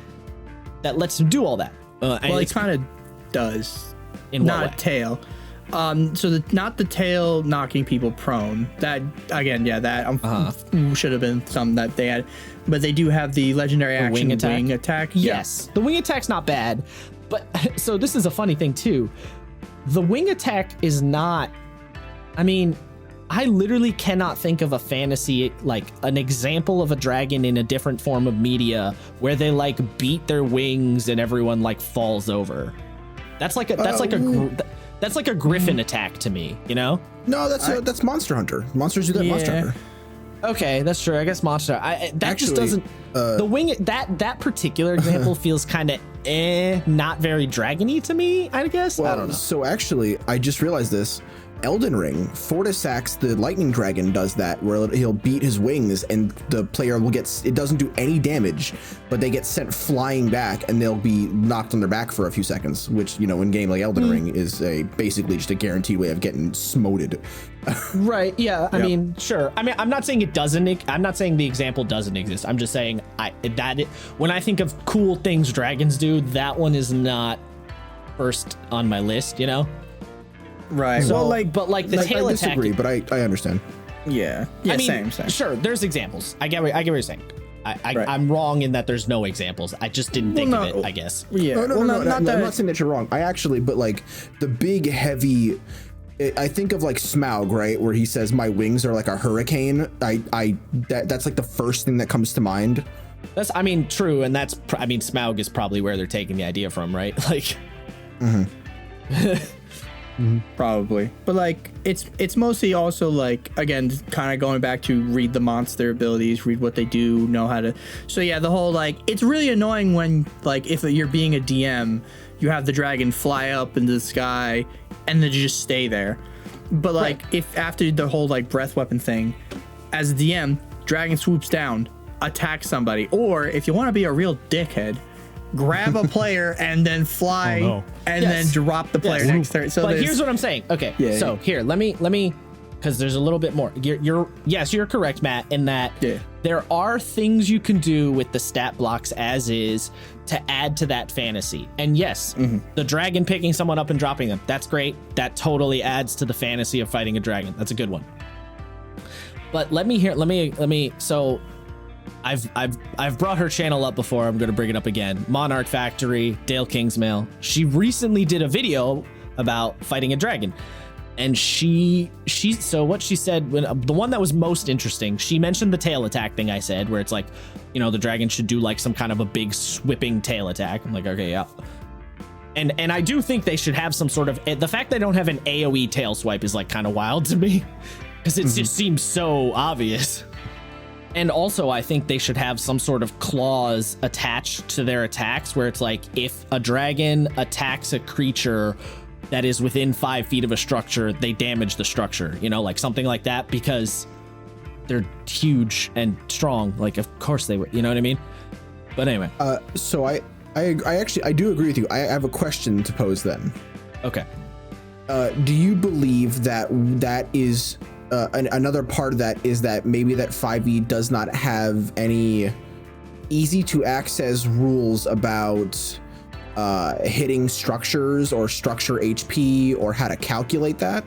that lets him do all that? Well, he kind of does. In what not way? Tail. So not the tail knocking people prone. That again, yeah, that should have been something that they had, but they do have the legendary action wing attack. Yes, the wing attack's not bad, but so this is a funny thing too. The wing attack is not. I mean, I literally cannot think of a fantasy, like an example of a dragon in a different form of media where they like beat their wings and everyone like falls over. That's like a griffin attack to me, you know? No, that's Monster Hunter. Monsters do that. Yeah. Monster Hunter. Okay, that's true. I guess Monster. That just Actually, doesn't. The wing. That particular example feels kind of not very dragony to me. I guess. Well, I don't know. So actually, I just realized this. Elden Ring, Fortisax, the lightning dragon, does that, where he'll beat his wings and the player will get, it doesn't do any damage, but they get sent flying back and they'll be knocked on their back for a few seconds, which, you know, in game like Elden Ring is basically just a guaranteed way of getting smoted. Right. Yeah. I mean, sure. I mean, I'm not saying it doesn't. I'm not saying the example doesn't exist. I'm just saying when I think of cool things dragons do, that one is not first on my list, you know? Right. So, Well, but the tail I attack. disagree, but I understand. yeah. I mean, Same. Sure, there's examples. I get what you're saying. Right. I'm wrong in that there's no examples. I just didn't think of it, I guess. Yeah. No, well, I'm not that. not saying that you're wrong. I actually, but like the big heavy, I think of like Smaug, right, where he says my wings are like a hurricane. That's like the first thing that comes to mind. That's, I mean, true, and that's, I mean, Smaug is probably where they're taking the idea from, right? Like, Probably, but like it's mostly also like, again, kind of going back to read the monster abilities, read what they do, know how to. So yeah, the whole like, it's really annoying when like if you're being a DM, you have the dragon fly up into the sky and then just stay there. But like if after the whole like breath weapon thing, as a DM, dragon swoops down, attack somebody, or if you want to be a real dickhead, grab a player and then fly and then drop the player next to it. So but here's what I'm saying. Okay, so here, let me, because there's a little bit more. You're correct, Matt, in that there are things you can do with the stat blocks as is to add to that fantasy. And yes, the dragon picking someone up and dropping them, that's great. That totally adds to the fantasy of fighting a dragon. That's a good one. But let me. So I've brought her channel up before. I'm going to bring it up again. Monarch Factory, Dale Kingsmail. She recently did a video about fighting a dragon. And so what she said, the one that was most interesting, she mentioned the tail attack thing I said, where it's like, the dragon should do like some kind of a big sweeping tail attack. I'm like, okay, yeah. And I do think they should have some sort of, the fact they don't have an AoE tail swipe is like kind of wild to me, because it just seems so obvious. And also I think they should have some sort of clause attached to their attacks where it's like, if a dragon attacks a creature that is within 5 feet of a structure, they damage the structure, like something like that, because they're huge and strong. Like, of course they would, you know what I mean? But anyway. So I do agree with you. I have a question to pose then. Okay. Do you believe that is another part of that is that maybe that 5e does not have any easy to access rules about hitting structures or structure HP or how to calculate that?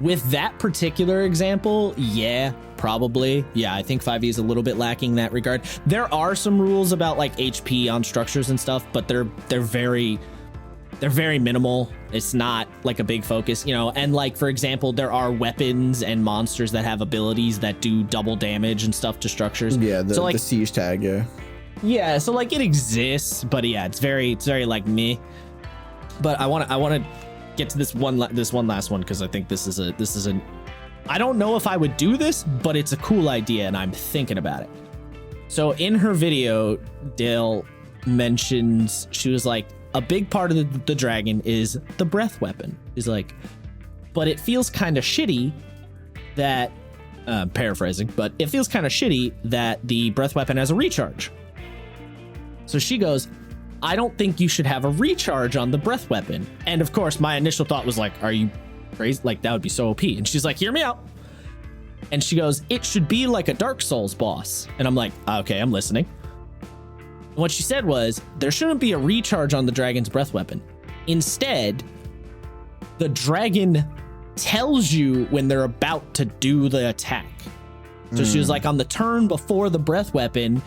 With that particular example, yeah, probably. Yeah, I think 5e is a little bit lacking in that regard. There are some rules about like HP on structures and stuff, but they're very minimal. It's not like a big focus, and like, for example, there are weapons and monsters that have abilities that do double damage and stuff to structures. Yeah, the siege tag, yeah. Yeah, so like it exists, but yeah, it's very like me. But I want to get to this one last one, because I think this is a I don't know if I would do this, but it's a cool idea and I'm thinking about it. So in her video, Dale mentions, she was like, a big part of the dragon is the breath weapon. Is like, but it feels kind of shitty that, paraphrasing, but it feels kind of shitty that the breath weapon has a recharge. So she goes, I don't think you should have a recharge on the breath weapon. And of course, my initial thought was like, are you crazy? Like, that would be so OP. And she's like, hear me out. And she goes, it should be like a Dark Souls boss. And I'm like, okay, I'm listening. And what she said was, there shouldn't be a recharge on the dragon's breath weapon. Instead, the dragon tells you when they're about to do the attack. So she was like, on the turn before the breath weapon,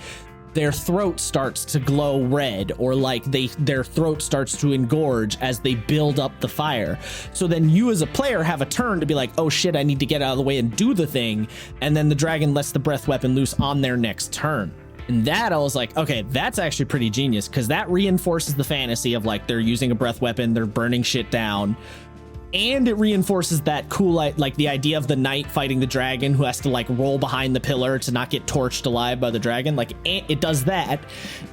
their throat starts to glow red, or like their throat starts to engorge as they build up the fire. So then you as a player have a turn to be like, oh shit, I need to get out of the way and do the thing. And then the dragon lets the breath weapon loose on their next turn. And that I was like, okay, that's actually pretty genius, because that reinforces the fantasy of like, they're using a breath weapon, they're burning shit down. And it reinforces that cool, like the idea of the knight fighting the dragon who has to like roll behind the pillar to not get torched alive by the dragon. Like, it does that.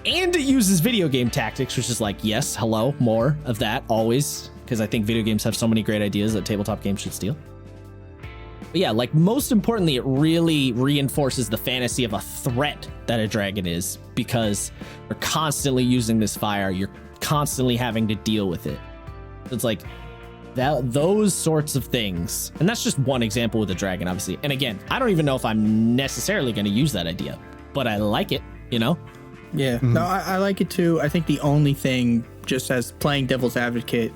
And it uses video game tactics, which is like, yes, hello, more of that always. Because I think video games have so many great ideas that tabletop games should steal. But yeah, like, most importantly, it really reinforces the fantasy of a threat that a dragon is, because you're constantly using this fire. You're constantly having to deal with it. It's like, those sorts of things. And that's just one example with a dragon, obviously. And again, I don't even know if I'm necessarily going to use that idea, but I like it, Yeah. No, I like it too. I think the only thing, just as playing devil's advocate,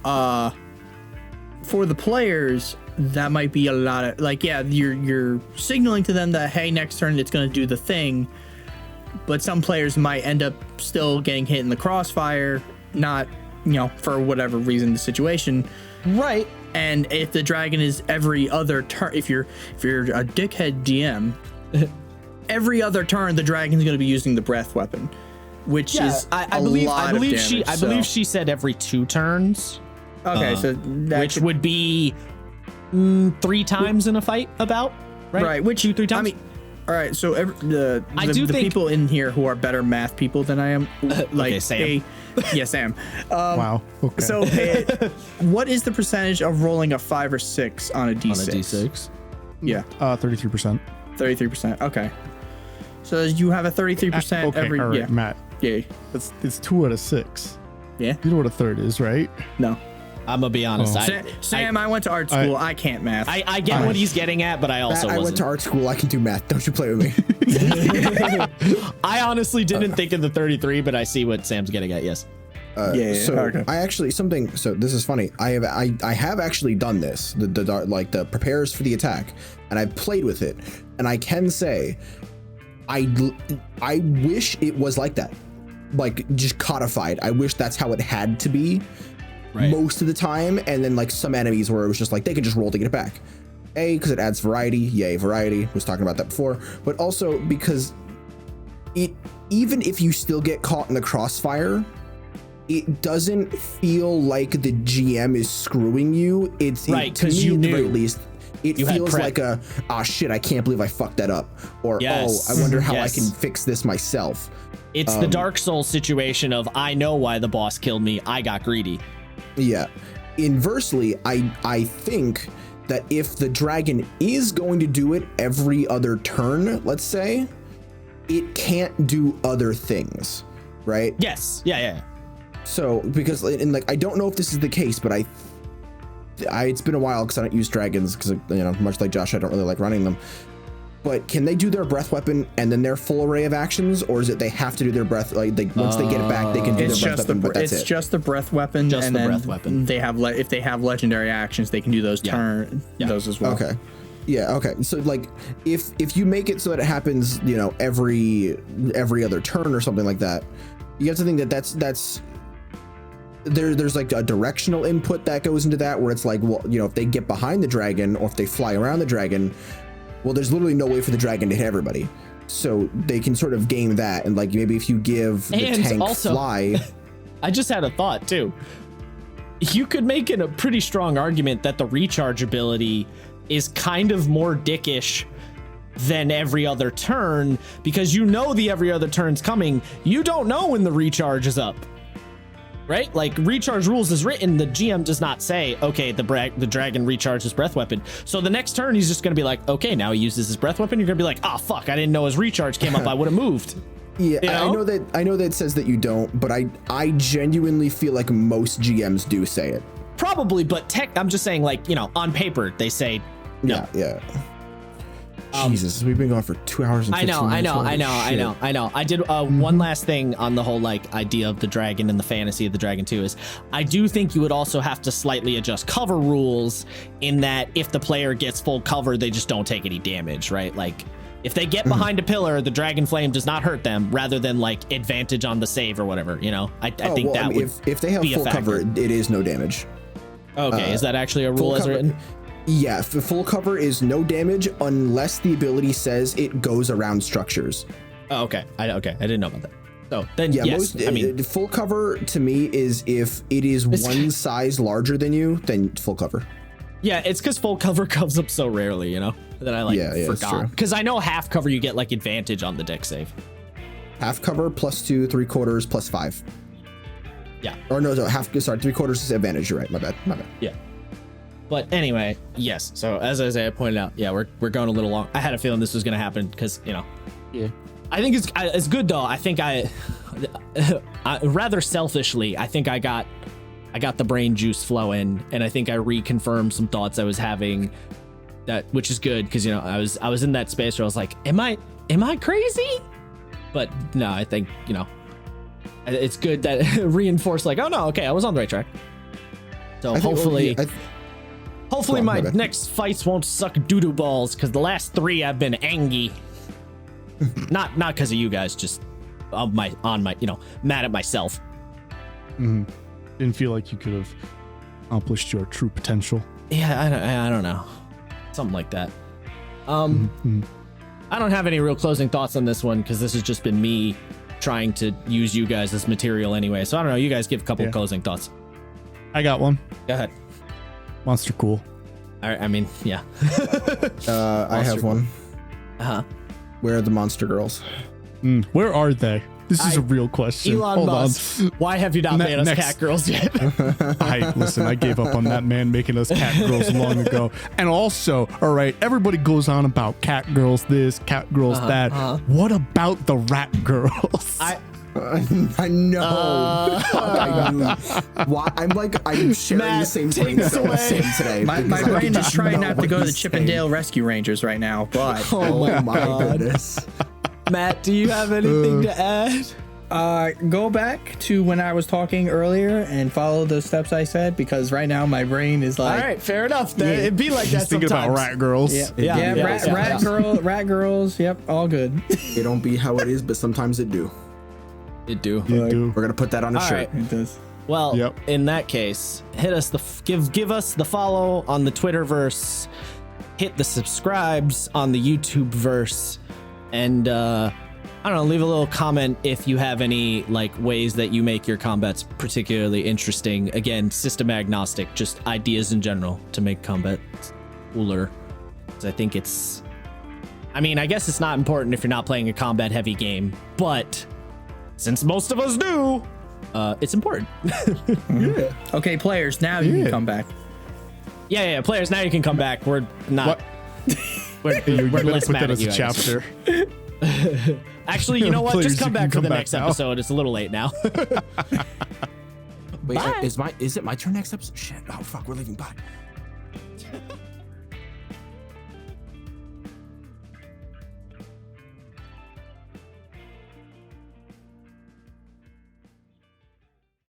for the players, that might be a lot of like, yeah, you're signaling to them that, hey, next turn it's going to do the thing. But some players might end up still getting hit in the crossfire, not, for whatever reason, the situation. Right. And if the dragon is every other turn, if you're a dickhead DM, every other turn the dragon's going to be using the breath weapon, which is I believe she said every 2 turns. Okay, so which would be 3 times in a fight, about right? Which 2-3 times. I mean, all right. So the think people in here who are better math people than I am, like okay, Sam. Sam. Wow. Okay. So, what is the percentage of rolling a 5 or 6 on a D6? On a D6? Yeah. 33%. 33%. Okay. So you have a 33% okay, every. All right, yeah. Matt. Yeah. It's 2 out of 6. Yeah. You know what a third is, right? No. I'm gonna be honest. Sam, I went to art school. I can't math. I get what he's getting at, but I also I went to art school. I can do math. Don't you play with me. I honestly didn't think of the 33, but I see what Sam's getting at. Yes. So I actually so this is funny. I have actually done this. The prepares for the attack, and I've played with it, and I can say, I wish it was like that, like just codified. I wish that's how it had to be. most of the time, and then like some enemies where it was just like they could just roll to get it back. Because it adds variety. Yay, variety. Was talking about that before. But also because even if you still get caught in the crossfire, it doesn't feel like the GM is screwing you. It's right, because you at the knew. very least, it feels like shit, I can't believe I fucked that up. Or, yes. I wonder how yes. I can fix this myself. It's the Dark Souls situation of, I know why the boss killed me. I got greedy. Yeah. Inversely, I think that if the dragon is going to do it every other turn, let's say, it can't do other things, right? Yes. Yeah. So, because, and like, I don't know if this is the case, but it's been a while because I don't use dragons because, much like Josh, I don't really like running them. But can they do their breath weapon and then their full array of actions, or is it they have to do their breath once they get it back, they can do their breath weapon, but that's it? It's just the breath weapon. Just and the then breath weapon. They have if they have legendary actions, they can do those those as well. Okay. Yeah. Okay. So like, if you make it so that it happens, every other turn or something like that, you have to think that that's there's like a directional input that goes into that, where it's like, well, if they get behind the dragon or if they fly around the dragon, well, there's literally no way for the dragon to hit everybody. So they can sort of game that, and like maybe if you give the tank also, fly. I just had a thought too. You could make it a pretty strong argument that the recharge ability is kind of more dickish than every other turn, because the every other turn's coming. You don't know when the recharge is up. Right? Like, recharge rules is written, the GM does not say, okay, the dragon recharges breath weapon. So the next turn, he's just going to be like, okay, now he uses his breath weapon. You're going to be like, oh, fuck, I didn't know his recharge came up. I would have moved. Yeah, I know that it says that you don't, but I genuinely feel like most GMs do say it. Probably, but I'm just saying, like, on paper, they say no. Yeah. Jesus, we've been going for 2 hours and 15 minutes. I know. I did one last thing on the whole like idea of the dragon and the fantasy of the dragon too, is I do think you would also have to slightly adjust cover rules, in that if the player gets full cover, they just don't take any damage, right? Like, if they get behind a pillar, the dragon flame does not hurt them, rather than like advantage on the save or whatever, I think would if they have full cover, it is no damage. Okay, is that actually a rule as written? Yeah, full cover is no damage unless the ability says it goes around structures. Oh, okay. I didn't know about that. So then, yeah, yes, full cover to me is if it is one size larger than you, then full cover. Yeah, it's because full cover comes up so rarely, that I forgot. Because I know half cover you get like advantage on the deck save. Half cover +2, 3/4 +5. Yeah. Or no, 3/4 is advantage. You're right. My bad. Yeah. But anyway, yes. So as I pointed out, yeah, we're going a little long. I had a feeling this was going to happen because, Yeah. I think it's good though. I think I rather selfishly, I think I got the brain juice flowing, and I think I reconfirmed some thoughts I was having, which is good because I was in that space where I was like, am I crazy? But no, I think it's good that it reinforced like, oh no, okay, I was on the right track. So hopefully my next fights won't suck doo-doo balls, because the last 3 I've been angry. not because of you guys, just mad at myself. Didn't feel like you could have accomplished your true potential. Yeah, I don't know. Something like that. I don't have any real closing thoughts on this one, because this has just been me trying to use you guys as material anyway. So I don't know. You guys give a couple closing thoughts. I got one. Go ahead. Monster cool. I mean, yeah. I have one. Uh-huh. Where are the monster girls? Where are they? This is a real question. Elon Musk, why have you not made us cat girls yet? I gave up on that man making us cat girls long ago. And also, all right, everybody goes on about cat girls this, cat girls that. What about the rat girls? I know. I'm sharing Matt, the same brain cells today. My brain is trying not to go to the Chippendale Rescue Rangers right now, but oh my goodness. Matt, do you have anything to add? Go back to when I was talking earlier and follow the steps I said, because right now my brain is like, all right, fair enough. It'd be like that thinking sometimes. about rat girls. Rat girls. Yep, all good. It don't be how it is, but sometimes it do. It do. We're gonna put that on a shirt. Right. It does. Well, in that case, hit us give us the follow on the Twitterverse, hit the subscribes on the YouTube verse, and I don't know, leave a little comment if you have any like ways that you make your combats particularly interesting. Again, system agnostic, just ideas in general to make combat cooler. Because I think I guess it's not important if you're not playing a combat heavy game, but since most of us do, it's important. Yeah. Okay, players, now you can come back. Yeah, players, now you can come back. We're not. We're less put mad that at as you, a I chapter. Actually, you know what? Players, Just come you back can for the come next back now. episode. It's a little late now. Wait, is it my turn next episode? Shit. Oh fuck, we're leaving. Bye.